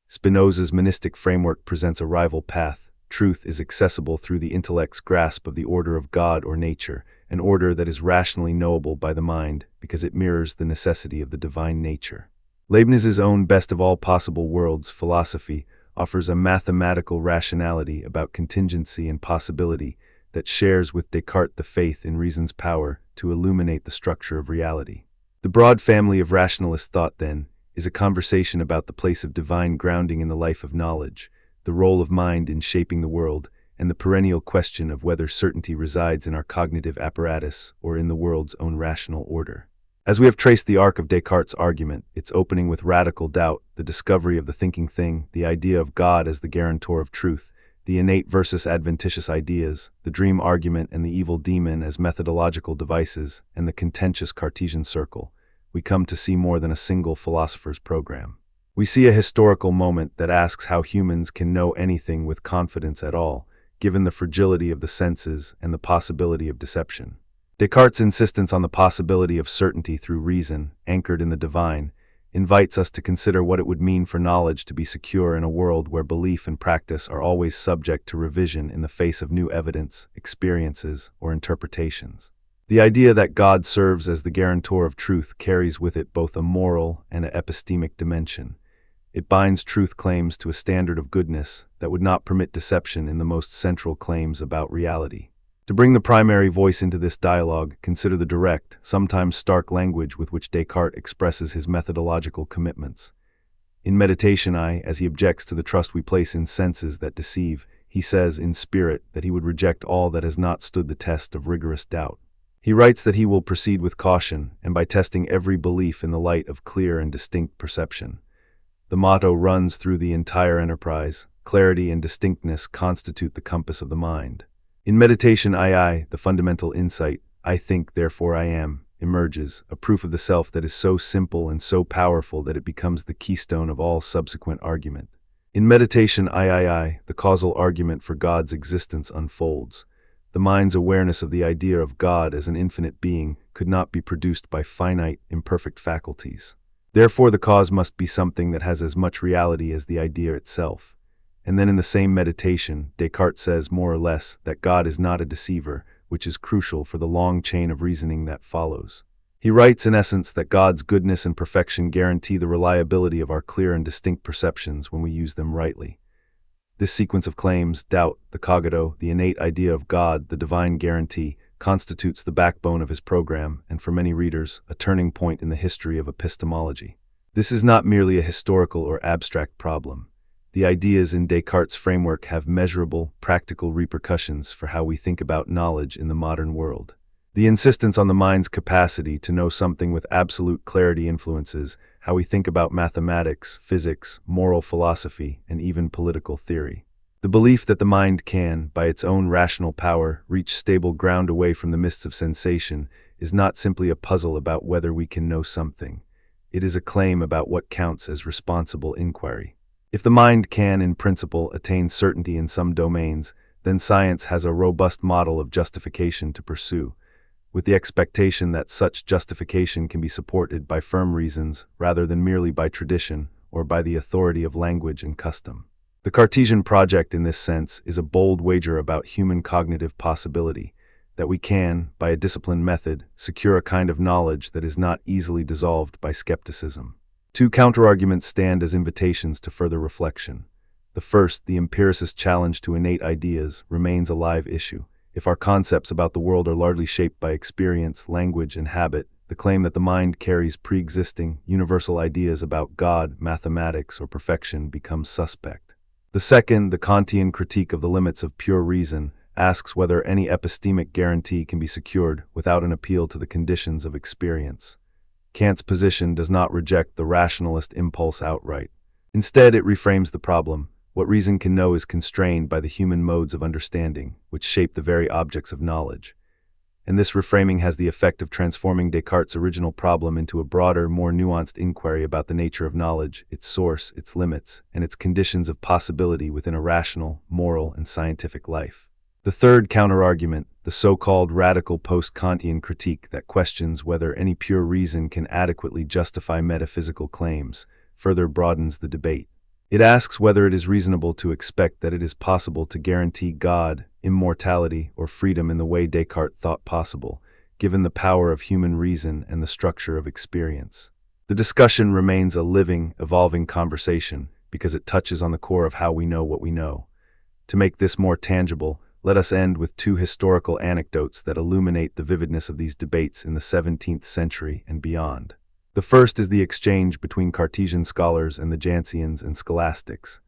Spinoza's monistic framework presents a rival path. Truth is accessible through the intellect's grasp of the order of God or nature, an order that is rationally knowable by the mind because it mirrors the necessity of the divine nature. Leibniz's own best of all possible worlds philosophy offers a mathematical rationality about contingency and possibility that shares with Descartes the faith in reason's power to illuminate the structure of reality. The broad family of rationalist thought, then, is a conversation about the place of divine grounding in the life of knowledge, the role of mind in shaping the world, and the perennial question of whether certainty resides in our cognitive apparatus or in the world's own rational order. As we have traced the arc of Descartes' argument, its opening with radical doubt, the discovery of the thinking thing, the idea of God as the guarantor of truth, the innate versus adventitious ideas, the dream argument and the evil demon as methodological devices, and the contentious Cartesian circle, we come to see more than a single philosopher's program. We see a historical moment that asks how humans can know anything with confidence at all, given the fragility of the senses and the possibility of deception. Descartes' insistence on the possibility of certainty through reason, anchored in the divine, invites us to consider what it would mean for knowledge to be secure in a world where belief and practice are always subject to revision in the face of new evidence, experiences, or interpretations. The idea that God serves as the guarantor of truth carries with it both a moral and an epistemic dimension. It binds truth claims to a standard of goodness that would not permit deception in the most central claims about reality. To bring the primary voice into this dialogue, consider the direct, sometimes stark language with which Descartes expresses his methodological commitments. In Meditation as he objects to the trust we place in senses that deceive, he says in spirit that he would reject all that has not stood the test of rigorous doubt. He writes that he will proceed with caution and by testing every belief in the light of clear and distinct perception. The motto runs through the entire enterprise: clarity and distinctness constitute the compass of the mind. In meditation II, the fundamental insight, I think, therefore I am, emerges, a proof of the self that is so simple and so powerful that it becomes the keystone of all subsequent argument. In meditation III, the causal argument for God's existence unfolds. The mind's awareness of the idea of God as an infinite being could not be produced by finite, imperfect faculties. Therefore, the cause must be something that has as much reality as the idea itself. And then in the same meditation, Descartes says more or less that God is not a deceiver, which is crucial for the long chain of reasoning that follows. He writes in essence that God's goodness and perfection guarantee the reliability of our clear and distinct perceptions when we use them rightly. This sequence of claims, doubt, the cogito, the innate idea of God, the divine guarantee, constitutes the backbone of his program, and for many readers, a turning point in the history of epistemology. This is not merely a historical or abstract problem. The ideas in Descartes' framework have measurable, practical repercussions for how we think about knowledge in the modern world. The insistence on the mind's capacity to know something with absolute clarity influences how we think about mathematics, physics, moral philosophy, and even political theory. The belief that the mind can, by its own rational power, reach stable ground away from the mists of sensation is not simply a puzzle about whether we can know something. It is a claim about what counts as responsible inquiry. If the mind can, in principle, attain certainty in some domains, then science has a robust model of justification to pursue, with the expectation that such justification can be supported by firm reasons rather than merely by tradition or by the authority of language and custom. The Cartesian project, in this sense, is a bold wager about human cognitive possibility, that we can, by a disciplined method, secure a kind of knowledge that is not easily dissolved by skepticism. Two counterarguments stand as invitations to further reflection. The first, the empiricist challenge to innate ideas, remains a live issue. If our concepts about the world are largely shaped by experience, language, and habit, the claim that the mind carries pre-existing, universal ideas about God, mathematics, or perfection becomes suspect. The second, the Kantian critique of the limits of pure reason, asks whether any epistemic guarantee can be secured without an appeal to the conditions of experience. Kant's position does not reject the rationalist impulse outright. Instead, it reframes the problem. What reason can know is constrained by the human modes of understanding, which shape the very objects of knowledge. And this reframing has the effect of transforming Descartes' original problem into a broader, more nuanced inquiry about the nature of knowledge, its source, its limits, and its conditions of possibility within a rational, moral, and scientific life. The third counterargument, the so-called radical post-Kantian critique that questions whether any pure reason can adequately justify metaphysical claims, further broadens the debate. It asks whether it is reasonable to expect that it is possible to guarantee God, immortality, or freedom in the way Descartes thought possible, given the power of human reason and the structure of experience. The discussion remains a living, evolving conversation because it touches on the core of how we know what we know. To make this more tangible, let us end with two historical anecdotes that illuminate the vividness of these debates in the 17th century and beyond. The first is the exchange between Cartesian scholars and the Janseens and scholastics.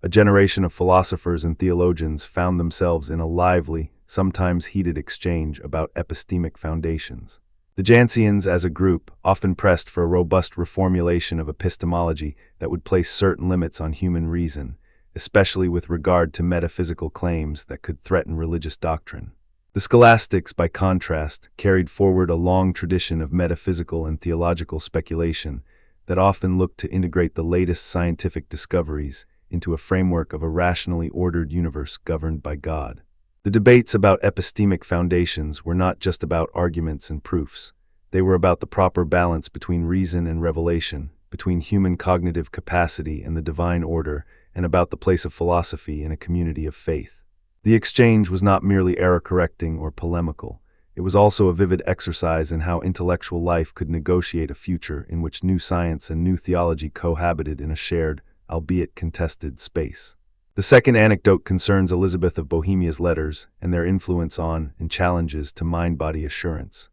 A generation of philosophers and theologians found themselves in a lively, sometimes heated exchange about epistemic foundations. The Janseens, as a group, often pressed for a robust reformulation of epistemology that would place certain limits on human reason, especially with regard to metaphysical claims that could threaten religious doctrine. The scholastics, by contrast, carried forward a long tradition of metaphysical and theological speculation that often looked to integrate the latest scientific discoveries into a framework of a rationally ordered universe governed by God. The debates about epistemic foundations were not just about arguments and proofs. They were about the proper balance between reason and revelation, between human cognitive capacity and the divine order, and about the place of philosophy in a community of faith. The exchange was not merely error-correcting or polemical. It was also a vivid exercise in how intellectual life could negotiate a future in which new science and new theology cohabited in a shared, albeit contested, space. The second anecdote concerns Elizabeth of Bohemia's letters and their influence on and challenges to mind-body assurance.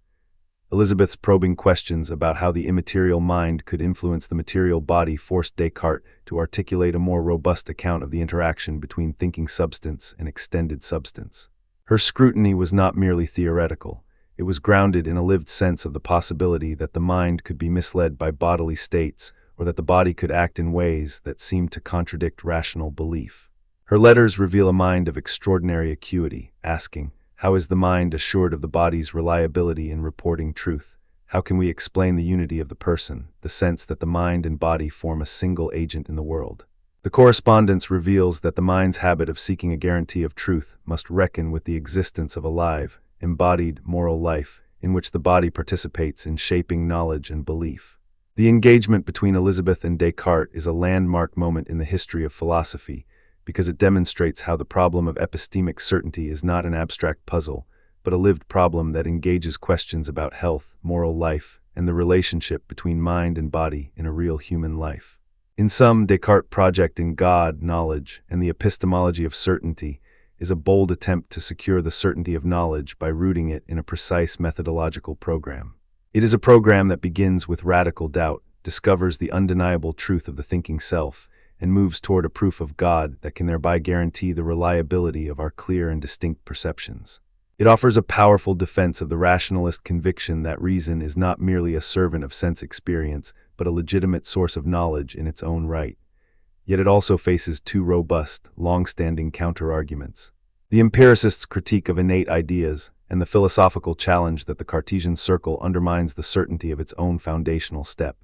Elizabeth's probing questions about how the immaterial mind could influence the material body forced Descartes to articulate a more robust account of the interaction between thinking substance and extended substance. Her scrutiny was not merely theoretical. It was grounded in a lived sense of the possibility that the mind could be misled by bodily states, or that the body could act in ways that seemed to contradict rational belief. Her letters reveal a mind of extraordinary acuity, asking, how is the mind assured of the body's reliability in reporting truth? How can we explain the unity of the person, the sense that the mind and body form a single agent in the world? The correspondence reveals that the mind's habit of seeking a guarantee of truth must reckon with the existence of a live, embodied moral life, in which the body participates in shaping knowledge and belief. The engagement between Elizabeth and Descartes is a landmark moment in the history of philosophy, because it demonstrates how the problem of epistemic certainty is not an abstract puzzle, but a lived problem that engages questions about health, moral life, and the relationship between mind and body in a real human life. In sum, Descartes' project in God, knowledge, and the epistemology of certainty is a bold attempt to secure the certainty of knowledge by rooting it in a precise methodological program. It is a program that begins with radical doubt, discovers the undeniable truth of the thinking self, and moves toward a proof of God that can thereby guarantee the reliability of our clear and distinct perceptions. It offers a powerful defense of the rationalist conviction that reason is not merely a servant of sense experience, but a legitimate source of knowledge in its own right. Yet it also faces two robust, long-standing counter-arguments: the empiricist's critique of innate ideas, and the philosophical challenge that the Cartesian circle undermines the certainty of its own foundational step.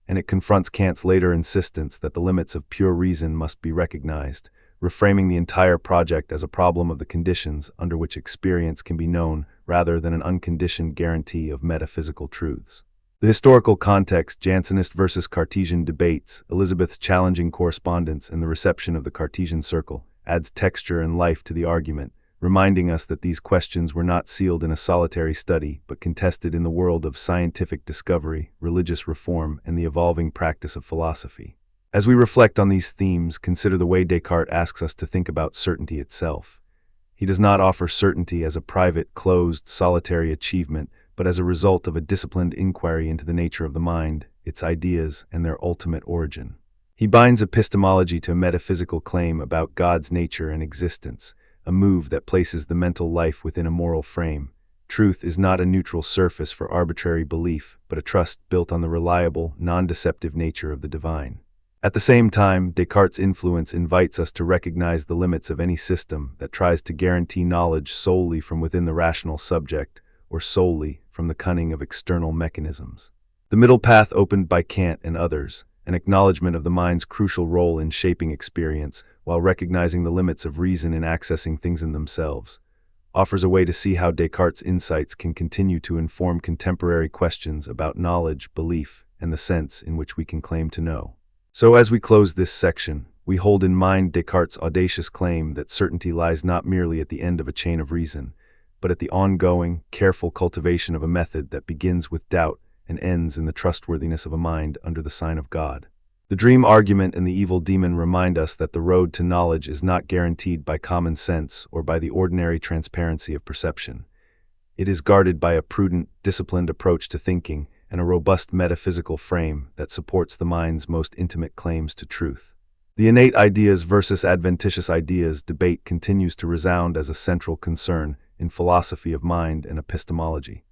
And it confronts Kant's later insistence that the limits of pure reason must be recognized, reframing the entire project as a problem of the conditions under which experience can be known rather than an unconditioned guarantee of metaphysical truths. The historical context, Jansenist versus Cartesian debates, Elizabeth's challenging correspondence, and the reception of the Cartesian circle adds texture and life to the argument, reminding us that these questions were not sealed in a solitary study, but contested in the world of scientific discovery, religious reform, and the evolving practice of philosophy. As we reflect on these themes, consider the way Descartes asks us to think about certainty itself. He does not offer certainty as a private, closed, solitary achievement, but as a result of a disciplined inquiry into the nature of the mind, its ideas, and their ultimate origin. He binds epistemology to a metaphysical claim about God's nature and existence, a move that places the mental life within a moral frame. Truth is not a neutral surface for arbitrary belief, but a trust built on the reliable, non-deceptive nature of the divine. At the same time, Descartes' influence invites us to recognize the limits of any system that tries to guarantee knowledge solely from within the rational subject, or solely from the cunning of external mechanisms. The middle path opened by Kant and others, an acknowledgement of the mind's crucial role in shaping experience, while recognizing the limits of reason in accessing things in themselves, offers a way to see how Descartes' insights can continue to inform contemporary questions about knowledge, belief, and the sense in which we can claim to know. So as we close this section, we hold in mind Descartes' audacious claim that certainty lies not merely at the end of a chain of reason, but at the ongoing, careful cultivation of a method that begins with doubt and ends in the trustworthiness of a mind under the sign of God. The dream argument and the evil demon remind us that the road to knowledge is not guaranteed by common sense or by the ordinary transparency of perception. It is guarded by a prudent, disciplined approach to thinking and a robust metaphysical frame that supports the mind's most intimate claims to truth. The innate ideas versus adventitious ideas debate continues to resound as a central concern in philosophy of mind and epistemology.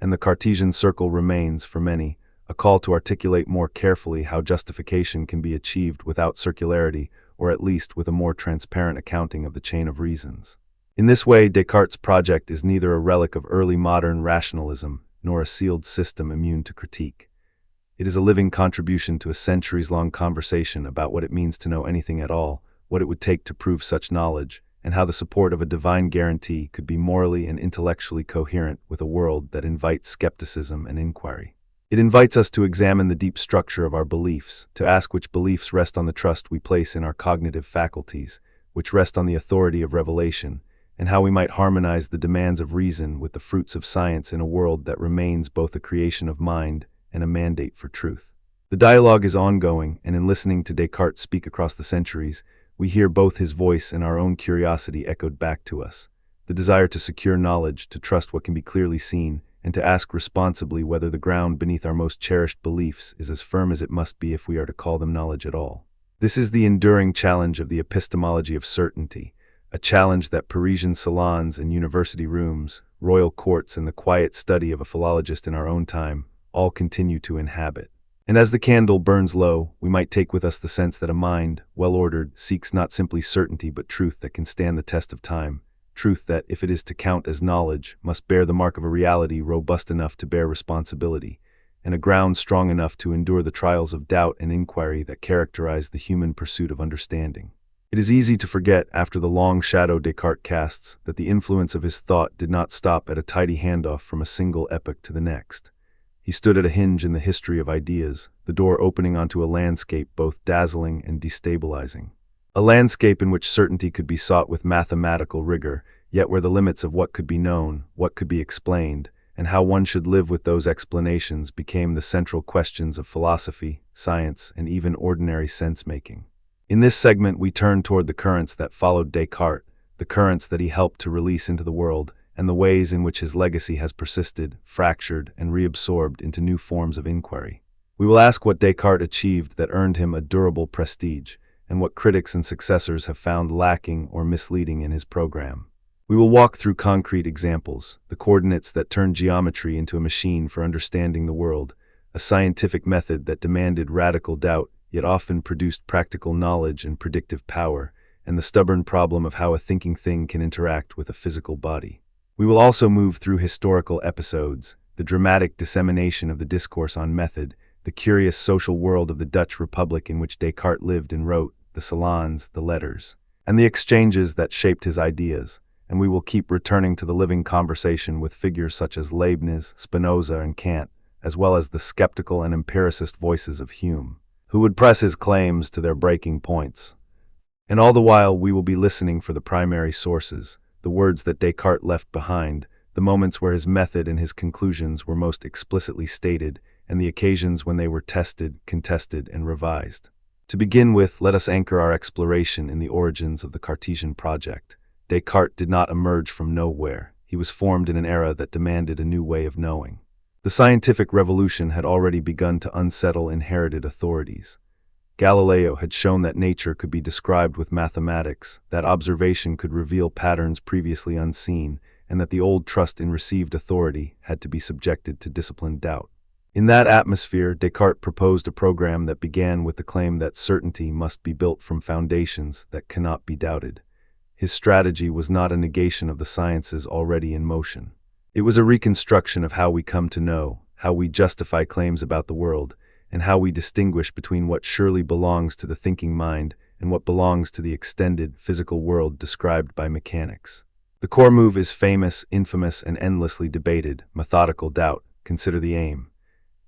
And the Cartesian circle remains, for many, a call to articulate more carefully how justification can be achieved without circularity, or at least with a more transparent accounting of the chain of reasons. In this way, Descartes' project is neither a relic of early modern rationalism nor a sealed system immune to critique. It is a living contribution to a centuries-long conversation about what it means to know anything at all, what it would take to prove such knowledge, and how the support of a divine guarantee could be morally and intellectually coherent with a world that invites skepticism and inquiry. It invites us to examine the deep structure of our beliefs, to ask which beliefs rest on the trust we place in our cognitive faculties, which rest on the authority of revelation, and how we might harmonize the demands of reason with the fruits of science in a world that remains both a creation of mind and a mandate for truth. The dialogue is ongoing, and in listening to Descartes speak across the centuries, we hear both his voice and our own curiosity echoed back to us. The desire to secure knowledge, to trust what can be clearly seen, and to ask responsibly whether the ground beneath our most cherished beliefs is as firm as it must be if we are to call them knowledge at all. This is the enduring challenge of the epistemology of certainty, a challenge that Parisian salons and university rooms, royal courts, and the quiet study of a philologist in our own time all continue to inhabit. And as the candle burns low, we might take with us the sense that a mind, well-ordered, seeks not simply certainty but truth that can stand the test of time, truth that, if it is to count as knowledge, must bear the mark of a reality robust enough to bear responsibility, and a ground strong enough to endure the trials of doubt and inquiry that characterize the human pursuit of understanding. It is easy to forget, after the long shadow Descartes casts, that the influence of his thought did not stop at a tidy handoff from a single epoch to the next. He stood at a hinge in the history of ideas, the door opening onto a landscape both dazzling and destabilizing. A landscape in which certainty could be sought with mathematical rigor, yet where the limits of what could be known, what could be explained, and how one should live with those explanations became the central questions of philosophy, science, and even ordinary sense-making. In this segment, we turn toward the currents that followed Descartes, the currents that he helped to release into the world, and the ways in which his legacy has persisted, fractured, and reabsorbed into new forms of inquiry. We will ask what Descartes achieved that earned him a durable prestige, and what critics and successors have found lacking or misleading in his program. We will walk through concrete examples, the coordinates that turned geometry into a machine for understanding the world, a scientific method that demanded radical doubt, yet often produced practical knowledge and predictive power, and the stubborn problem of how a thinking thing can interact with a physical body. We will also move through historical episodes, the dramatic dissemination of the discourse on method, the curious social world of the Dutch Republic in which Descartes lived and wrote, the salons, the letters, and the exchanges that shaped his ideas, and we will keep returning to the living conversation with figures such as Leibniz, Spinoza, and Kant, as well as the skeptical and empiricist voices of Hume, who would press his claims to their breaking points. And all the while we will be listening for the primary sources, the words that Descartes left behind, the moments where his method and his conclusions were most explicitly stated, and the occasions when they were tested, contested, and revised. To begin with, let us anchor our exploration in the origins of the Cartesian project. Descartes did not emerge from nowhere. He was formed in an era that demanded a new way of knowing. The scientific revolution had already begun to unsettle inherited authorities. Galileo had shown that nature could be described with mathematics, that observation could reveal patterns previously unseen, and that the old trust in received authority had to be subjected to disciplined doubt. In that atmosphere, Descartes proposed a program that began with the claim that certainty must be built from foundations that cannot be doubted. His strategy was not a negation of the sciences already in motion. It was a reconstruction of how we come to know, how we justify claims about the world, and how we distinguish between what surely belongs to the thinking mind and what belongs to the extended, physical world described by mechanics. The core move is famous, infamous, and endlessly debated: methodical doubt. Consider the aim.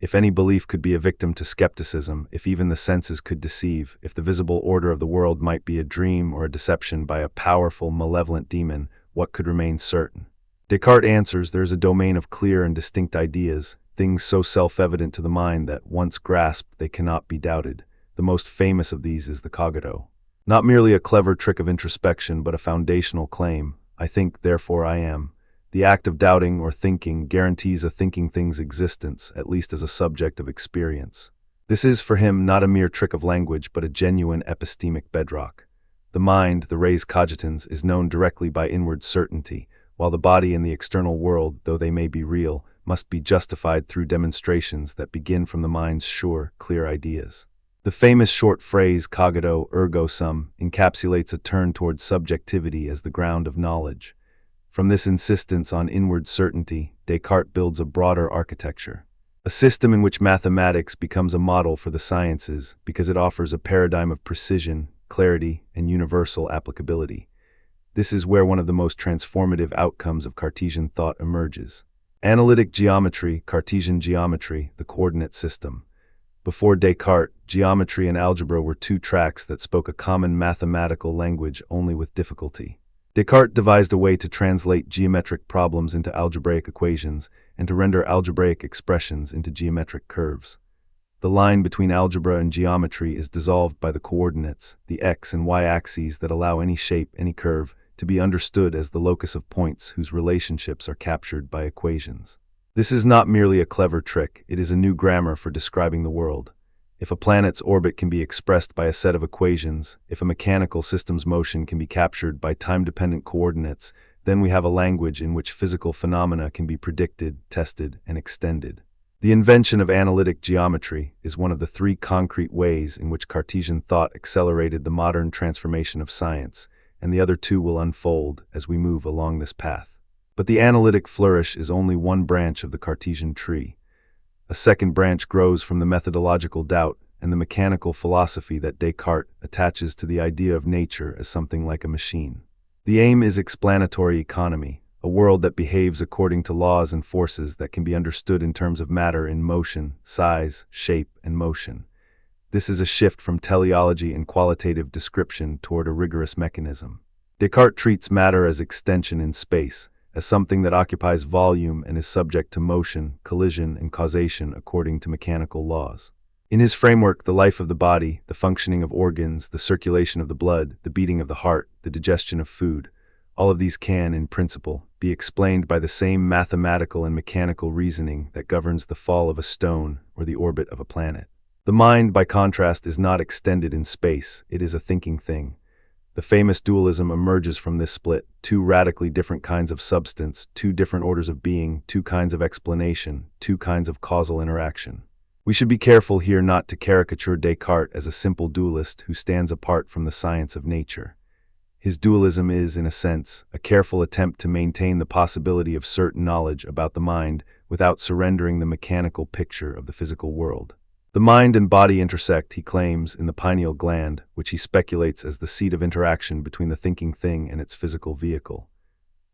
If any belief could be a victim to skepticism, if even the senses could deceive, if the visible order of the world might be a dream or a deception by a powerful, malevolent demon, what could remain certain? Descartes answers there is a domain of clear and distinct ideas, things so self-evident to the mind that, once grasped, they cannot be doubted. The most famous of these is the cogito. Not merely a clever trick of introspection, but a foundational claim. I think, therefore I am. The act of doubting or thinking guarantees a thinking thing's existence, at least as a subject of experience. This is, for him, not a mere trick of language, but a genuine epistemic bedrock. The mind, the res cogitans, is known directly by inward certainty, while the body and the external world, though they may be real, must be justified through demonstrations that begin from the mind's sure, clear ideas. The famous short phrase cogito ergo sum encapsulates a turn towards subjectivity as the ground of knowledge. From this insistence on inward certainty, Descartes builds a broader architecture, a system in which mathematics becomes a model for the sciences because it offers a paradigm of precision, clarity, and universal applicability. This is where one of the most transformative outcomes of Cartesian thought emerges. Analytic geometry, Cartesian geometry, the coordinate system. Before Descartes, geometry and algebra were two tracks that spoke a common mathematical language only with difficulty. Descartes devised a way to translate geometric problems into algebraic equations and to render algebraic expressions into geometric curves. The line between algebra and geometry is dissolved by the coordinates, the x and y axes that allow any shape, any curve, to be understood as the locus of points whose relationships are captured by equations. This is not merely a clever trick, it is a new grammar for describing the world. If a planet's orbit can be expressed by a set of equations, if a mechanical system's motion can be captured by time-dependent coordinates, then we have a language in which physical phenomena can be predicted, tested, and extended. The invention of analytic geometry is one of the three concrete ways in which Cartesian thought accelerated the modern transformation of science, and the other two will unfold as we move along this path. But the analytic flourish is only one branch of the Cartesian tree. A second branch grows from the methodological doubt and the mechanical philosophy that Descartes attaches to the idea of nature as something like a machine. The aim is explanatory economy, a world that behaves according to laws and forces that can be understood in terms of matter in motion, size, shape, and motion. This is a shift from teleology and qualitative description toward a rigorous mechanism. Descartes treats matter as extension in space, as something that occupies volume and is subject to motion, collision, and causation according to mechanical laws. In his framework, the life of the body, the functioning of organs, the circulation of the blood, the beating of the heart, the digestion of food, all of these can, in principle, be explained by the same mathematical and mechanical reasoning that governs the fall of a stone or the orbit of a planet. The mind, by contrast, is not extended in space, it is a thinking thing. The famous dualism emerges from this split: two radically different kinds of substance, two different orders of being, two kinds of explanation, two kinds of causal interaction. We should be careful here not to caricature Descartes as a simple dualist who stands apart from the science of nature. His dualism is, in a sense, a careful attempt to maintain the possibility of certain knowledge about the mind without surrendering the mechanical picture of the physical world. The mind and body intersect, he claims, in the pineal gland, which he speculates as the seat of interaction between the thinking thing and its physical vehicle.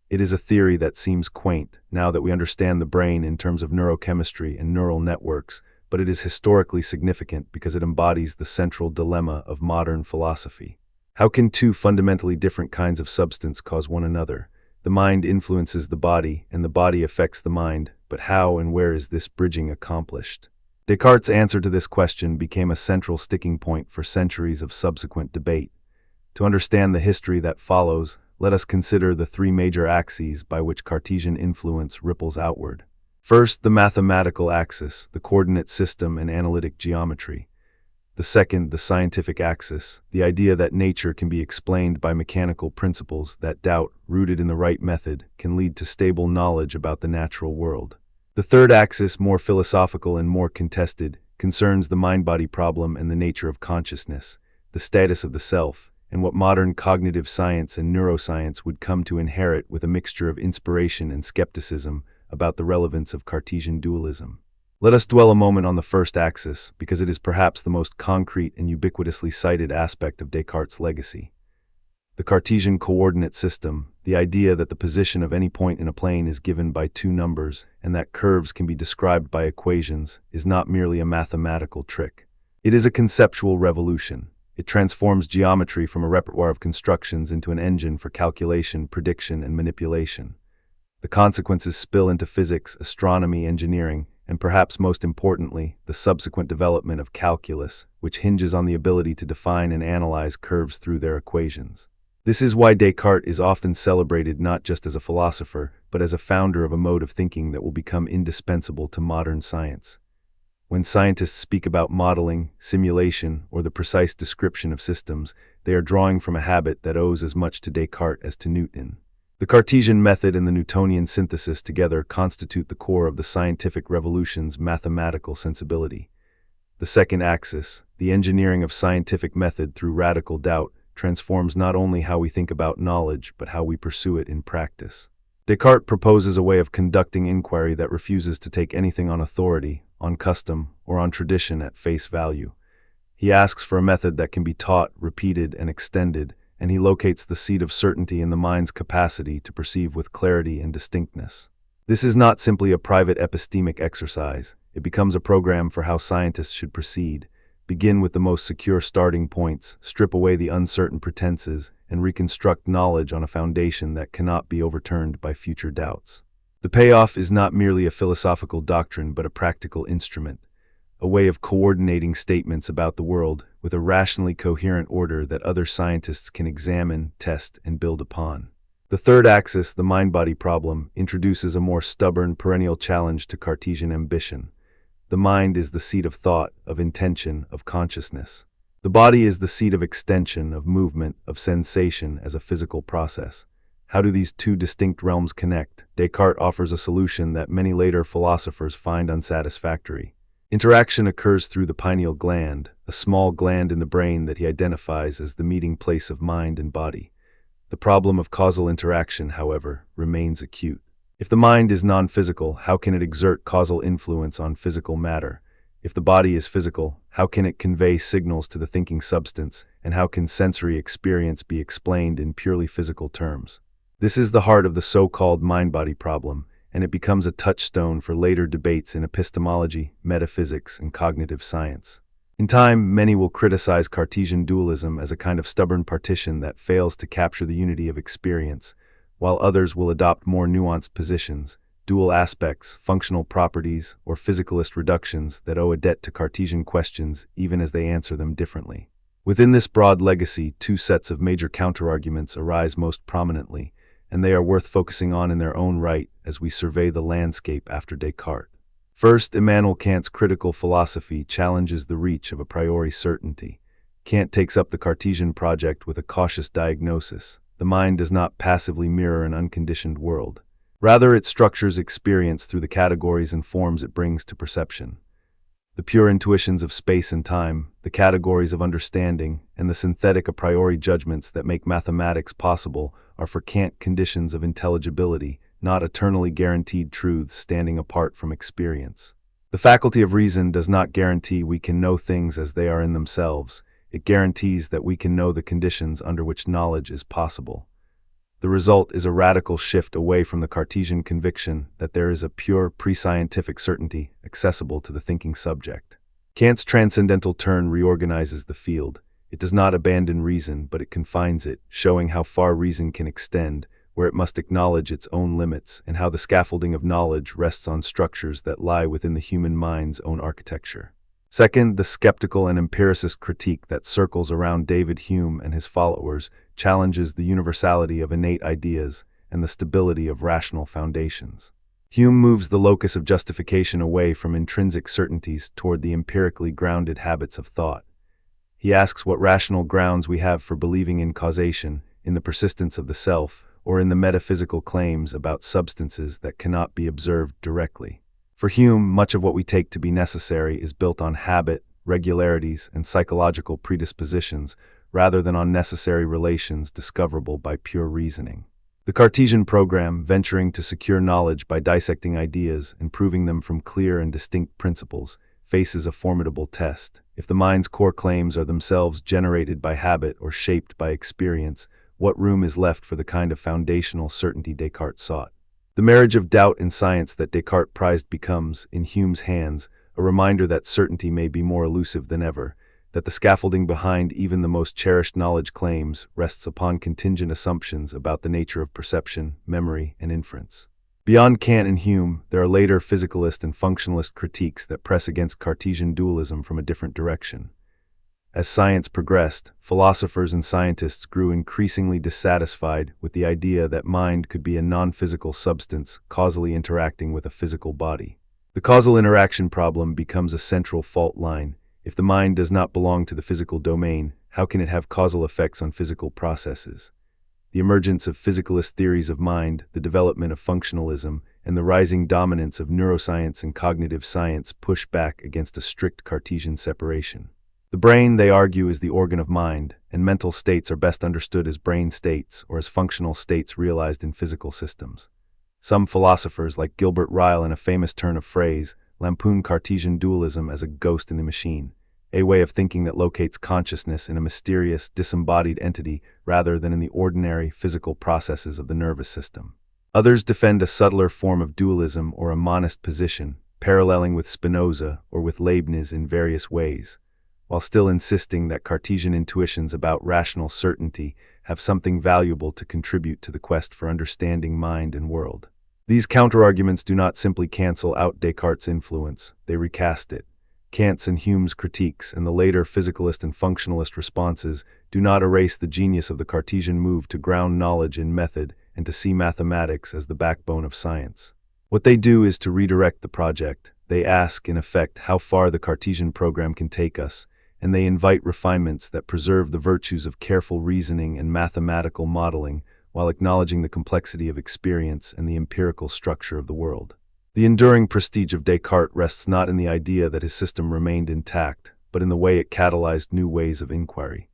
It is a theory that seems quaint, now that we understand the brain in terms of neurochemistry and neural networks, but it is historically significant because it embodies the central dilemma of modern philosophy. How can two fundamentally different kinds of substance cause one another? The mind influences the body, and the body affects the mind, but how and where is this bridging accomplished? Descartes' answer to this question became a central sticking point for centuries of subsequent debate. To understand the history that follows, let us consider the three major axes by which Cartesian influence ripples outward. First, the mathematical axis, the coordinate system and analytic geometry. The second, the scientific axis, the idea that nature can be explained by mechanical principles, that doubt, rooted in the right method, can lead to stable knowledge about the natural world. The third axis, more philosophical and more contested, concerns the mind-body problem and the nature of consciousness, the status of the self, and what modern cognitive science and neuroscience would come to inherit with a mixture of inspiration and skepticism about the relevance of Cartesian dualism. Let us dwell a moment on the first axis, because it is perhaps the most concrete and ubiquitously cited aspect of Descartes' legacy. The Cartesian coordinate system, the idea that the position of any point in a plane is given by two numbers and that curves can be described by equations, is not merely a mathematical trick. It is a conceptual revolution. It transforms geometry from a repertoire of constructions into an engine for calculation, prediction, and manipulation. The consequences spill into physics, astronomy, engineering, and perhaps most importantly, the subsequent development of calculus, which hinges on the ability to define and analyze curves through their equations. This is why Descartes is often celebrated not just as a philosopher, but as a founder of a mode of thinking that will become indispensable to modern science. When scientists speak about modeling, simulation, or the precise description of systems, they are drawing from a habit that owes as much to Descartes as to Newton. The Cartesian method and the Newtonian synthesis together constitute the core of the scientific revolution's mathematical sensibility. The second axis, the engineering of scientific method through radical doubt, transforms not only how we think about knowledge, but how we pursue it in practice. Descartes proposes a way of conducting inquiry that refuses to take anything on authority, on custom, or on tradition at face value. He asks for a method that can be taught, repeated, and extended, and he locates the seat of certainty in the mind's capacity to perceive with clarity and distinctness. This is not simply a private epistemic exercise. It becomes a program for how scientists should proceed. Begin with the most secure starting points, strip away the uncertain pretenses, and reconstruct knowledge on a foundation that cannot be overturned by future doubts. The payoff is not merely a philosophical doctrine but a practical instrument, a way of coordinating statements about the world with a rationally coherent order that other scientists can examine, test, and build upon. The third axis, the mind-body problem, introduces a more stubborn, perennial challenge to Cartesian ambition. the mind is the seat of thought, of intention, of consciousness. The body is the seat of extension, of movement, of sensation as a physical process. How do these two distinct realms connect? Descartes offers a solution that many later philosophers find unsatisfactory. Interaction occurs through the pineal gland, a small gland in the brain that he identifies as the meeting place of mind and body. The problem of causal interaction, however, remains acute. If the mind is non-physical, how can it exert causal influence on physical matter? If the body is physical, how can it convey signals to the thinking substance, and how can sensory experience be explained in purely physical terms? This is the heart of the so-called mind-body problem, and it becomes a touchstone for later debates in epistemology, metaphysics, and cognitive science. In time, many will criticize Cartesian dualism as a kind of stubborn partition that fails to capture the unity of experience, while others will adopt more nuanced positions, dual aspects, functional properties, or physicalist reductions that owe a debt to Cartesian questions even as they answer them differently. Within this broad legacy, two sets of major counterarguments arise most prominently, and they are worth focusing on in their own right as we survey the landscape after Descartes. First, Immanuel Kant's critical philosophy challenges the reach of a priori certainty. Kant takes up the Cartesian project with a cautious diagnosis. The mind does not passively mirror an unconditioned world. Rather, it structures experience through the categories and forms it brings to perception. The pure intuitions of space and time, the categories of understanding, and the synthetic a priori judgments that make mathematics possible are for Kant conditions of intelligibility, not eternally guaranteed truths standing apart from experience. The faculty of reason does not guarantee we can know things as they are in themselves. It guarantees that we can know the conditions under which knowledge is possible. The result is a radical shift away from the Cartesian conviction that there is a pure pre-scientific certainty accessible to the thinking subject. Kant's transcendental turn reorganizes the field. It does not abandon reason, but it confines it, showing how far reason can extend, where it must acknowledge its own limits, and how the scaffolding of knowledge rests on structures that lie within the human mind's own architecture. Second, the skeptical and empiricist critique that circles around David Hume and his followers challenges the universality of innate ideas and the stability of rational foundations. Hume moves the locus of justification away from intrinsic certainties toward the empirically grounded habits of thought. He asks what rational grounds we have for believing in causation, in the persistence of the self, or in the metaphysical claims about substances that cannot be observed directly. For Hume, much of what we take to be necessary is built on habit, regularities, and psychological predispositions, rather than on necessary relations discoverable by pure reasoning. The Cartesian program, venturing to secure knowledge by dissecting ideas and proving them from clear and distinct principles, faces a formidable test. If the mind's core claims are themselves generated by habit or shaped by experience, what room is left for the kind of foundational certainty Descartes sought? The marriage of doubt and science that Descartes prized becomes, in Hume's hands, a reminder that certainty may be more elusive than ever, that the scaffolding behind even the most cherished knowledge claims rests upon contingent assumptions about the nature of perception, memory, and inference. Beyond Kant and Hume, there are later physicalist and functionalist critiques that press against Cartesian dualism from a different direction. As science progressed, philosophers and scientists grew increasingly dissatisfied with the idea that mind could be a non-physical substance causally interacting with a physical body. The causal interaction problem becomes a central fault line. If the mind does not belong to the physical domain, how can it have causal effects on physical processes? The emergence of physicalist theories of mind, the development of functionalism, and the rising dominance of neuroscience and cognitive science push back against a strict Cartesian separation. The brain, they argue, is the organ of mind, and mental states are best understood as brain states or as functional states realized in physical systems. Some philosophers, like Gilbert Ryle in a famous turn of phrase, lampoon Cartesian dualism as a ghost in the machine, a way of thinking that locates consciousness in a mysterious, disembodied entity rather than in the ordinary physical processes of the nervous system. Others defend a subtler form of dualism or a monist position, paralleling with Spinoza or with Leibniz in various ways, while still insisting that Cartesian intuitions about rational certainty have something valuable to contribute to the quest for understanding mind and world. These counterarguments do not simply cancel out Descartes' influence, they recast it. Kant's and Hume's critiques and the later physicalist and functionalist responses do not erase the genius of the Cartesian move to ground knowledge in method and to see mathematics as the backbone of science. What they do is to redirect the project, They ask, in effect, how far the Cartesian program can take us, and they invite refinements that preserve the virtues of careful reasoning and mathematical modeling while acknowledging the complexity of experience and the empirical structure of the world. The enduring prestige of Descartes rests not in the idea that his system remained intact, but in the way it catalyzed new ways of inquiry.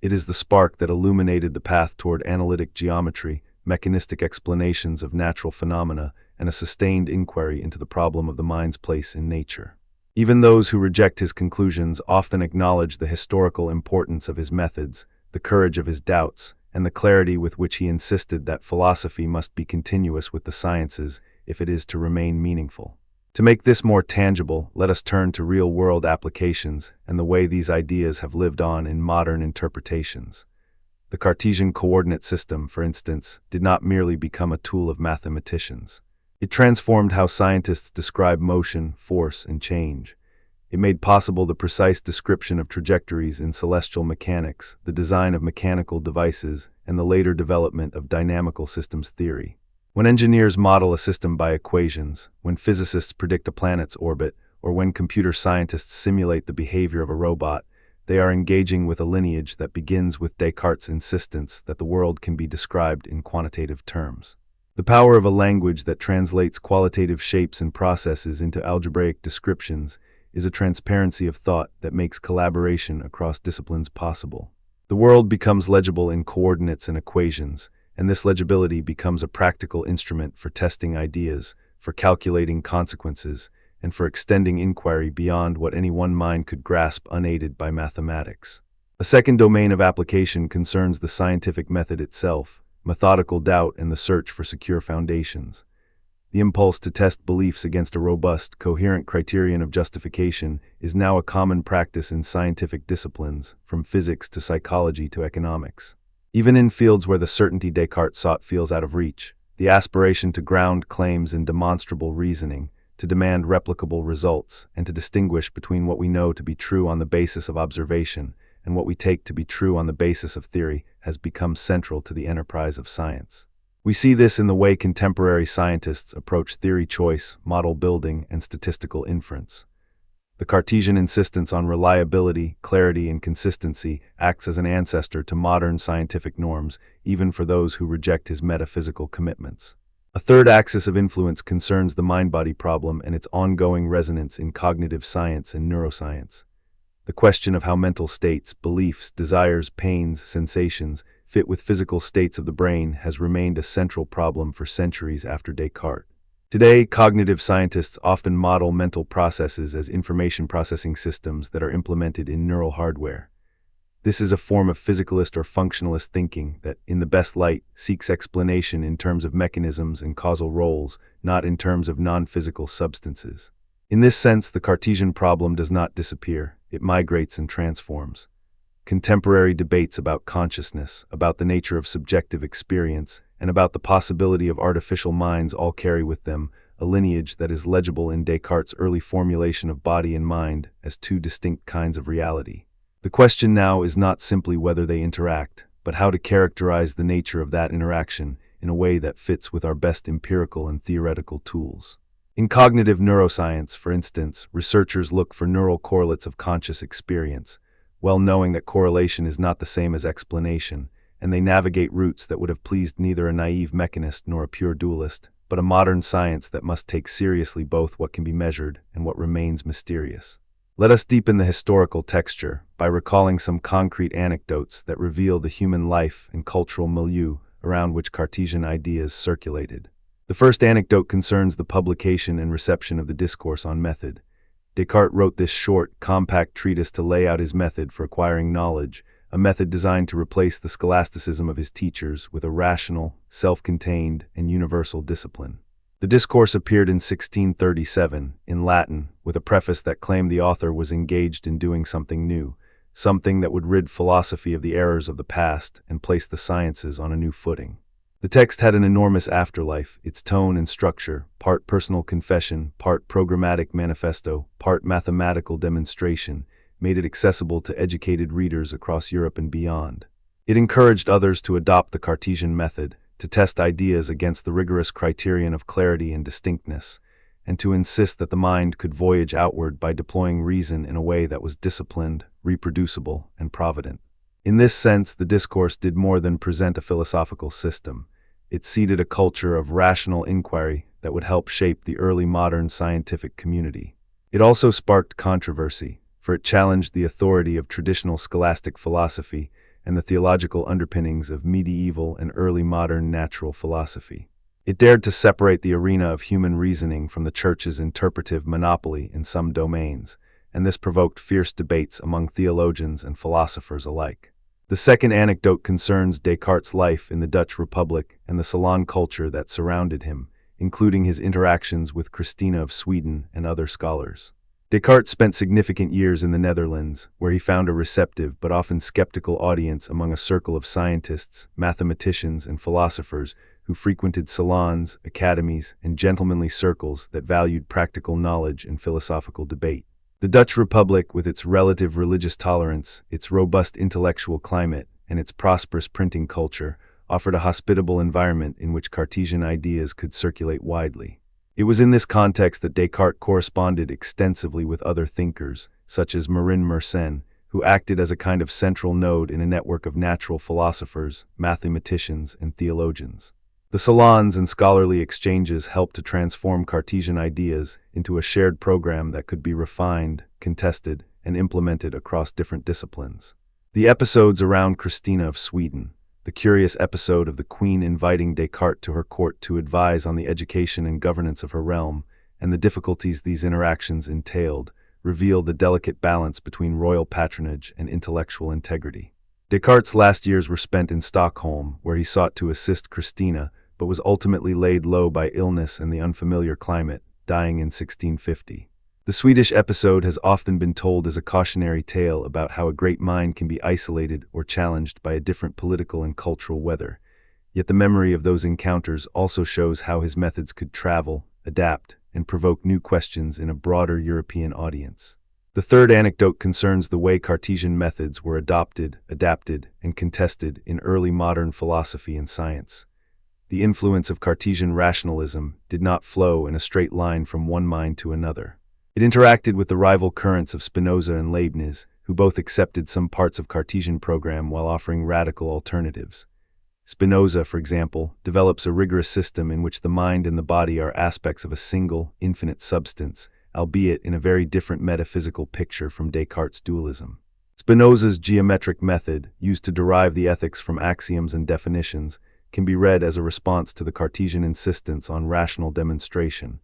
It is the spark that illuminated the path toward analytic geometry, mechanistic explanations of natural phenomena, and a sustained inquiry into the problem of the mind's place in nature. Even those who reject his conclusions often acknowledge the historical importance of his methods, the courage of his doubts, and the clarity with which he insisted that philosophy must be continuous with the sciences if it is to remain meaningful. To make this more tangible, let us turn to real-world applications and the way these ideas have lived on in modern interpretations. The Cartesian coordinate system, for instance, did not merely become a tool of mathematicians. It transformed how scientists describe motion, force, and change. It made possible the precise description of trajectories in celestial mechanics, the design of mechanical devices, and the later development of dynamical systems theory. When engineers model a system by equations, when physicists predict a planet's orbit, or when computer scientists simulate the behavior of a robot, they are engaging with a lineage that begins with Descartes' insistence that the world can be described in quantitative terms. The power of a language that translates qualitative shapes and processes into algebraic descriptions is a transparency of thought that makes collaboration across disciplines possible. The world becomes legible in coordinates and equations, and this legibility becomes a practical instrument for testing ideas, for calculating consequences, and for extending inquiry beyond what any one mind could grasp unaided by mathematics. A second domain of application concerns the scientific method itself, methodical doubt and the search for secure foundations. The impulse to test beliefs against a robust, coherent criterion of justification is now a common practice in scientific disciplines, from physics to psychology to economics. Even in fields where the certainty Descartes sought feels out of reach, the aspiration to ground claims in demonstrable reasoning, to demand replicable results, and to distinguish between what we know to be true on the basis of observation and what we take to be true on the basis of theory has become central to the enterprise of science. We see this in the way contemporary scientists approach theory choice, model building, and statistical inference. The Cartesian insistence on reliability, clarity, and consistency acts as an ancestor to modern scientific norms, even for those who reject his metaphysical commitments. A third axis of influence concerns the mind-body problem and its ongoing resonance in cognitive science and neuroscience. The question of how mental states, beliefs, desires, pains, sensations fit with physical states of the brain has remained a central problem for centuries after Descartes. Today, cognitive scientists often model mental processes as information processing systems that are implemented in neural hardware. This is a form of physicalist or functionalist thinking that, in the best light, seeks explanation in terms of mechanisms and causal roles, not in terms of non-physical substances. In this sense, the Cartesian problem does not disappear, it migrates and transforms. Contemporary debates about consciousness, about the nature of subjective experience, and about the possibility of artificial minds all carry with them a lineage that is legible in Descartes' early formulation of body and mind as two distinct kinds of reality. The question now is not simply whether they interact, but how to characterize the nature of that interaction in a way that fits with our best empirical and theoretical tools. In cognitive neuroscience, for instance, researchers look for neural correlates of conscious experience, well knowing that correlation is not the same as explanation, and they navigate routes that would have pleased neither a naive mechanist nor a pure dualist, but a modern science that must take seriously both what can be measured and what remains mysterious. Let us deepen the historical texture by recalling some concrete anecdotes that reveal the human life and cultural milieu around which Cartesian ideas circulated. The first anecdote concerns the publication and reception of the Discourse on method. Descartes wrote this short, compact treatise to lay out his method for acquiring knowledge, a method designed to replace the scholasticism of his teachers with a rational, self-contained, and universal discipline. The Discourse appeared in 1637, in Latin, with a preface that claimed the author was engaged in doing something new, something that would rid philosophy of the errors of the past and place the sciences on a new footing. The text had an enormous afterlife, its tone and structure, part personal confession, part programmatic manifesto, part mathematical demonstration, made it accessible to educated readers across Europe and beyond. It encouraged others to adopt the Cartesian method, to test ideas against the rigorous criterion of clarity and distinctness, and to insist that the mind could voyage outward by deploying reason in a way that was disciplined, reproducible, and provident. In this sense, the Discourse did more than present a philosophical system. It seeded a culture of rational inquiry that would help shape the early modern scientific community. It also sparked controversy, for it challenged the authority of traditional scholastic philosophy and the theological underpinnings of medieval and early modern natural philosophy. It dared to separate the arena of human reasoning from the Church's interpretive monopoly in some domains, and this provoked fierce debates among theologians and philosophers alike. The second anecdote concerns Descartes' life in the Dutch Republic and the salon culture that surrounded him, including his interactions with Christina of Sweden and other scholars. Descartes spent significant years in the Netherlands, where he found a receptive but often skeptical audience among a circle of scientists, mathematicians, and philosophers who frequented salons, academies, and gentlemanly circles that valued practical knowledge and philosophical debate. The Dutch Republic, with its relative religious tolerance, its robust intellectual climate, and its prosperous printing culture, offered a hospitable environment in which Cartesian ideas could circulate widely. It was in this context that Descartes corresponded extensively with other thinkers, such as Marin Mersenne, who acted as a kind of central node in a network of natural philosophers, mathematicians, and theologians. The salons and scholarly exchanges helped to transform Cartesian ideas into a shared program that could be refined, contested, and implemented across different disciplines. The episodes around Christina of Sweden, the curious episode of the Queen inviting Descartes to her court to advise on the education and governance of her realm, and the difficulties these interactions entailed, reveal the delicate balance between royal patronage and intellectual integrity. Descartes' last years were spent in Stockholm, where he sought to assist Christina, but was ultimately laid low by illness and the unfamiliar climate, dying in 1650. The Swedish episode has often been told as a cautionary tale about how a great mind can be isolated or challenged by a different political and cultural weather. Yet the memory of those encounters also shows how his methods could travel, adapt, and provoke new questions in a broader European audience. The third anecdote concerns the way Cartesian methods were adopted, adapted, and contested in early modern philosophy and science. The influence of Cartesian rationalism did not flow in a straight line from one mind to another. It interacted with the rival currents of Spinoza and Leibniz, who both accepted some parts of Cartesian program while offering radical alternatives. Spinoza, for example, develops a rigorous system in which the mind and the body are aspects of a single, infinite substance, albeit in a very different metaphysical picture from Descartes' dualism. Spinoza's geometric method, used to derive the ethics from axioms and definitions, can be read as a response to the Cartesian insistence on rational demonstration,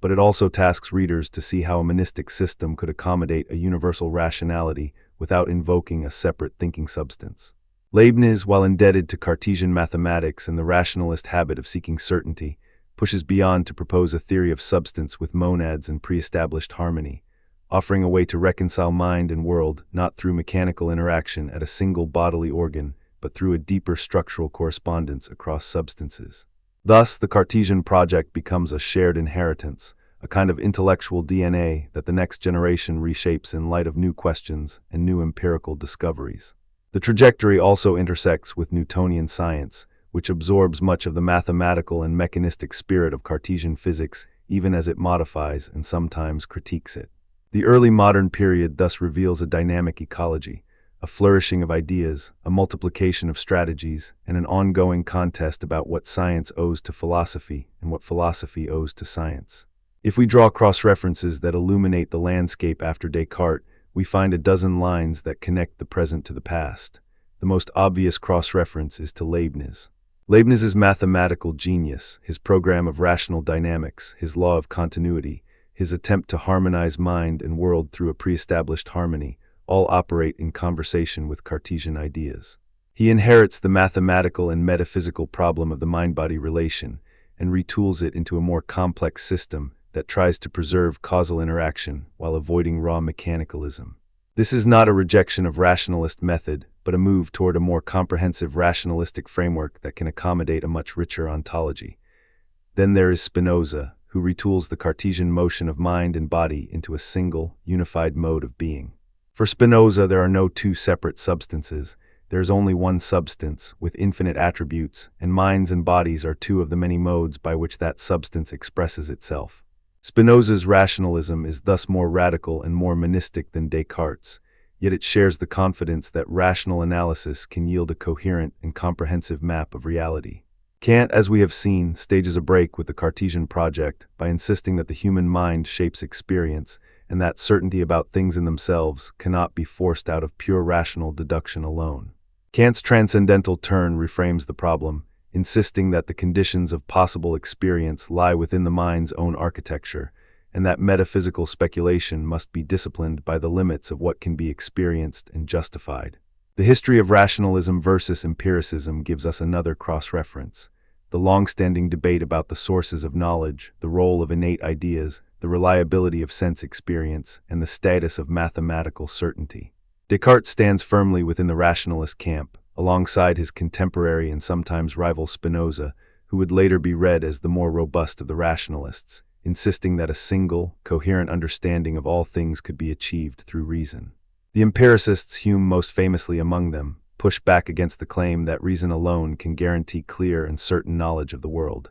but it also tasks readers to see how a monistic system could accommodate a universal rationality without invoking a separate thinking substance. Leibniz, while indebted to Cartesian mathematics and the rationalist habit of seeking certainty, pushes beyond to propose a theory of substance with monads and pre-established harmony, offering a way to reconcile mind and world not through mechanical interaction at a single bodily organ, but through a deeper structural correspondence across substances. Thus, the Cartesian project becomes a shared inheritance, a kind of intellectual DNA that the next generation reshapes in light of new questions and new empirical discoveries. The trajectory also intersects with Newtonian science, which absorbs much of the mathematical and mechanistic spirit of Cartesian physics, even as it modifies and sometimes critiques it. The early modern period thus reveals a dynamic ecology, a flourishing of ideas, a multiplication of strategies, and an ongoing contest about what science owes to philosophy and what philosophy owes to science. If we draw cross-references that illuminate the landscape after Descartes, we find a dozen lines that connect the present to the past. The most obvious cross-reference is to Leibniz. Leibniz's mathematical genius, his program of rational dynamics, his law of continuity, his attempt to harmonize mind and world through a pre-established harmony, all operate in conversation with Cartesian ideas. He inherits the mathematical and metaphysical problem of the mind-body relation and retools it into a more complex system that tries to preserve causal interaction while avoiding raw mechanicalism. This is not a rejection of rationalist method, but a move toward a more comprehensive rationalistic framework that can accommodate a much richer ontology. Then there is Spinoza, who retools the Cartesian motion of mind and body into a single, unified mode of being. For Spinoza, there are no two separate substances. There is only one substance, with infinite attributes, and minds and bodies are two of the many modes by which that substance expresses itself. Spinoza's rationalism is thus more radical and more monistic than Descartes', yet it shares the confidence that rational analysis can yield a coherent and comprehensive map of reality. Kant, as we have seen, stages a break with the Cartesian project by insisting that the human mind shapes experience and that certainty about things in themselves cannot be forced out of pure rational deduction alone. Kant's transcendental turn reframes the problem, insisting that the conditions of possible experience lie within the mind's own architecture, and that metaphysical speculation must be disciplined by the limits of what can be experienced and justified. The history of rationalism versus empiricism gives us another cross-reference. The long-standing debate about the sources of knowledge, the role of innate ideas, the reliability of sense experience, and the status of mathematical certainty. Descartes stands firmly within the rationalist camp, alongside his contemporary and sometimes rival Spinoza, who would later be read as the more robust of the rationalists, insisting that a single, coherent understanding of all things could be achieved through reason. The empiricists, Hume most famously among them, push back against the claim that reason alone can guarantee clear and certain knowledge of the world.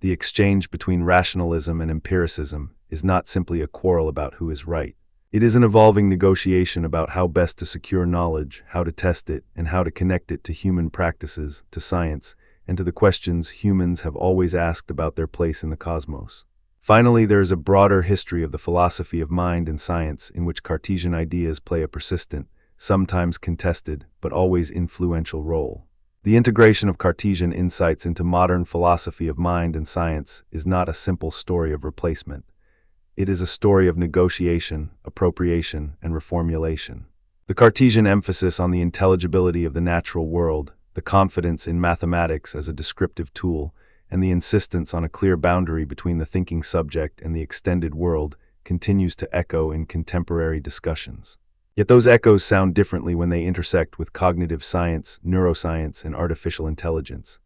The exchange between rationalism and empiricism is not simply a quarrel about who is right. It is an evolving negotiation about how best to secure knowledge, how to test it, and how to connect it to human practices, to science, and to the questions humans have always asked about their place in the cosmos. Finally, there is a broader history of the philosophy of mind and science in which Cartesian ideas play a persistent, sometimes contested, but always influential role. The integration of Cartesian insights into modern philosophy of mind and science is not a simple story of replacement. It is a story of negotiation, appropriation, and reformulation. The Cartesian emphasis on the intelligibility of the natural world, the confidence in mathematics as a descriptive tool, and the insistence on a clear boundary between the thinking subject and the extended world continues to echo in contemporary discussions. Yet those echoes sound differently when they intersect with cognitive science, neuroscience, and artificial intelligence.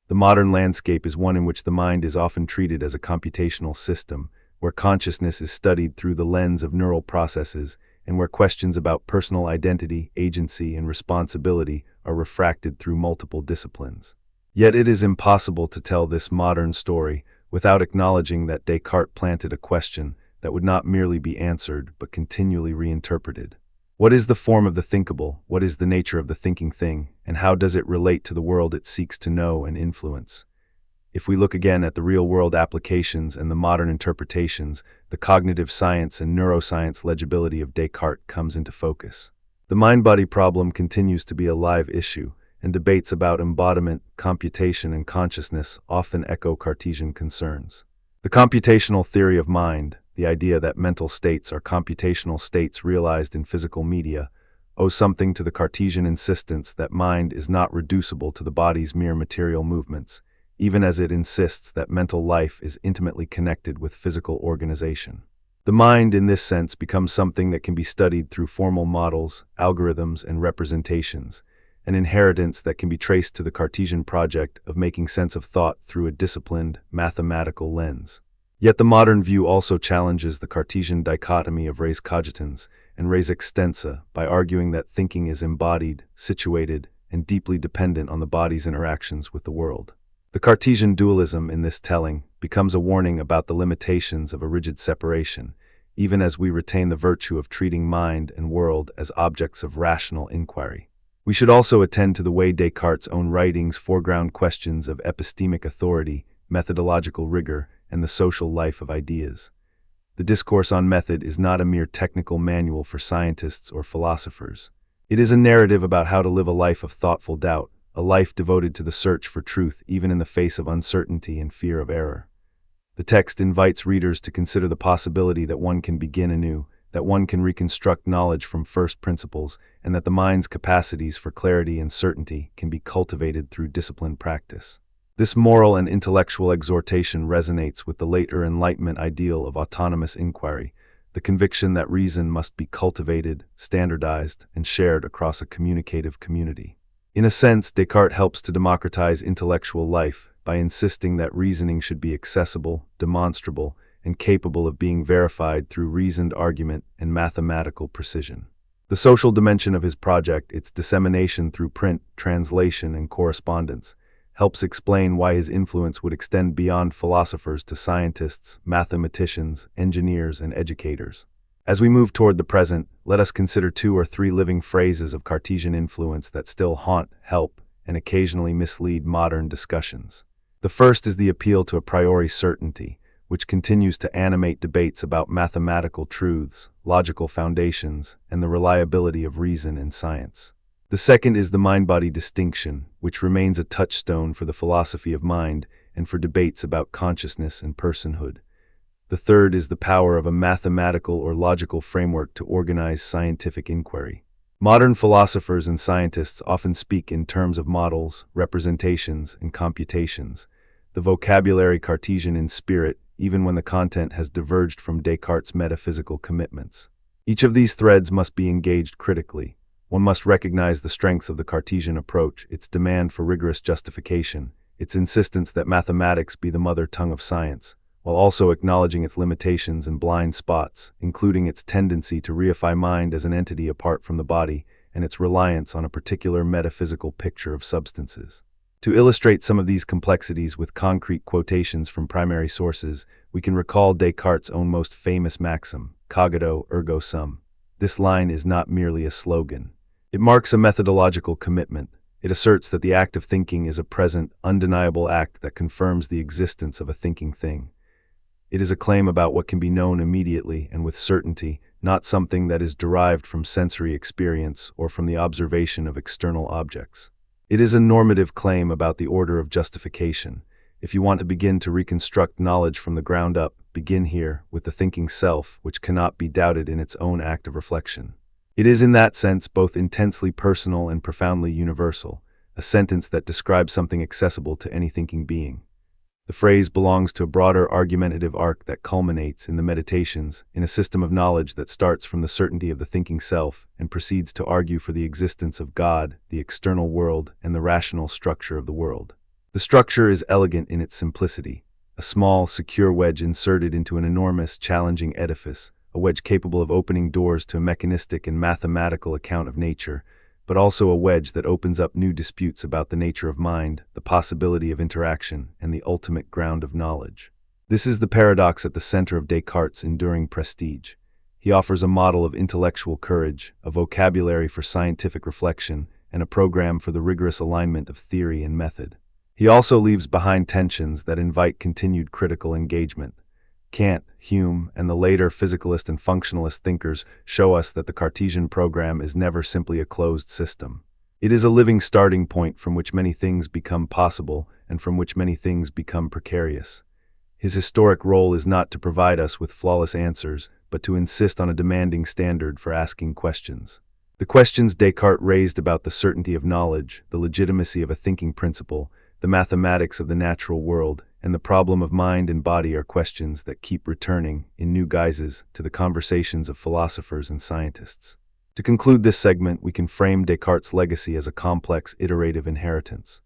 The modern landscape is one in which the mind is often treated as a computational system, where consciousness is studied through the lens of neural processes, and where questions about personal identity, agency, and responsibility are refracted through multiple disciplines. Yet it is impossible to tell this modern story without acknowledging that Descartes planted a question that would not merely be answered but continually reinterpreted. What is the form of the thinkable? What is the nature of the thinking thing? And how does it relate to the world it seeks to know and influence? If we look again at the real-world applications and the modern interpretations, the cognitive science and neuroscience legibility of Descartes comes into focus. The mind-body problem continues to be a live issue, and debates about embodiment, computation, and consciousness often echo Cartesian concerns. The computational theory of mind, the idea that mental states are computational states realized in physical media, owes something to the Cartesian insistence that mind is not reducible to the body's mere material movements, even as it insists that mental life is intimately connected with physical organization. The mind, in this sense, becomes something that can be studied through formal models, algorithms, and representations, an inheritance that can be traced to the Cartesian project of making sense of thought through a disciplined, mathematical lens. Yet the modern view also challenges the Cartesian dichotomy of res cogitans and res extensa by arguing that thinking is embodied, situated, and deeply dependent on the body's interactions with the world. The Cartesian dualism in this telling becomes a warning about the limitations of a rigid separation, even as we retain the virtue of treating mind and world as objects of rational inquiry. We should also attend to the way Descartes' own writings foreground questions of epistemic authority, methodological rigor, and the social life of ideas. The Discourse on Method is not a mere technical manual for scientists or philosophers. It is a narrative about how to live a life of thoughtful doubt, a life devoted to the search for truth even in the face of uncertainty and fear of error. The text invites readers to consider the possibility that one can begin anew, that one can reconstruct knowledge from first principles, and that the mind's capacities for clarity and certainty can be cultivated through disciplined practice. This moral and intellectual exhortation resonates with the later Enlightenment ideal of autonomous inquiry, the conviction that reason must be cultivated, standardized, and shared across a communicative community. In a sense, Descartes helps to democratize intellectual life by insisting that reasoning should be accessible, demonstrable, and capable of being verified through reasoned argument and mathematical precision. The social dimension of his project, its dissemination through print, translation, and correspondence, helps explain why his influence would extend beyond philosophers to scientists, mathematicians, engineers, and educators. As we move toward the present, let us consider 2 or 3 living phrases of Cartesian influence that still haunt, help, and occasionally mislead modern discussions. The first is the appeal to a priori certainty, which continues to animate debates about mathematical truths, logical foundations, and the reliability of reason in science. The second is the mind-body distinction, which remains a touchstone for the philosophy of mind and for debates about consciousness and personhood. The third is the power of a mathematical or logical framework to organize scientific inquiry. Modern philosophers and scientists often speak in terms of models, representations, and computations, the vocabulary Cartesian in spirit, even when the content has diverged from Descartes' metaphysical commitments. Each of these threads must be engaged critically. One must recognize the strengths of the Cartesian approach, its demand for rigorous justification, its insistence that mathematics be the mother tongue of science, while also acknowledging its limitations and blind spots, including its tendency to reify mind as an entity apart from the body and its reliance on a particular metaphysical picture of substances. To illustrate some of these complexities with concrete quotations from primary sources, we can recall Descartes' own most famous maxim, cogito ergo sum. This line is not merely a slogan. It marks a methodological commitment. It asserts that the act of thinking is a present, undeniable act that confirms the existence of a thinking thing. It is a claim about what can be known immediately and with certainty, not something that is derived from sensory experience or from the observation of external objects. It is a normative claim about the order of justification. If you want to begin to reconstruct knowledge from the ground up, begin here, with the thinking self, which cannot be doubted in its own act of reflection. It is in that sense both intensely personal and profoundly universal, a sentence that describes something accessible to any thinking being. The phrase belongs to a broader argumentative arc that culminates in the Meditations, in a system of knowledge that starts from the certainty of the thinking self and proceeds to argue for the existence of God, the external world, and the rational structure of the world. The structure is elegant in its simplicity, a small, secure wedge inserted into an enormous, challenging edifice, a wedge capable of opening doors to a mechanistic and mathematical account of nature, but also a wedge that opens up new disputes about the nature of mind, the possibility of interaction, and the ultimate ground of knowledge. This is the paradox at the center of Descartes' enduring prestige. He offers a model of intellectual courage, a vocabulary for scientific reflection, and a program for the rigorous alignment of theory and method. He also leaves behind tensions that invite continued critical engagement. Kant, Hume, and the later physicalist and functionalist thinkers show us that the Cartesian program is never simply a closed system. It is a living starting point from which many things become possible and from which many things become precarious. His historic role is not to provide us with flawless answers, but to insist on a demanding standard for asking questions. The questions Descartes raised about the certainty of knowledge, the legitimacy of a thinking principle, the mathematics of the natural world, and the problem of mind and body are questions that keep returning, in new guises, to the conversations of philosophers and scientists. To conclude this segment, we can frame Descartes' legacy as a complex, iterative inheritance.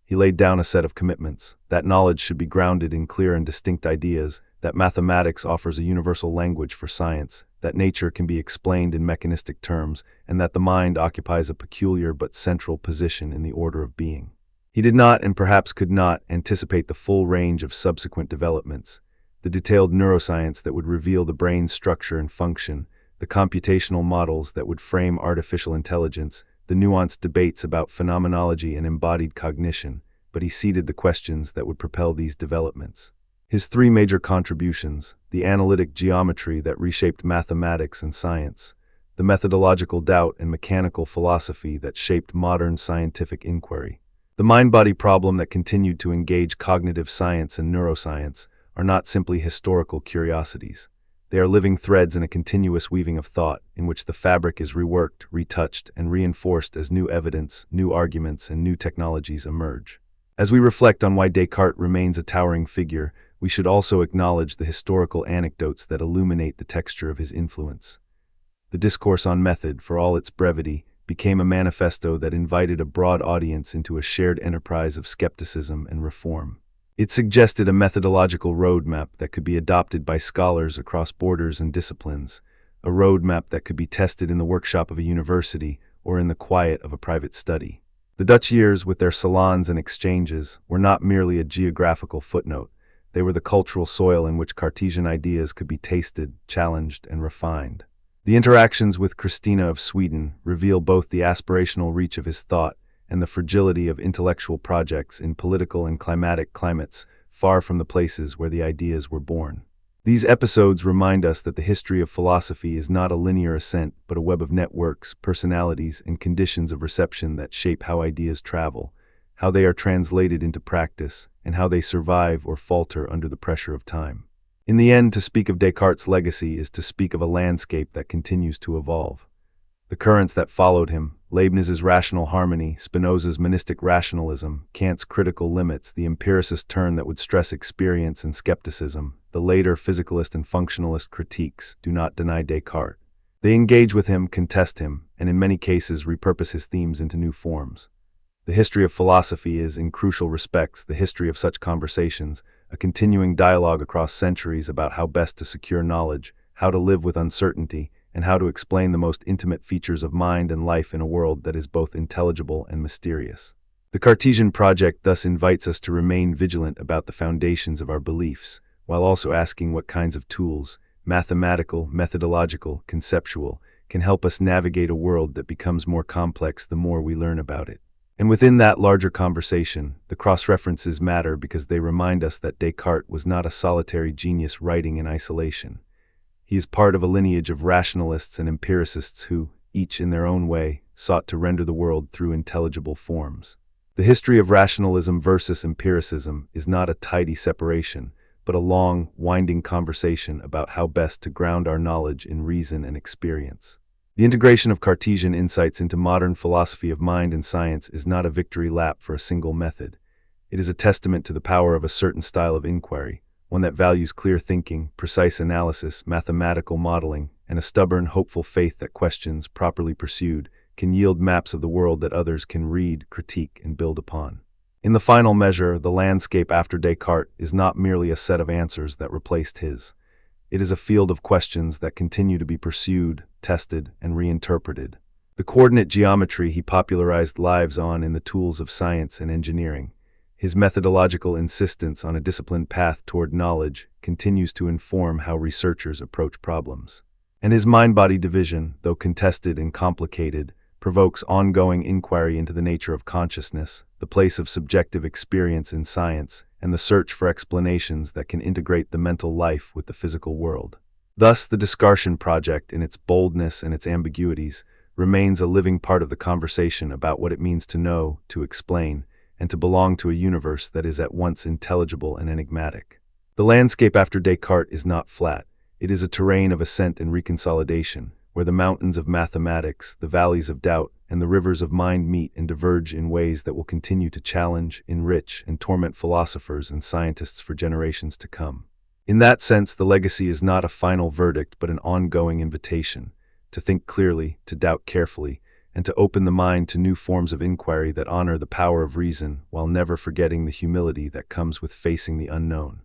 He laid down a set of commitments, that knowledge should be grounded in clear and distinct ideas, that mathematics offers a universal language for science, that nature can be explained in mechanistic terms, and that the mind occupies a peculiar but central position in the order of being. He did not, and perhaps could not, anticipate the full range of subsequent developments, the detailed neuroscience that would reveal the brain's structure and function, the computational models that would frame artificial intelligence, the nuanced debates about phenomenology and embodied cognition, but he seeded the questions that would propel these developments. His 3 major contributions, the analytic geometry that reshaped mathematics and science, the methodological doubt and mechanical philosophy that shaped modern scientific inquiry, the mind-body problem that continued to engage cognitive science and neuroscience, are not simply historical curiosities. They are living threads in a continuous weaving of thought, in which the fabric is reworked, retouched, and reinforced as new evidence, new arguments, and new technologies emerge. As we reflect on why Descartes remains a towering figure, we should also acknowledge the historical anecdotes that illuminate the texture of his influence. The Discourse on Method, for all its brevity, became a manifesto that invited a broad audience into a shared enterprise of skepticism and reform. It suggested a methodological roadmap that could be adopted by scholars across borders and disciplines, a roadmap that could be tested in the workshop of a university or in the quiet of a private study. The Dutch years, with their salons and exchanges, were not merely a geographical footnote. They were the cultural soil in which Cartesian ideas could be tasted, challenged, and refined. The interactions with Christina of Sweden reveal both the aspirational reach of his thought and the fragility of intellectual projects in political and climatic climates far from the places where the ideas were born. These episodes remind us that the history of philosophy is not a linear ascent, but a web of networks, personalities, and conditions of reception that shape how ideas travel, how they are translated into practice, and how they survive or falter under the pressure of time. In the end, to speak of Descartes' legacy is to speak of a landscape that continues to evolve. The currents that followed him, Leibniz's rational harmony, Spinoza's monistic rationalism, Kant's critical limits, the empiricist turn that would stress experience and skepticism, the later physicalist and functionalist critiques, do not deny Descartes. They engage with him, contest him, and in many cases repurpose his themes into new forms. The history of philosophy is, in crucial respects, the history of such conversations, a continuing dialogue across centuries about how best to secure knowledge, how to live with uncertainty, and how to explain the most intimate features of mind and life in a world that is both intelligible and mysterious. The Cartesian project thus invites us to remain vigilant about the foundations of our beliefs, while also asking what kinds of tools, mathematical, methodological, conceptual, can help us navigate a world that becomes more complex the more we learn about it. And within that larger conversation, the cross-references matter because they remind us that Descartes was not a solitary genius writing in isolation. He is part of a lineage of rationalists and empiricists who, each in their own way, sought to render the world through intelligible forms. The history of rationalism versus empiricism is not a tidy separation, but a long, winding conversation about how best to ground our knowledge in reason and experience. The integration of Cartesian insights into modern philosophy of mind and science is not a victory lap for a single method. It is a testament to the power of a certain style of inquiry, one that values clear thinking, precise analysis, mathematical modeling, and a stubborn, hopeful faith that questions, properly pursued, can yield maps of the world that others can read, critique, and build upon. In the final measure, the landscape after Descartes is not merely a set of answers that replaced his. It is a field of questions that continue to be pursued, tested, and reinterpreted. The coordinate geometry he popularized lives on in the tools of science and engineering. His methodological insistence on a disciplined path toward knowledge continues to inform how researchers approach problems. And his mind-body division, though contested and complicated, provokes ongoing inquiry into the nature of consciousness, the place of subjective experience in science, and the search for explanations that can integrate the mental life with the physical world. Thus, the Discourse project, in its boldness and its ambiguities, remains a living part of the conversation about what it means to know, to explain, and to belong to a universe that is at once intelligible and enigmatic. The landscape after Descartes is not flat. It is a terrain of ascent and reconsolidation, where the mountains of mathematics, the valleys of doubt, and the rivers of mind meet and diverge in ways that will continue to challenge, enrich, and torment philosophers and scientists for generations to come. In that sense, the legacy is not a final verdict but an ongoing invitation to think clearly, to doubt carefully, and to open the mind to new forms of inquiry that honor the power of reason while never forgetting the humility that comes with facing the unknown.